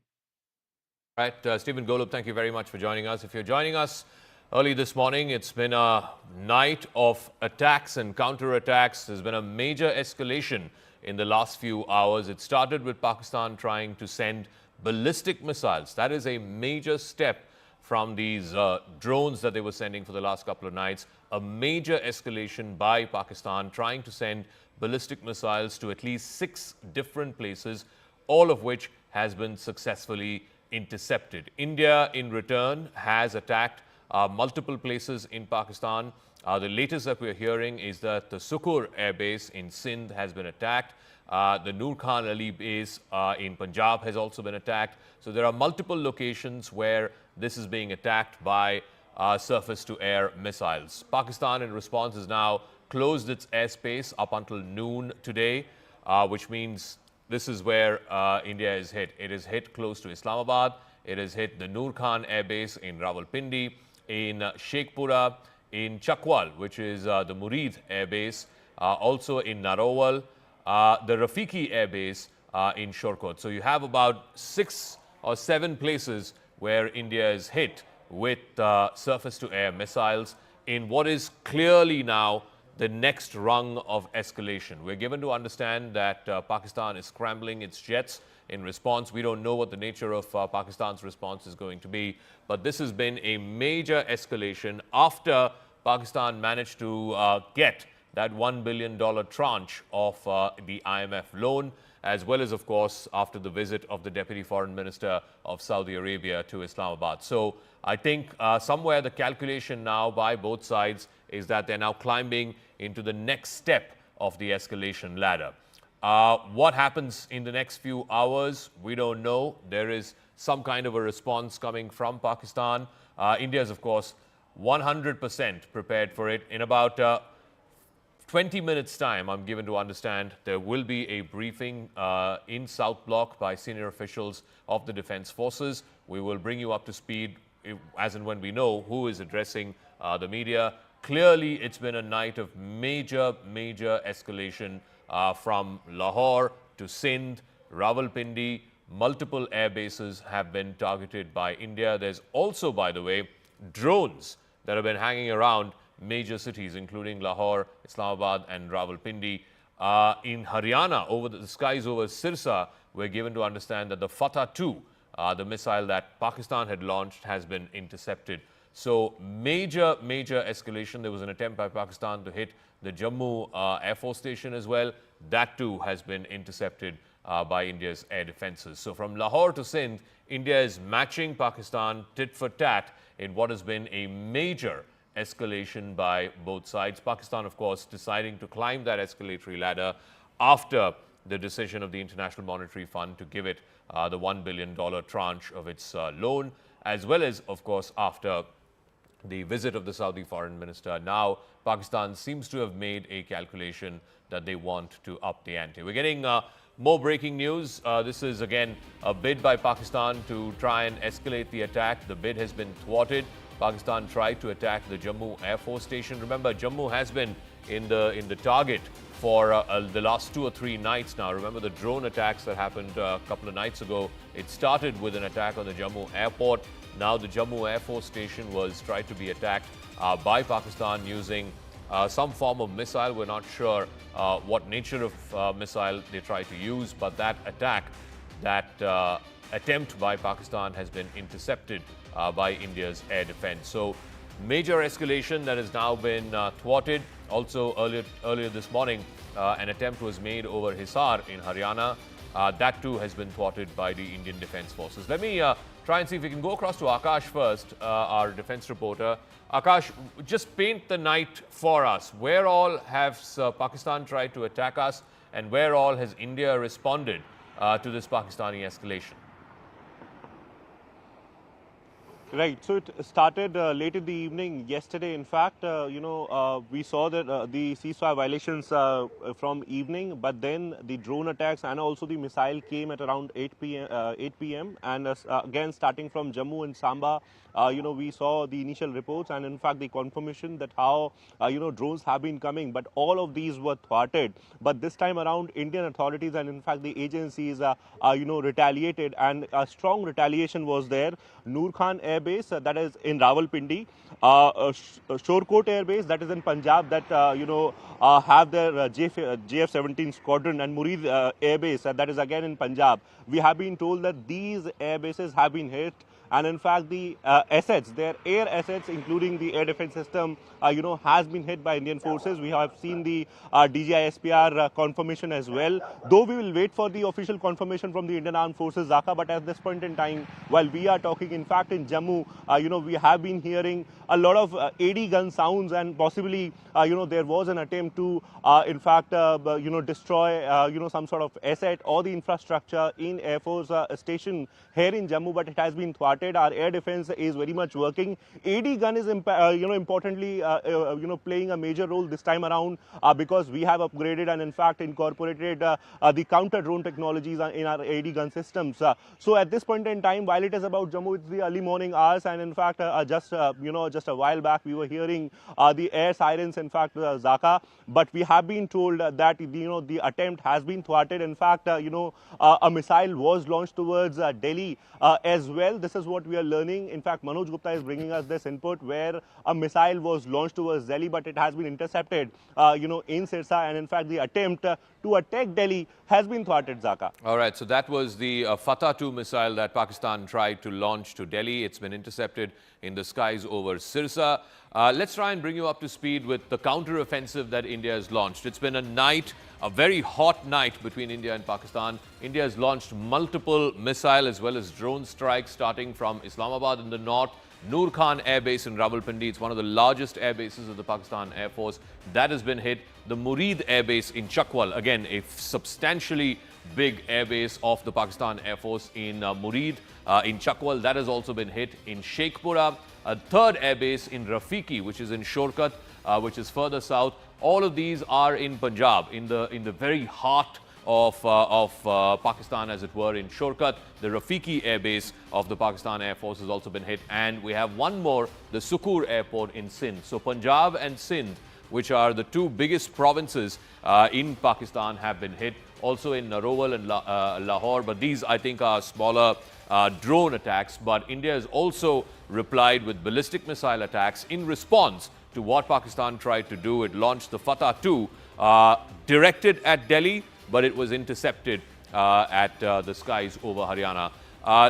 All right, Stephen Golub, thank you very much for joining us. If you're joining us early this morning, it's been a night of attacks and counterattacks. There's been a major escalation in the last few hours. It started with Pakistan trying to send ballistic missiles. That is a major step from these drones that they were sending for the last couple of nights. A major escalation by Pakistan trying to send ballistic missiles to at least 6 different places, all of which has been successfully intercepted. India, in return, has attacked multiple places in Pakistan. The latest that we're hearing is that the Sukur air base in Sindh has been attacked. The Nur Khan Ali base in Punjab has also been attacked. So there are multiple locations where this is being attacked by surface-to-air missiles. Pakistan, in response, has now closed its airspace up until noon today, which means this is where India is hit. It is hit close to Islamabad. It has hit the Nur Khan air base in Rawalpindi, in Sheikhupura, in Chakwal, which is the Murid air base, also in Narowal, the Rafiki air base in Shorkot. So you have about 6 or 7 places where India is hit with surface-to-air missiles in what is clearly now the next rung of escalation. We're given to understand that Pakistan is scrambling its jets in response. We don't know what the nature of Pakistan's response is going to be, but this has been a major escalation after Pakistan managed to get that $1 billion tranche of the IMF loan, as well as, of course, after the visit of the Deputy Foreign Minister of Saudi Arabia to Islamabad. So I think somewhere the calculation now by both sides is that they're now climbing into the next step of the escalation ladder. What happens in the next few hours, we don't know. There is some kind of a response coming from Pakistan. India is, of course, 100% prepared for it. In about 20 minutes' time, I'm given to understand, there will be a briefing in South Block by senior officials of the Defense Forces. We will bring you up to speed as and when we know who is addressing the media. Clearly, it's been a night of major escalation from Lahore to Sindh, Rawalpindi. Multiple air bases have been targeted by India. There's also, by the way, drones that have been hanging around major cities, including Lahore, Islamabad, and Rawalpindi. In Haryana, over the skies over Sirsa, we're given to understand that the Fatah-2, the missile that Pakistan had launched, has been intercepted. So major escalation. There was an attempt by Pakistan to hit the Jammu Air Force Station as well. That too has been intercepted by India's air defenses. So from Lahore to Sindh, India is matching Pakistan tit for tat in what has been a major escalation by both sides. Pakistan, of course, deciding to climb that escalatory ladder after the decision of the International Monetary Fund to give it the $1 billion tranche of its loan, as well as, of course, after the visit of the Saudi foreign minister. Now, Pakistan seems to have made a calculation that they want to up the ante. We're getting more breaking news. This is, again, a bid by Pakistan to try and escalate the attack. The bid has been thwarted. Pakistan tried to attack the Jammu Air Force Station. Remember, Jammu has been in the target for the last 2 or 3 nights now. Remember the drone attacks that happened a couple of nights ago. It started with an attack on the Jammu airport. Now the Jammu Air Force Station was tried to be attacked by Pakistan using some form of missile. We're not sure what nature of missile they tried to use, but that attack, that attempt by Pakistan has been intercepted by India's air defense. So major escalation that has now been thwarted. Also earlier this morning, an attempt was made over Hisar in Haryana. That too has been thwarted by the Indian Defense Forces. Let me try and see if we can go across to Akash first, our defense reporter. Akash, just paint the night for us. Where all has Pakistan tried to attack us, and where all has India responded to this Pakistani escalation? Right. So it started late in the evening yesterday. In fact, we saw that the ceasefire violations from evening, but then the drone attacks and also the missile came at around 8 p.m. And again, starting from Jammu and Samba, we saw the initial reports and in fact the confirmation that how, drones have been coming, but all of these were thwarted. But this time around, Indian authorities and in fact the agencies, retaliated, and a strong retaliation was there. Nur Khan Air Base, that is in Rawalpindi, Shorkot Air Base, that is in Punjab, that have their JF-17 squadron, and Murid Air Base, that is again in Punjab. We have been told that these air bases have been hit, and in fact the assets, their air assets, including the air defense system, has been hit by Indian forces. We have seen the DGI SPR confirmation as well. Though we will wait for the official confirmation from the Indian Armed Forces, Zaka, but at this point in time, while we are talking, in fact in Jammu, we have been hearing a lot of AD gun sounds, and possibly, there was an attempt to, destroy, some sort of asset or the infrastructure in Air Force station here in Jammu, but it has been thwarted. Our air defense is very much working. AD gun is, importantly, playing a major role this time around because we have upgraded and in fact incorporated the counter drone technologies in our AD gun systems. So at this point in time, while it is about Jammu, it's the early morning hours, and in fact, just a while back, we were hearing the air sirens, in fact, Zaka, but we have been told that, the attempt has been thwarted. In fact, a missile was launched towards Delhi as well. This is what we are learning. In fact, Manoj Gupta is bringing us this input where a missile was launched towards Delhi, but it has been intercepted, in Sirsa, and in fact, the attempt to attack Delhi has been thwarted, Zaka. All right, so that was the Fatah-2 missile that Pakistan tried to launch to Delhi. It's been intercepted in the skies over Sirsa. Let's try and bring you up to speed with the counter-offensive that India has launched. It's been a very hot night between India and Pakistan. India has launched multiple missile as well as drone strikes starting from Islamabad in the north, Nur Khan Air Base in Rawalpindi. It's one of the largest air bases of the Pakistan Air Force. That has been hit. The Murid Air Base in Chakwal, again, a substantially big air base of the Pakistan Air Force in Murid, in Chakwal. That has also been hit. In Sheikhupura, a third air base in Rafiki, which is in Shorkat, which is further south. All of these are in Punjab, in the very heart of Pakistan, as it were, in Shorkat. The Rafiki Air Base of the Pakistan Air Force has also been hit. And we have one more, the Sukur Airport in Sindh. So Punjab and Sindh, which are the two biggest provinces in Pakistan, have been hit. Also in Narowal and Lahore, but these, I think, are smaller drone attacks. But India has also replied with ballistic missile attacks in response to what Pakistan tried to do. It launched the Fatah-2 directed at Delhi, but it was intercepted at the skies over Haryana.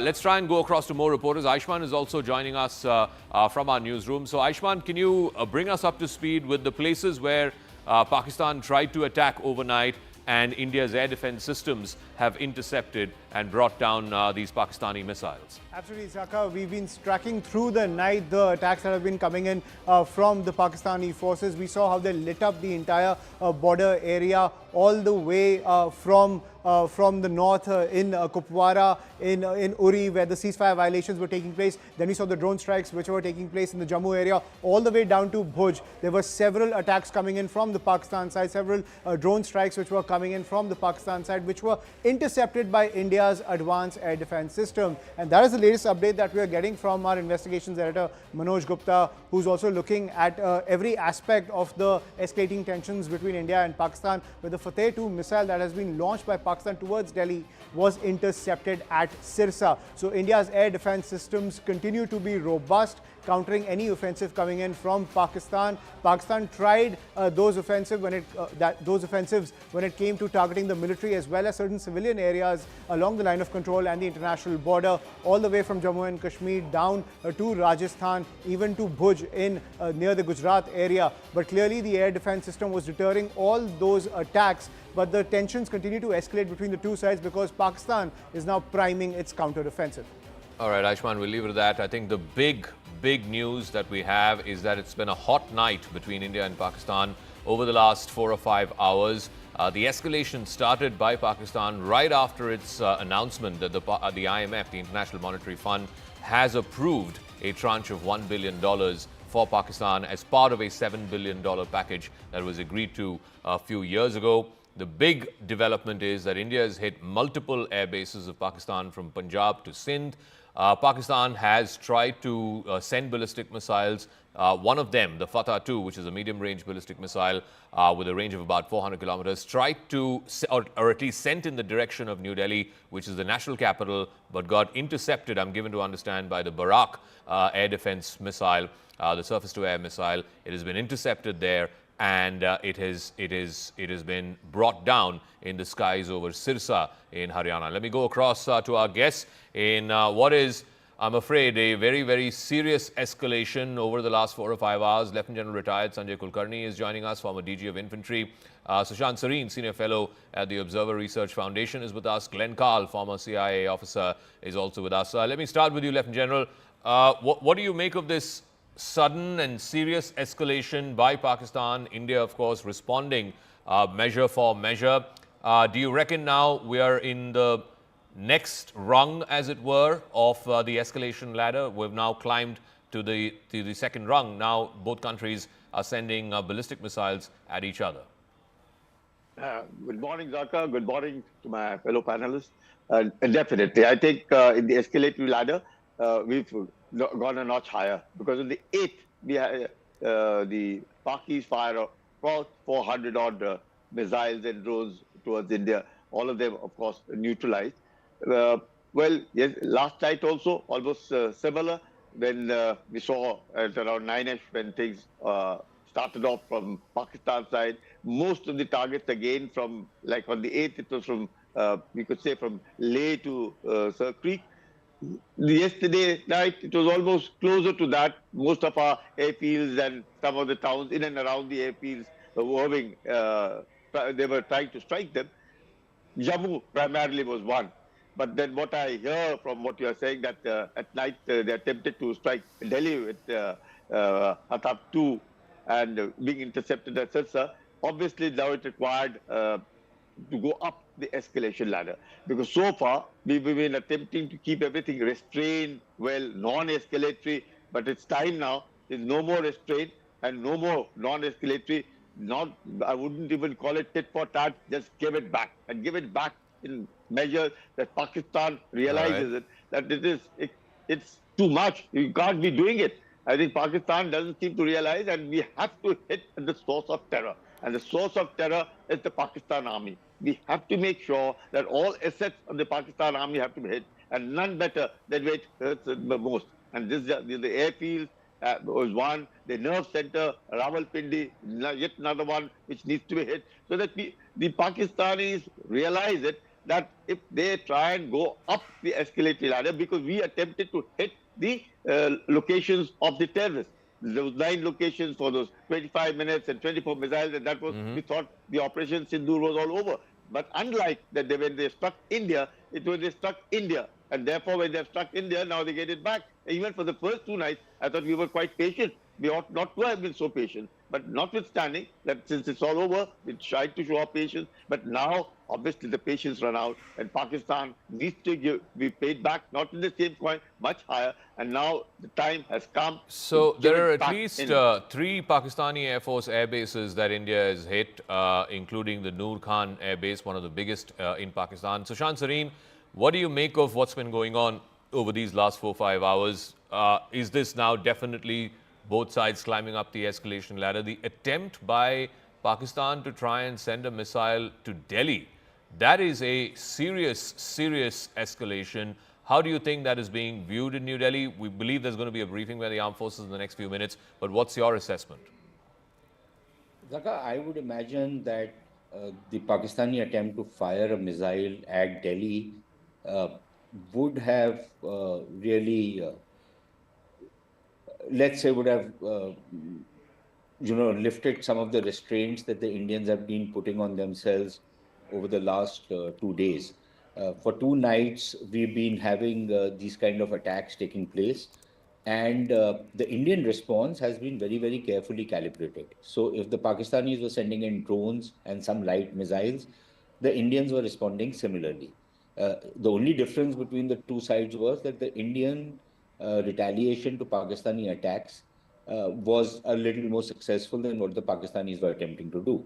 Let's try and go across to more reporters. Aishman is also joining us from our newsroom. So Aishman, can you bring us up to speed with the places where Pakistan tried to attack overnight and India's air defense systems have intercepted and brought down these Pakistani missiles? Absolutely, Zaka. We've been tracking through the night the attacks that have been coming in from the Pakistani forces. We saw how they lit up the entire border area all the way from the north in Kupwara, in Uri, where the ceasefire violations were taking place. Then we saw the drone strikes which were taking place in the Jammu area, all the way down to Bhuj. There were several attacks coming in from the Pakistan side, several drone strikes which were coming in from the Pakistan side, which were intercepted by India's advanced air defense system. And that is the latest update that we are getting from our investigations editor, Manoj Gupta, who's also looking at every aspect of the escalating tensions between India and Pakistan, with the Fateh-2 missile that has been launched by Pakistan towards Delhi was intercepted at Sirsa. So India's air defense systems continue to be robust, countering any offensive coming in from Pakistan. Pakistan tried those offensives when it came to targeting the military as well as certain civilian areas along the line of control and the international border, all the way from Jammu and Kashmir down to Rajasthan, even to Bhuj in near the Gujarat area. But clearly the air defense system was deterring all those attacks. But the tensions continue to escalate between the two sides because Pakistan is now priming its counter-offensive. All right, Aishman, we'll leave it at that. I think the big news that we have is that it's been a hot night between India and Pakistan over the last 4 or 5 hours. The escalation started by Pakistan right after its announcement that the IMF, the International Monetary Fund, has approved a tranche of $1 billion for Pakistan as part of a $7 billion package that was agreed to a few years ago. The big development is that India has hit multiple air bases of Pakistan from Punjab to Sindh. Pakistan has tried to send ballistic missiles. One of them, the Fatah-2, which is a medium-range ballistic missile with a range of about 400 kilometers, tried to, or at least sent in the direction of New Delhi, which is the national capital, but got intercepted, I'm given to understand, by the Barak air defense missile, the surface-to-air missile. It has been intercepted there, and it has been brought down in the skies over Sirsa in Haryana. Let me go across to our guests in what is, I'm afraid, a very, very serious escalation over the last 4 or 5 hours. Lieutenant General retired Sanjay Kulkarni is joining us, former DG of Infantry. Sushant Sareen, Senior Fellow at the Observer Research Foundation, is with us. Glenn Carl, former CIA officer, is also with us. Let me start with you, Lieutenant General. What do you make of this sudden and serious escalation by Pakistan? India, of course, responding measure for measure. Do you reckon now we are in the next rung, as it were, of the escalation ladder? We've now climbed to the second rung. Now both countries are sending ballistic missiles at each other. Good morning, Zaka. Good morning to my fellow panelists. Definitely, I think in the escalatory ladder, we've gone a notch higher, because on the 8th, we had the Pakis fire about 400 odd missiles and drones towards India. All of them, of course, neutralized. Well, yes, last night also almost similar, when we saw at around 9ish, when things started off from Pakistan side. Most of the targets again from, like on the 8th, it was from, we could say from Leh to Sir Creek. Yesterday night, it was almost closer to that. Most of our airfields and some of the towns in and around the airfields were having, they were trying to strike them. Jammu primarily was one. But then what I hear from what you are saying, that at night they attempted to strike Delhi with Hatab 2 and being intercepted at Sirsa. Obviously, now it required to go up the escalation ladder, because so far we've been attempting to keep everything restrained, well, non-escalatory, but it's time now. There's no more restraint and no more non-escalatory. Not, I wouldn't even call it tit for tat. Just give it back, and give it back in measures that Pakistan realizes it, that it's too much. You can't be doing it. I think Pakistan doesn't seem to realize, and we have to hit at the source of terror. And the source of terror is the Pakistan army. We have to make sure that all assets of the Pakistan army have to be hit, and none better than where it hurts the most. And this, the airfields was one, the nerve center, Rawalpindi, yet another one which needs to be hit, so that the Pakistanis realize it, that if they try and go up the escalatory ladder, because we attempted to hit the locations of the terrorists. Those 9 locations for those 25 minutes and 24 missiles, and that was, we thought the Operation Sindoor was all over. But unlike that, when they struck India, it was they struck India. And therefore, when they struck India, now they get it back. Even for the first 2 nights, I thought we were quite patient. We ought not to have been so patient. But notwithstanding that, since it's all over, we tried to show our patience. But now, obviously, the patience run out, and Pakistan needs to be paid back, not in the same coin, much higher. And now the time has come. So there are at least 3 Pakistani Air Force air bases that India has hit, including the Nur Khan air base, one of the biggest in Pakistan. Sushant Sareen, what do you make of what's been going on over these last 4-5 hours? Is this now definitely both sides climbing up the escalation ladder? The attempt by Pakistan to try and send a missile to Delhi, that is a serious, serious escalation. How do you think that is being viewed in New Delhi? We believe there's going to be a briefing by the armed forces in the next few minutes, but what's your assessment? Zaka, I would imagine that the Pakistani attempt to fire a missile at Delhi would have really, let's say, would have, lifted some of the restraints that the Indians have been putting on themselves over the last 2 days. For 2 nights, we've been having these kind of attacks taking place. And the Indian response has been very, very carefully calibrated. So if the Pakistanis were sending in drones and some light missiles, the Indians were responding similarly. The only difference between the 2 sides was that the Indian retaliation to Pakistani attacks was a little more successful than what the Pakistanis were attempting to do.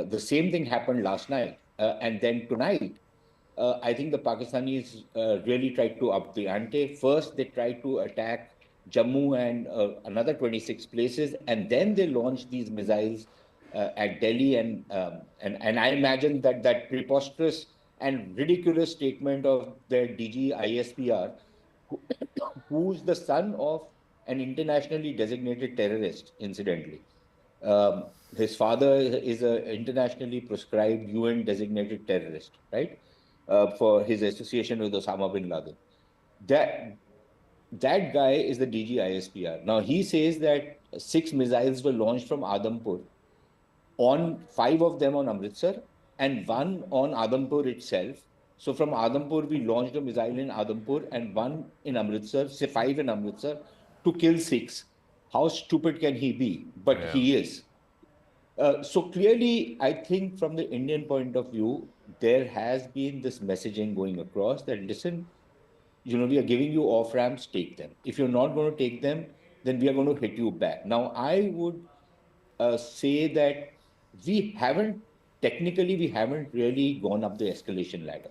The same thing happened last night. And then tonight, I think the Pakistanis really tried to up the ante. First, they tried to attack Jammu and another 26 places, and then they launched these missiles at Delhi. And I imagine that that preposterous and ridiculous statement of their DG ISPR, who's the son of an internationally designated terrorist, incidentally. His father is an internationally proscribed UN designated terrorist, right? For his association with Osama bin Laden. That guy is the DG ISPR. Now he says that 6 missiles were launched from Adampur, on 5 of them on Amritsar and 1 on Adampur itself. So from Adampur, we launched a missile in Adampur and 1 in Amritsar, say 5 in Amritsar, to kill 6. How stupid can he be? But he is. So clearly, I think from the Indian point of view, there has been this messaging going across that, listen, we are giving you off ramps, take them. If you're not going to take them, then we are going to hit you back. Now, I would say that we haven't really gone up the escalation ladder.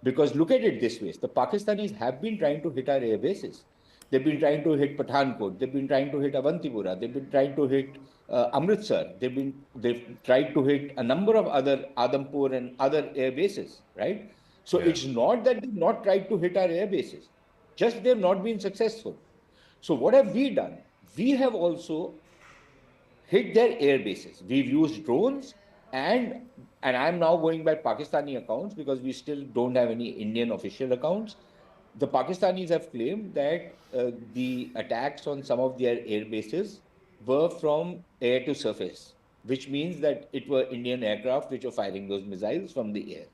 Because look at it this way, the Pakistanis have been trying to hit our air bases. They've been trying to hit Pathankot. They've been trying to hit Avantipura. They've been trying to hit Amritsar. They've tried to hit a number of other Adampur and other air bases, right? So it's not that they've not tried to hit our air bases, just they've not been successful. So what have we done? We have also hit their air bases. We've used drones, and I'm now going by Pakistani accounts because we still don't have any Indian official accounts. The Pakistanis have claimed that the attacks on some of their air bases were from air to surface, which means that it were Indian aircraft which were firing those missiles from the air.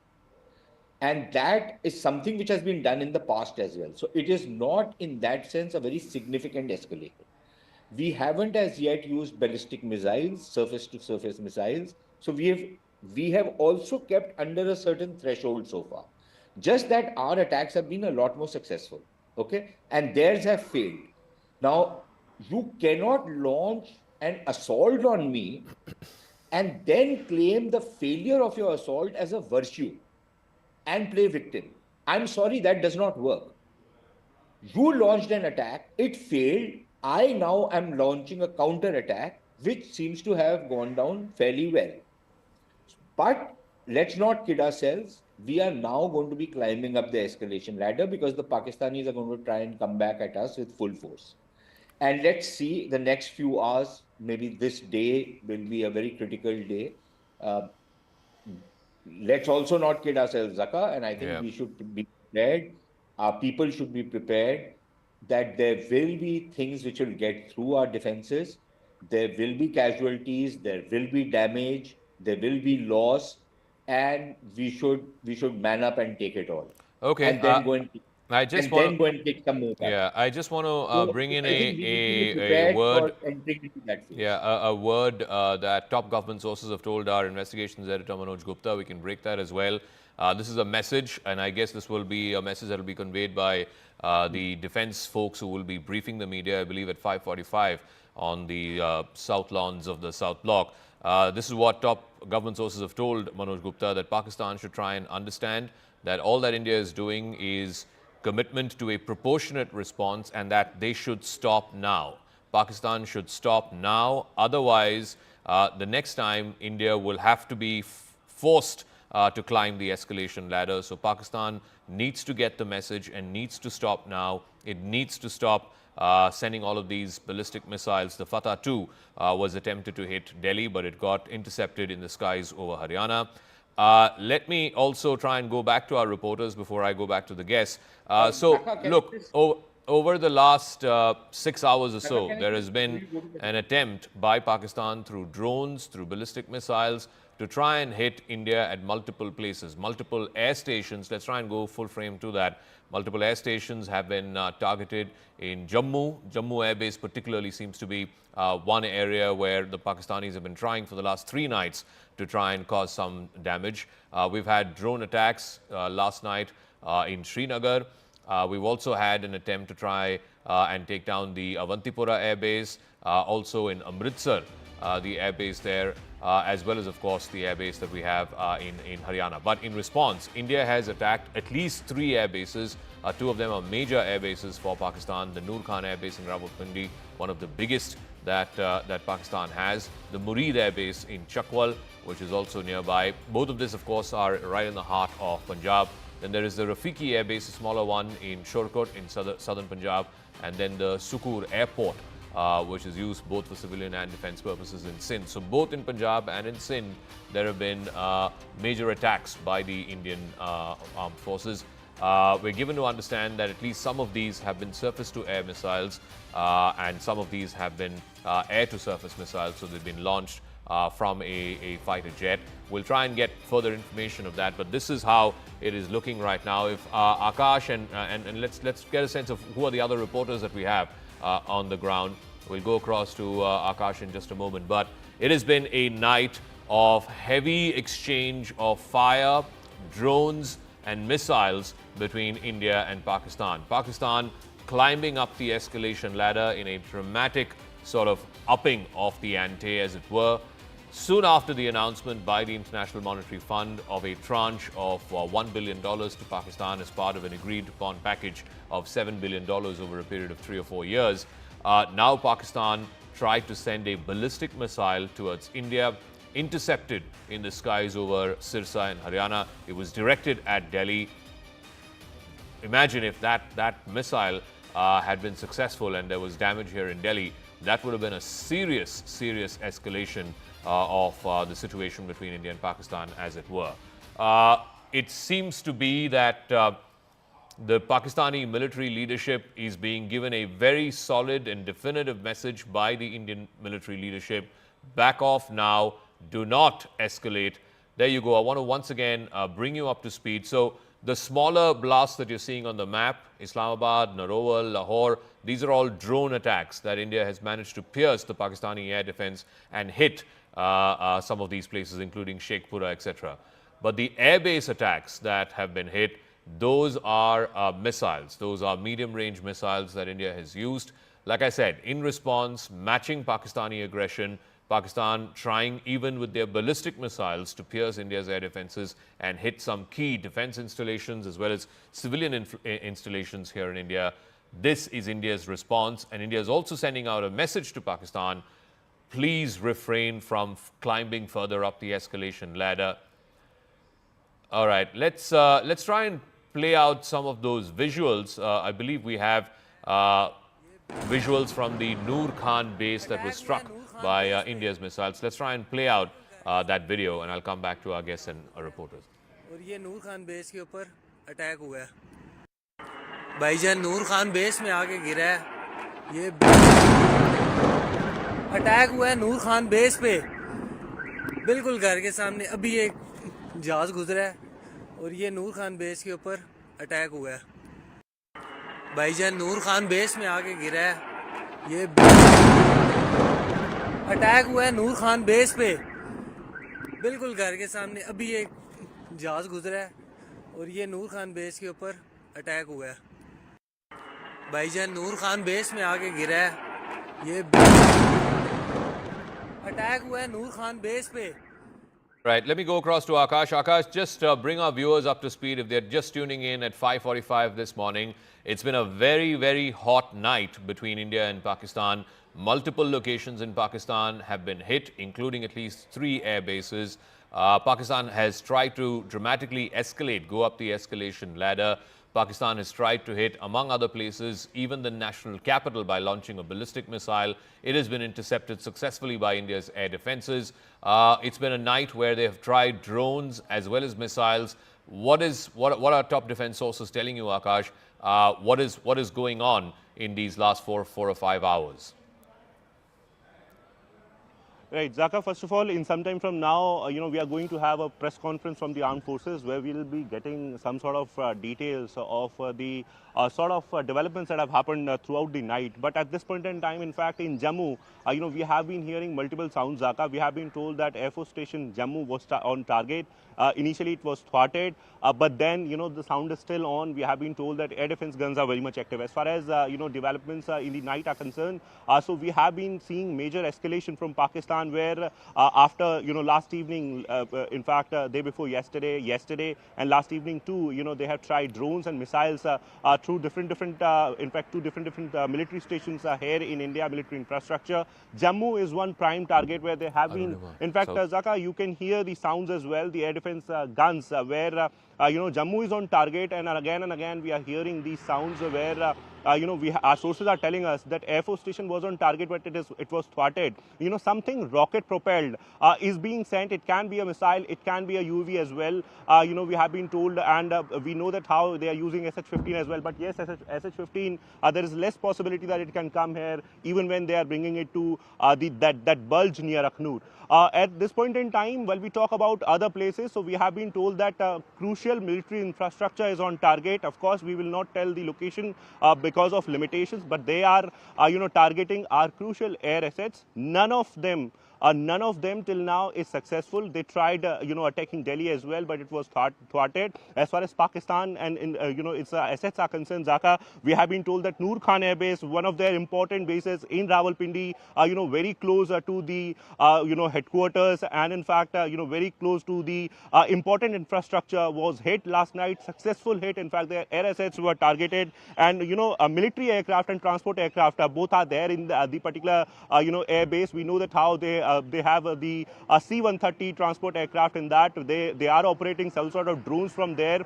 And that is something which has been done in the past as well. So it is not, in that sense, a very significant escalation. We haven't as yet used ballistic missiles, surface-to-surface missiles. So we have also kept under a certain threshold so far. Just that our attacks have been a lot more successful, okay? And theirs have failed. Now, you cannot launch an assault on me and then claim the failure of your assault as a virtue and play victim. I'm sorry, that does not work. You launched an attack, it failed. I now am launching a counter attack, which seems to have gone down fairly well. But let's not kid ourselves. We are now going to be climbing up the escalation ladder because the Pakistanis are going to try and come back at us with full force. And let's see, the next few hours, maybe this day will be a very critical day. Let's also not kid ourselves, Zaka, and I think we should be prepared. Our people should be prepared that there will be things which will get through our defenses. There will be casualties, there will be damage, there will be loss, and we should man up and take it all. Okay. And then go and take some more back. Yeah, I just want to bring in a word. Entering into that phase. Yeah, a word that top government sources have told our investigations editor Manoj Gupta. We can break that as well. This is a message, and I guess this will be a message that will be conveyed by the defense folks who will be briefing the media, I believe, at 5:45 on the south lawns of the South Block. This is what top government sources have told Manoj Gupta, that Pakistan should try and understand that all that India is doing is commitment to a proportionate response and that they should stop now. Pakistan should stop now. Otherwise, the next time India will have to be forced to climb the escalation ladder. So Pakistan needs to get the message and needs to stop now. It needs to stop sending all of these ballistic missiles. The Fatah 2 was attempted to hit Delhi, but it got intercepted in the skies over Haryana. Let me also try and go back to our reporters before I go back to the guests. Look, over the last 6 hours or so, there has been an attempt by Pakistan through drones, through ballistic missiles, to try and hit India at multiple places, multiple air stations. Let's try and go full frame to that. Multiple air stations have been targeted in Jammu. Jammu Air Base particularly seems to be one area where the Pakistanis have been trying for the last 3 nights to try and cause some damage. We've had drone attacks last night in Srinagar. We've also had an attempt to try and take down the Avantipura air base, also in Amritsar, the air base there, as well as, of course, the air base that we have in Haryana. But in response, India has attacked at least 3 air bases. 2 of them are major air bases for Pakistan. The Nur Khan air base in Rawalpindi, one of the biggest that Pakistan has. The Murid air base in Chakwal, which is also nearby. Both of these, of course, are right in the heart of Punjab. Then there is the Rafiki air base, a smaller one in Shorkot in southern Punjab. And then the Sukur airport, which is used both for civilian and defense purposes in Sindh. So both in Punjab and in Sindh, there have been major attacks by the Indian armed forces. We're given to understand that at least some of these have been surface-to-air missiles, and some of these have been air-to-surface missiles, so they've been launched from a fighter jet. We'll try and get further information of that, but this is how it is looking right now. If Akash and let's get a sense of who are the other reporters that we have on the ground. We'll go across to Akash in just a moment, but it has been a night of heavy exchange of fire, drones and missiles between India and Pakistan. Pakistan climbing up the escalation ladder in a dramatic sort of upping of the ante, as it were, soon after the announcement by the International Monetary Fund of a tranche of $1 billion to Pakistan as part of an agreed-upon package of $7 billion over a period of 3 or 4 years. Now Pakistan tried to send a ballistic missile towards India, intercepted in the skies over Sirsa in Haryana. It was directed at Delhi. Imagine if that missile had been successful and there was damage here in Delhi. That would have been a serious escalation of the situation between India and Pakistan, as it were. It seems to be that the Pakistani military leadership is being given a very solid and definitive message by the Indian military leadership. Back off now. Do not escalate. There you go. I want to once again bring you up to speed. So the smaller blasts that you're seeing on the map, Islamabad, Narowal, Lahore, these are all drone attacks that India has managed to pierce the Pakistani air defense and hit some of these places, including Sheikhupura, etc. But the airbase attacks that have been hit, those are missiles. Those are medium-range missiles that India has used. Like I said, in response, matching Pakistani aggression, Pakistan trying even with their ballistic missiles to pierce India's air defenses and hit some key defense installations as well as civilian installations here in India. This is India's response, and India is also sending out a message to Pakistan: please refrain from climbing further up the escalation ladder. All right, let's try and play out some of those visuals. I believe we have visuals from the Nur Khan base that was struck by India's missiles. Let's try and play out that video, and I'll come back to our guests and our reporters. और ये नूर Khan base के ऊपर attack हुआ है भाईजान। नूर Khan base में आके गिरा है। ये अटैक हुआ है नूर खान बेस पे, बिल्कुल घर के सामने। अभी एक जहाज गुजरा है और ये नूर खान बेस के ऊपर अटैक हुआ है भाईजान। नूर खान बेस में आके गिरा है। ये अटैक हुआ है नूर खान बेस पे, बिल्कुल घर के सामने। अभी एक जहाज गुजरा है और ये नूर खान बेस के ऊपर अटैक हुआ है भाईजान। नूर खान बेस में आके गिरा है। ये अटैक हुआ है नूर खान बेस पे। Right, let me go across to Akash. Akash, just bring our viewers up to speed if they're just tuning in at 5:45 this morning. It's been a very hot night between India and Pakistan. Multiple locations in Pakistan have been hit, including at least 3 air bases. Pakistan has tried to dramatically escalate, go up the escalation ladder. Pakistan has tried to hit, among other places, even the national capital by launching a ballistic missile. It has been intercepted successfully by India's air defenses. It's been a night where they have tried drones as well as missiles. What are top defense sources telling you, Akash? What is going on in these last 4 or 5 hours? Right, Zaka, first of all, in some time from now, we are going to have a press conference from the armed forces where we will be getting some sort of details of the sort of developments that have happened throughout the night. But at this point in time, in fact, in Jammu, we have been hearing multiple sounds, Zaka. We have been told that Air Force Station Jammu was on target. Initially, it was thwarted, but then, the sound is still on. We have been told that air defense guns are very much active. As far as, developments in the night are concerned, so we have been seeing major escalation from Pakistan where after, last evening, in fact, day before yesterday and last evening too, they have tried drones and missiles through different, in fact, two different military stations here in India, military infrastructure. Jammu is one prime target where they have been, in fact, Zaka, you can hear the sounds as well, the air defense guns where, Jammu is on target, and again we are hearing these sounds where, our sources are telling us that Air Force Station was on target, but it was thwarted. Something rocket propelled is being sent. It can be a missile, it can be a UAV as well. We have been told, and we know that how they are using SH-15 as well. But yes, SH-15, there is less possibility that it can come here, even when they are bringing it to that bulge near Akhnur. At this point in time, while we talk about other places, so we have been told that crucial military infrastructure is on target. Of course, we will not tell the location because of limitations, but they are, targeting our crucial air assets. None of them till now is successful. They tried, attacking Delhi as well, but it was thwarted. As far as Pakistan and its assets are concerned, Zaka, we have been told that Nur Khan Air Base, one of their important bases in Rawalpindi, very close to the, headquarters, and in fact, very close to the important infrastructure, was hit last night. Successful hit. In fact, their air assets were targeted, and military aircraft and transport aircraft both are there in the particular air base. We know that how they have the C-130 transport aircraft in that. They are operating some sort of drones from there.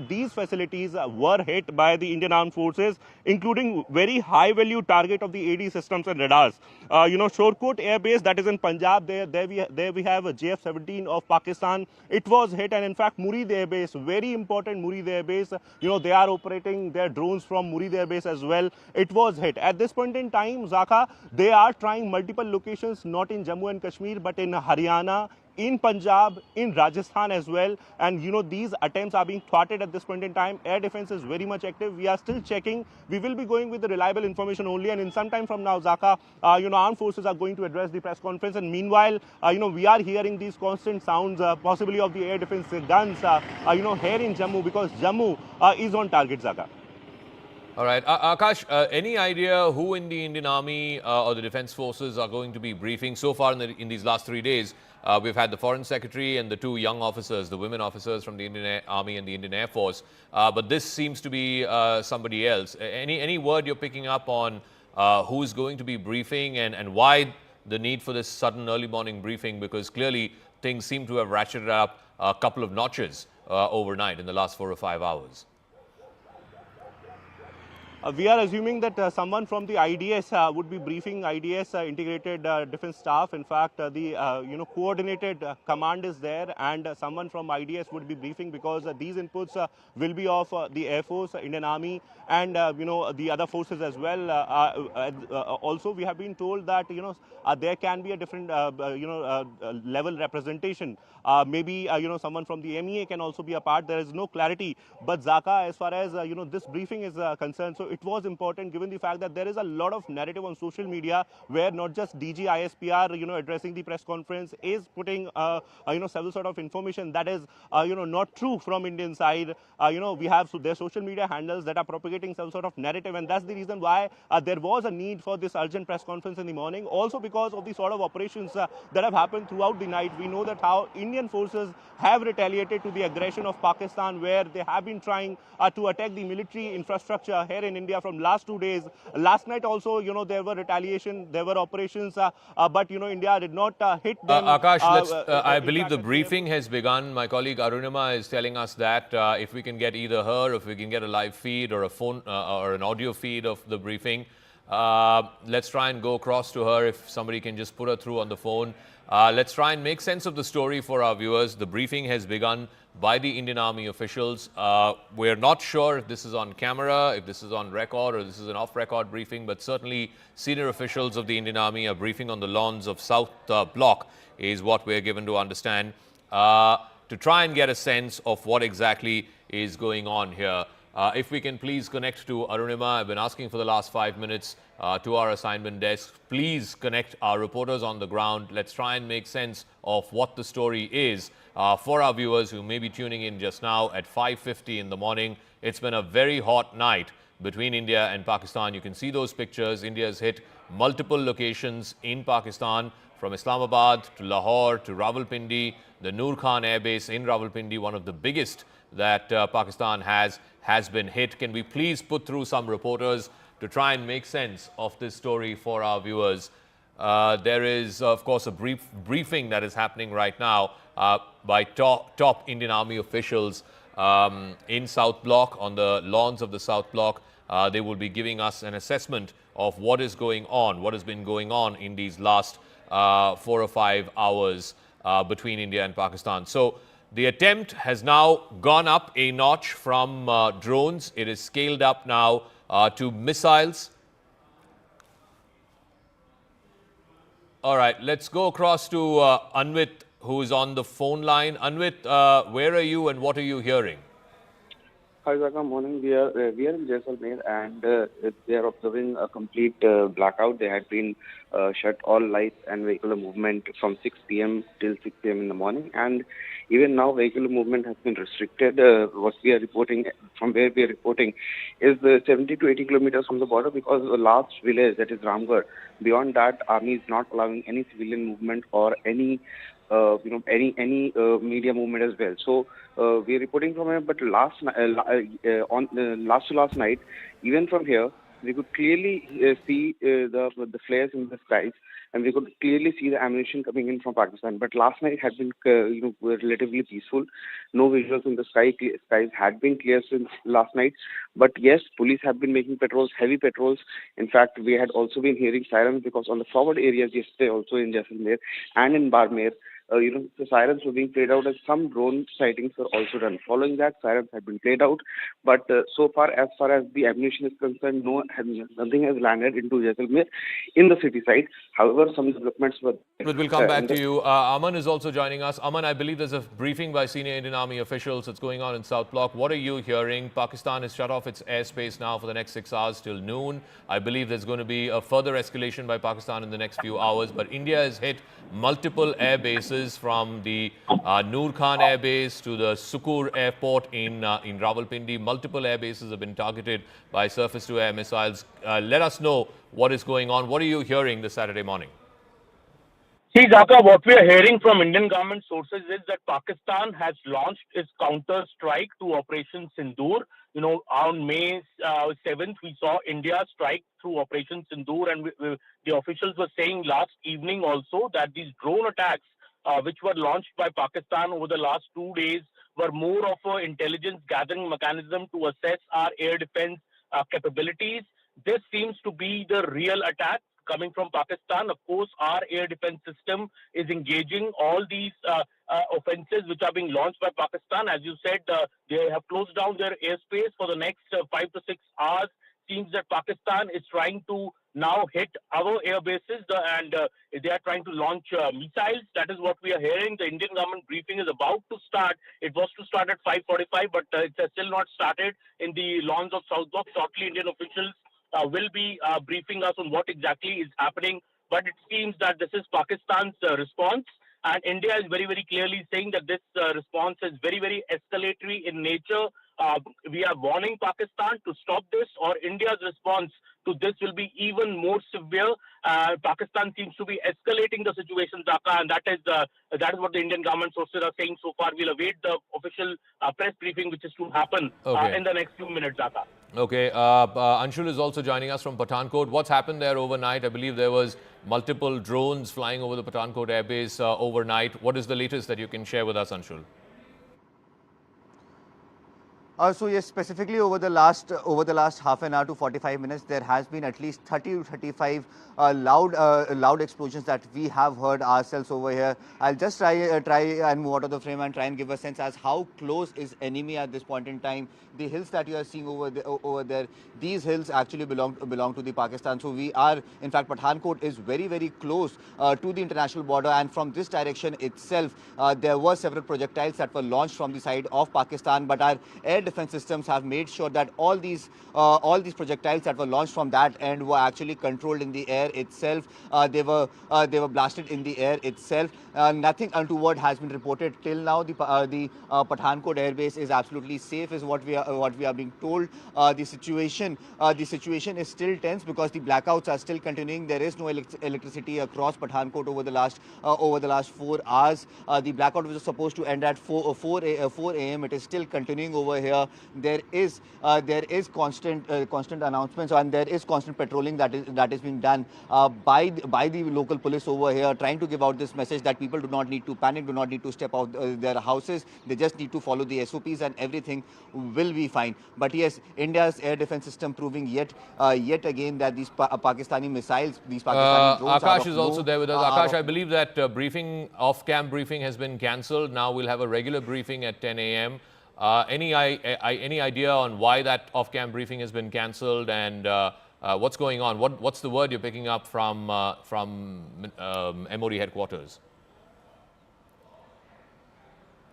These facilities were hit by the Indian Armed Forces, including very high value target of the AD systems and radars. Shorkot Air Base, that is in Punjab, there we have a JF-17 of Pakistan. It was hit, and in fact Murid Air Base, very important Murid Air Base, they are operating their drones from Murid Air Base as well. It was hit. At this point in time, Zaka, they are trying multiple locations, not in Jammu and Kashmir, but in Haryana, in Punjab, in Rajasthan as well. And these attempts are being thwarted at this point in time. Air defense is very much active. We are still checking. We will be going with the reliable information only. And in some time from now, Zaka, armed forces are going to address the press conference. And meanwhile, we are hearing these constant sounds, possibly of the air defense guns, here in Jammu, because Jammu is on target, Zaka. All right. Akash, any idea who in the Indian Army or the Defense Forces are going to be briefing? So far in these last 3 days, we've had the Foreign Secretary and the two young officers, the women officers from the Indian Army and the Indian Air Force. But this seems to be somebody else. Any word you're picking up on who's going to be briefing, and why the need for this sudden early morning briefing? Because clearly things seem to have ratcheted up a couple of notches overnight in the last 4 or 5 hours. We are assuming that someone from the IDS would be briefing IDS integrated defense staff. In fact, the coordinated command is there, and someone from IDS would be briefing, because these inputs will be of the Air Force, Indian Army, and the other forces as well. Also, we have been told that there can be a different level representation. Maybe someone from the MEA can also be a part. There is no clarity. But Zaka, as far as this briefing is concerned, so it was important, given the fact that there is a lot of narrative on social media where not just DG ISPR addressing the press conference is putting several sort of information that is not true from Indian side. We have their social media handles that are propagating some sort of narrative, and that's the reason why there was a need for this urgent press conference in the morning. Also because of the sort of operations that have happened throughout the night. We know that how Indian forces have retaliated to the aggression of Pakistan, where they have been trying to attack the military infrastructure here in India from last 2 days. Last night also, there were retaliation, there were operations, but India did not hit them. Akash, I believe the briefing has begun. My colleague Arunima is telling us that if we can get either her, if we can get a live feed or a phone or an audio feed of the briefing, Let's try and go across to her if somebody can just put her through on the phone. Let's try and make sense of the story for our viewers. The briefing has begun by the Indian Army officials. We're not sure if this is on camera, if this is on record, or this is an off-record briefing, but certainly senior officials of the Indian Army are briefing on the lawns of South Block, is what we're given to understand, to try and get a sense of what exactly is going on here. If we can please connect to Arunima. I've been asking for the last 5 minutes to our assignment desk. Please connect our reporters on the ground. Let's try and make sense of what the story is for our viewers who may be tuning in just now at 5:50 in the morning. It's been a very hot night between India and Pakistan. You can see those pictures. India has hit multiple locations in Pakistan, from Islamabad to Lahore to Rawalpindi. The Nur Khan Air Base in Rawalpindi, one of the biggest that Pakistan has been hit. Can we please put through some reporters to try and make sense of this story for our viewers? There is, of course, a briefing that is happening right now by top Indian Army officials in South Block, on the lawns of the South Block. They will be giving us an assessment of what is going on, what has been going on in these last 4 or 5 hours between India and Pakistan. So the attempt has now gone up a notch from drones. It is scaled up now to missiles. All right, let's go across to Anvit, who is on the phone line. Anvit, where are you and what are you hearing? Hi, Zaka. Morning. We are in Jaisalmer, and they are observing a complete blackout. They had been shut all lights and vehicular movement from 6 p.m. till 6 p.m. in the morning, and even now vehicular movement has been restricted. What we are reporting, from where we are reporting, is 70 to 80 kilometers from the border, because the last village, that is Ramgarh, beyond that, army is not allowing any civilian movement or any any media movement as well. So we are reporting from here, but last to last night, even from here, we could clearly see the flares in the skies, and we could clearly see the ammunition coming in from Pakistan. But last night had been relatively peaceful. No visuals in the sky. Skies had been clear since last night. But yes, police have been making patrols, heavy patrols. In fact, we had also been hearing sirens, because on the forward areas yesterday, also in Jaisalmer and in Barmer, the sirens were being played out, as some drone sightings were also done. Following that, sirens have been played out. But so far as the ammunition is concerned, nothing has landed into Jaisalmer in the city side. However, some developments were. But we'll come back to you. Aman is also joining us. Aman, I believe there's a briefing by senior Indian Army officials that's going on in South Block. What are you hearing? Pakistan has shut off its airspace now for the next 6 hours till noon. I believe there's going to be a further escalation by Pakistan in the next few hours. But India has hit multiple air bases, from the Nur Khan Air Base to the Sukur Airport in Rawalpindi. Multiple air bases have been targeted by surface-to-air missiles. Let us know what is going on. What are you hearing this Saturday morning? See, Zaka, what we are hearing from Indian government sources is that Pakistan has launched its counter strike to Operation Sindoor. On May 7th, we saw India strike through Operation Sindoor, and the officials were saying last evening also that these drone attacks, which were launched by Pakistan over the last 2 days, were more of an intelligence gathering mechanism to assess our air defense capabilities. This seems to be the real attack coming from Pakistan. Of course, our air defense system is engaging all these offenses which are being launched by Pakistan. As you said, they have closed down their airspace for the next 5 to 6 hours. Seems that Pakistan is trying to now hit our air bases, and they are trying to launch missiles. That is what we are hearing. The Indian government briefing is about to start. It was to start at 5:45, but it has still not started in the lawns of South Block. Shortly, Indian officials will be briefing us on what exactly is happening. But it seems that this is Pakistan's response. And India is very, very clearly saying that this response is very, very escalatory in nature. We are warning Pakistan to stop this, or India's response to this will be even more severe. Pakistan seems to be escalating the situation, Dhaka, and that is what the Indian government sources are saying so far. We'll await the official press briefing, which is to happen in the next few minutes, Dhaka. Okay, Anshul is also joining us from Pathankot. What's happened there overnight? I believe there was multiple drones flying over the Pathankot airbase overnight. What is the latest that you can share with us, Anshul? So yes, specifically over the last half an hour to 45 minutes, there has been at least 30 to 35 loud explosions that we have heard ourselves over here. I'll just try and move out of the frame and try and give a sense as how close is enemy at this point in time. The hills that you are seeing over there, these hills actually belong to the Pakistan. So we are, in fact, Pathankot is very close to the international border, and from this direction itself, there were several projectiles that were launched from the side of Pakistan, but our air defense systems have made sure that all these projectiles that were launched from that end were actually controlled in the air itself. They were blasted in the air itself. Nothing untoward has been reported till now. The Pathankot airbase is absolutely safe, is what we are being told. The situation is still tense because the blackouts are still continuing. There is no electricity across Pathankot over the last 4 hours. The blackout was supposed to end at 4 a.m. It is still continuing over here. There is constant announcements, and there is constant patrolling that is being done by the local police over here, trying to give out this message that people do not need to panic, do not need to step out their houses. They just need to follow the SOPs and everything will be fine. But yes, India's air defense system proving yet again that these Pakistani missiles, these Pakistani drones Akash is also there with us. Akash, I believe that off-cam briefing has been cancelled. Now we'll have a regular briefing at 10 a.m. Any idea on why that off-cam briefing has been cancelled and what's going on? What's the word you're picking up from MOD headquarters?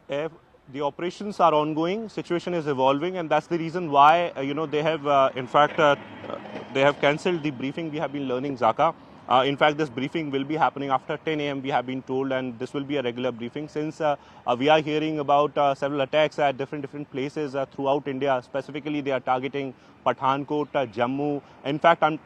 The operations are ongoing, situation is evolving, and that's the reason why they have in fact they have cancelled the briefing. We have been learning, Zaka. In fact, this briefing will be happening after 10 a.m. we have been told, and this will be a regular briefing since we are hearing about several attacks at different places throughout India. Specifically, they are targeting Pathankot, Jammu. In fact, I'm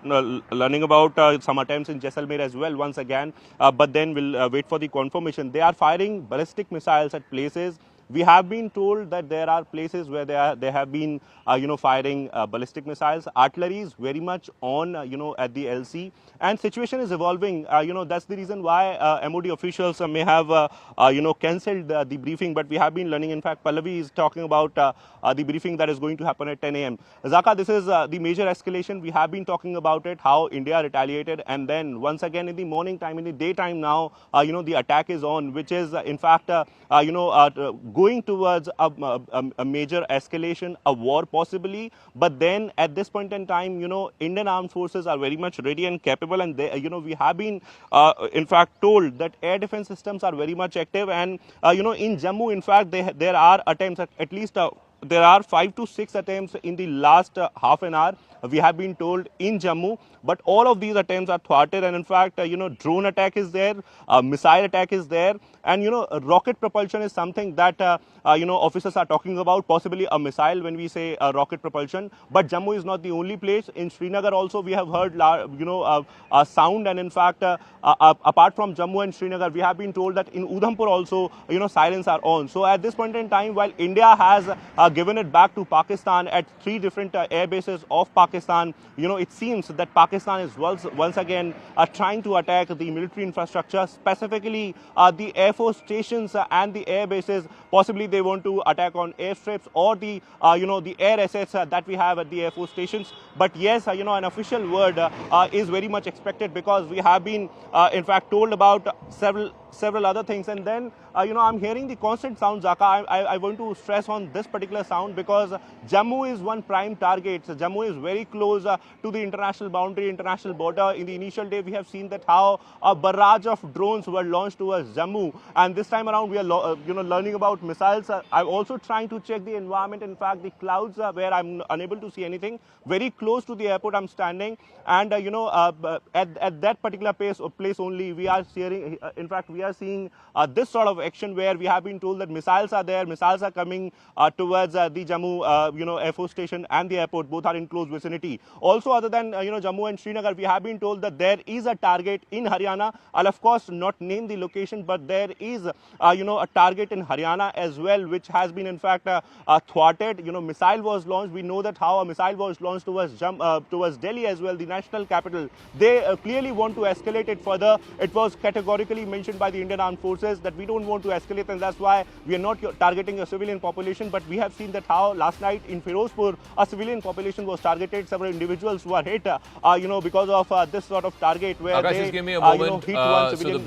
learning about some attempts in Jaisalmer as well once again, but then we'll wait for the confirmation. They are firing ballistic missiles at places. We have been told that there are places where they have been, firing ballistic missiles. Artillery is very much on, at the LC, and situation is evolving. That's the reason why MOD officials may have, cancelled the briefing. But we have been learning. In fact, Pallavi is talking about the briefing that is going to happen at 10 a.m. Zaka, this is the major escalation. We have been talking about it, how India retaliated, and then once again in the morning time, in the daytime now, the attack is on, which is in fact, going towards a major escalation, a war possibly. But then at this point in time, Indian armed forces are very much ready and capable, and they, we have been in fact told that air defense systems are very much active. And in Jammu, in fact, there are attempts at least there are 5 to 6 attempts in the last half an hour, we have been told, in Jammu. But all of these attempts are thwarted, and in fact, drone attack is there, missile attack is there, and rocket propulsion is something that officers are talking about, possibly a missile when we say rocket propulsion. But Jammu is not the only place. In Srinagar also we have heard a sound, and in fact, apart from Jammu and Srinagar, we have been told that in Udhampur also sirens are on. So at this point in time, while India has given it back to Pakistan at 3 different air bases of Pakistan, it seems that Pakistan is once again trying to attack the military infrastructure, specifically the Air Force stations and the air bases. Possibly they want to attack on airstrips or the the air assets that we have at the Air Force stations. But yes, an official word is very much expected, because we have been in fact told about several other things. And then I'm hearing the constant sound, Zaka. I want to stress on this particular sound because Jammu is one prime target. So Jammu is very close to the international boundary, international border. In the initial day, we have seen that how a barrage of drones were launched towards Jammu, and this time around we are learning about missiles. I'm also trying to check the environment. In fact, the clouds where I'm unable to see anything. Very close to the airport I'm standing, and at that particular place only we are seeing. In fact, we are seeing this sort of action where we have been told that missiles are there. Missiles are coming towards the Jammu Air Force station and the airport. Both are in close vicinity. Also, other than Jammu and Srinagar, we have been told that there is a target in Haryana. I'll of course not name the location, but there is a target in Haryana as well, which has been in fact thwarted. Missile was launched. We know that how a missile was launched towards Delhi as well, the national capital. They clearly want to escalate it further. It was categorically mentioned by by the Indian Armed Forces that we don't want to escalate, and that's why we are not targeting a civilian population. But we have seen that how last night in Firozpur, a civilian population was targeted. Several individuals were hit, because of this sort of target where Akash, they, just give me a moment. hit one civilian.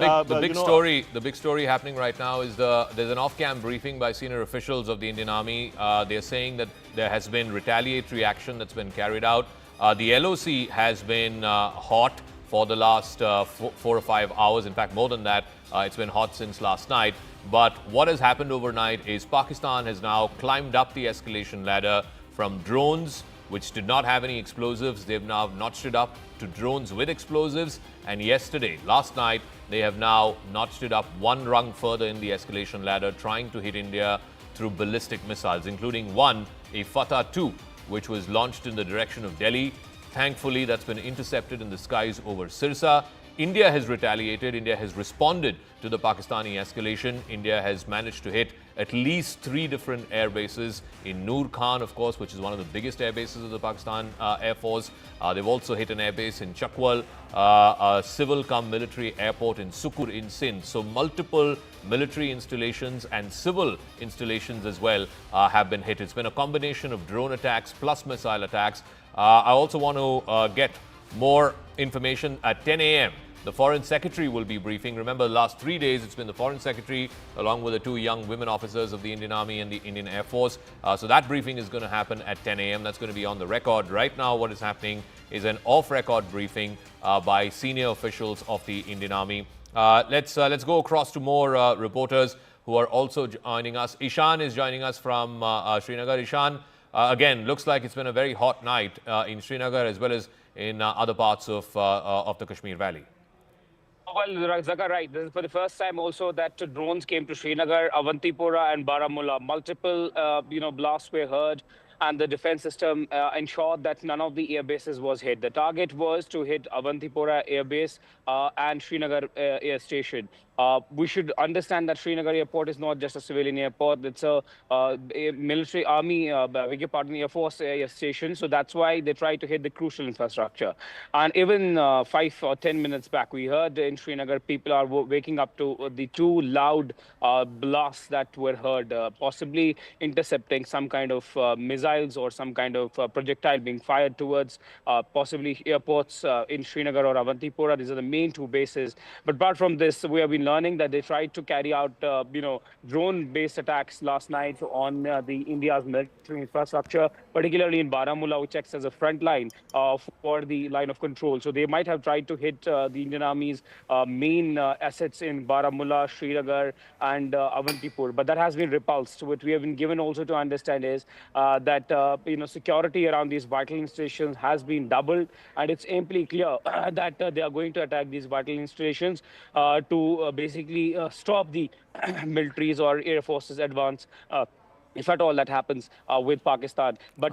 So the big story happening right now is there's an off-cam briefing by senior officials of the Indian Army. They're saying that there has been retaliatory action that's been carried out. The LOC has been hot for the last 4 or 5 hours. In fact, more than that, it's been hot since last night. But what has happened overnight is Pakistan has now climbed up the escalation ladder from drones, which did not have any explosives. They've now notched it up to drones with explosives. And yesterday, last night, they have now notched it up one rung further in the escalation ladder, trying to hit India through ballistic missiles, including one, a Fatah-2, which was launched in the direction of Delhi. Thankfully, that's been intercepted in the skies over Sirsa. India has retaliated. India has responded to the Pakistani escalation. India has managed to hit at least 3 different air bases in Nur Khan, of course, which is one of the biggest air bases of the Pakistan Air Force. They've also hit an air base in Chakwal, a civil-cum-military airport in Sukur in Sindh. So multiple military installations and civil installations as well have been hit. It's been a combination of drone attacks plus missile attacks. I also want to get more information at 10 a.m. The Foreign Secretary will be briefing. Remember, the last 3 days, it's been the Foreign Secretary along with the 2 young women officers of the Indian Army and the Indian Air Force. So that briefing is going to happen at 10 a.m. That's going to be on the record. Right now, what is happening is an off-record briefing by senior officials of the Indian Army. Let's go across to more reporters who are also joining us. Ishan is joining us from Srinagar. Ishan, again, looks like it's been a very hot night in Srinagar as well as in other parts of the Kashmir Valley. Well, Zaka, right. This is for the first time also that drones came to Srinagar, Avantipura and Baramulla. Multiple, blasts were heard, and the defense system ensured that none of the air bases was hit. The target was to hit Avantipura Air Base and Srinagar Air Station. We should understand that Srinagar Airport is not just a civilian airport. It's a military army, Air Force air station. So that's why they try to hit the crucial infrastructure. And even 5 or 10 minutes back, we heard in Srinagar, people are waking up to the 2 loud blasts that were heard, possibly intercepting some kind of missiles or some kind of projectile being fired towards possibly airports in Srinagar or Avantipura. These are the main 2 bases. But apart from this, we have been learning that they tried to carry out, drone-based attacks last night on the India's military infrastructure, particularly in Baramulla, which acts as a front line for the line of control. So they might have tried to hit the Indian Army's main assets in Baramulla, Srinagar, and Avantipur. But that has been repulsed. What we have been given also to understand is that security around these vital installations has been doubled, and it's amply clear that they are going to attack these vital installations to basically stop the militaries or air forces advance, if at all that happens with Pakistan. But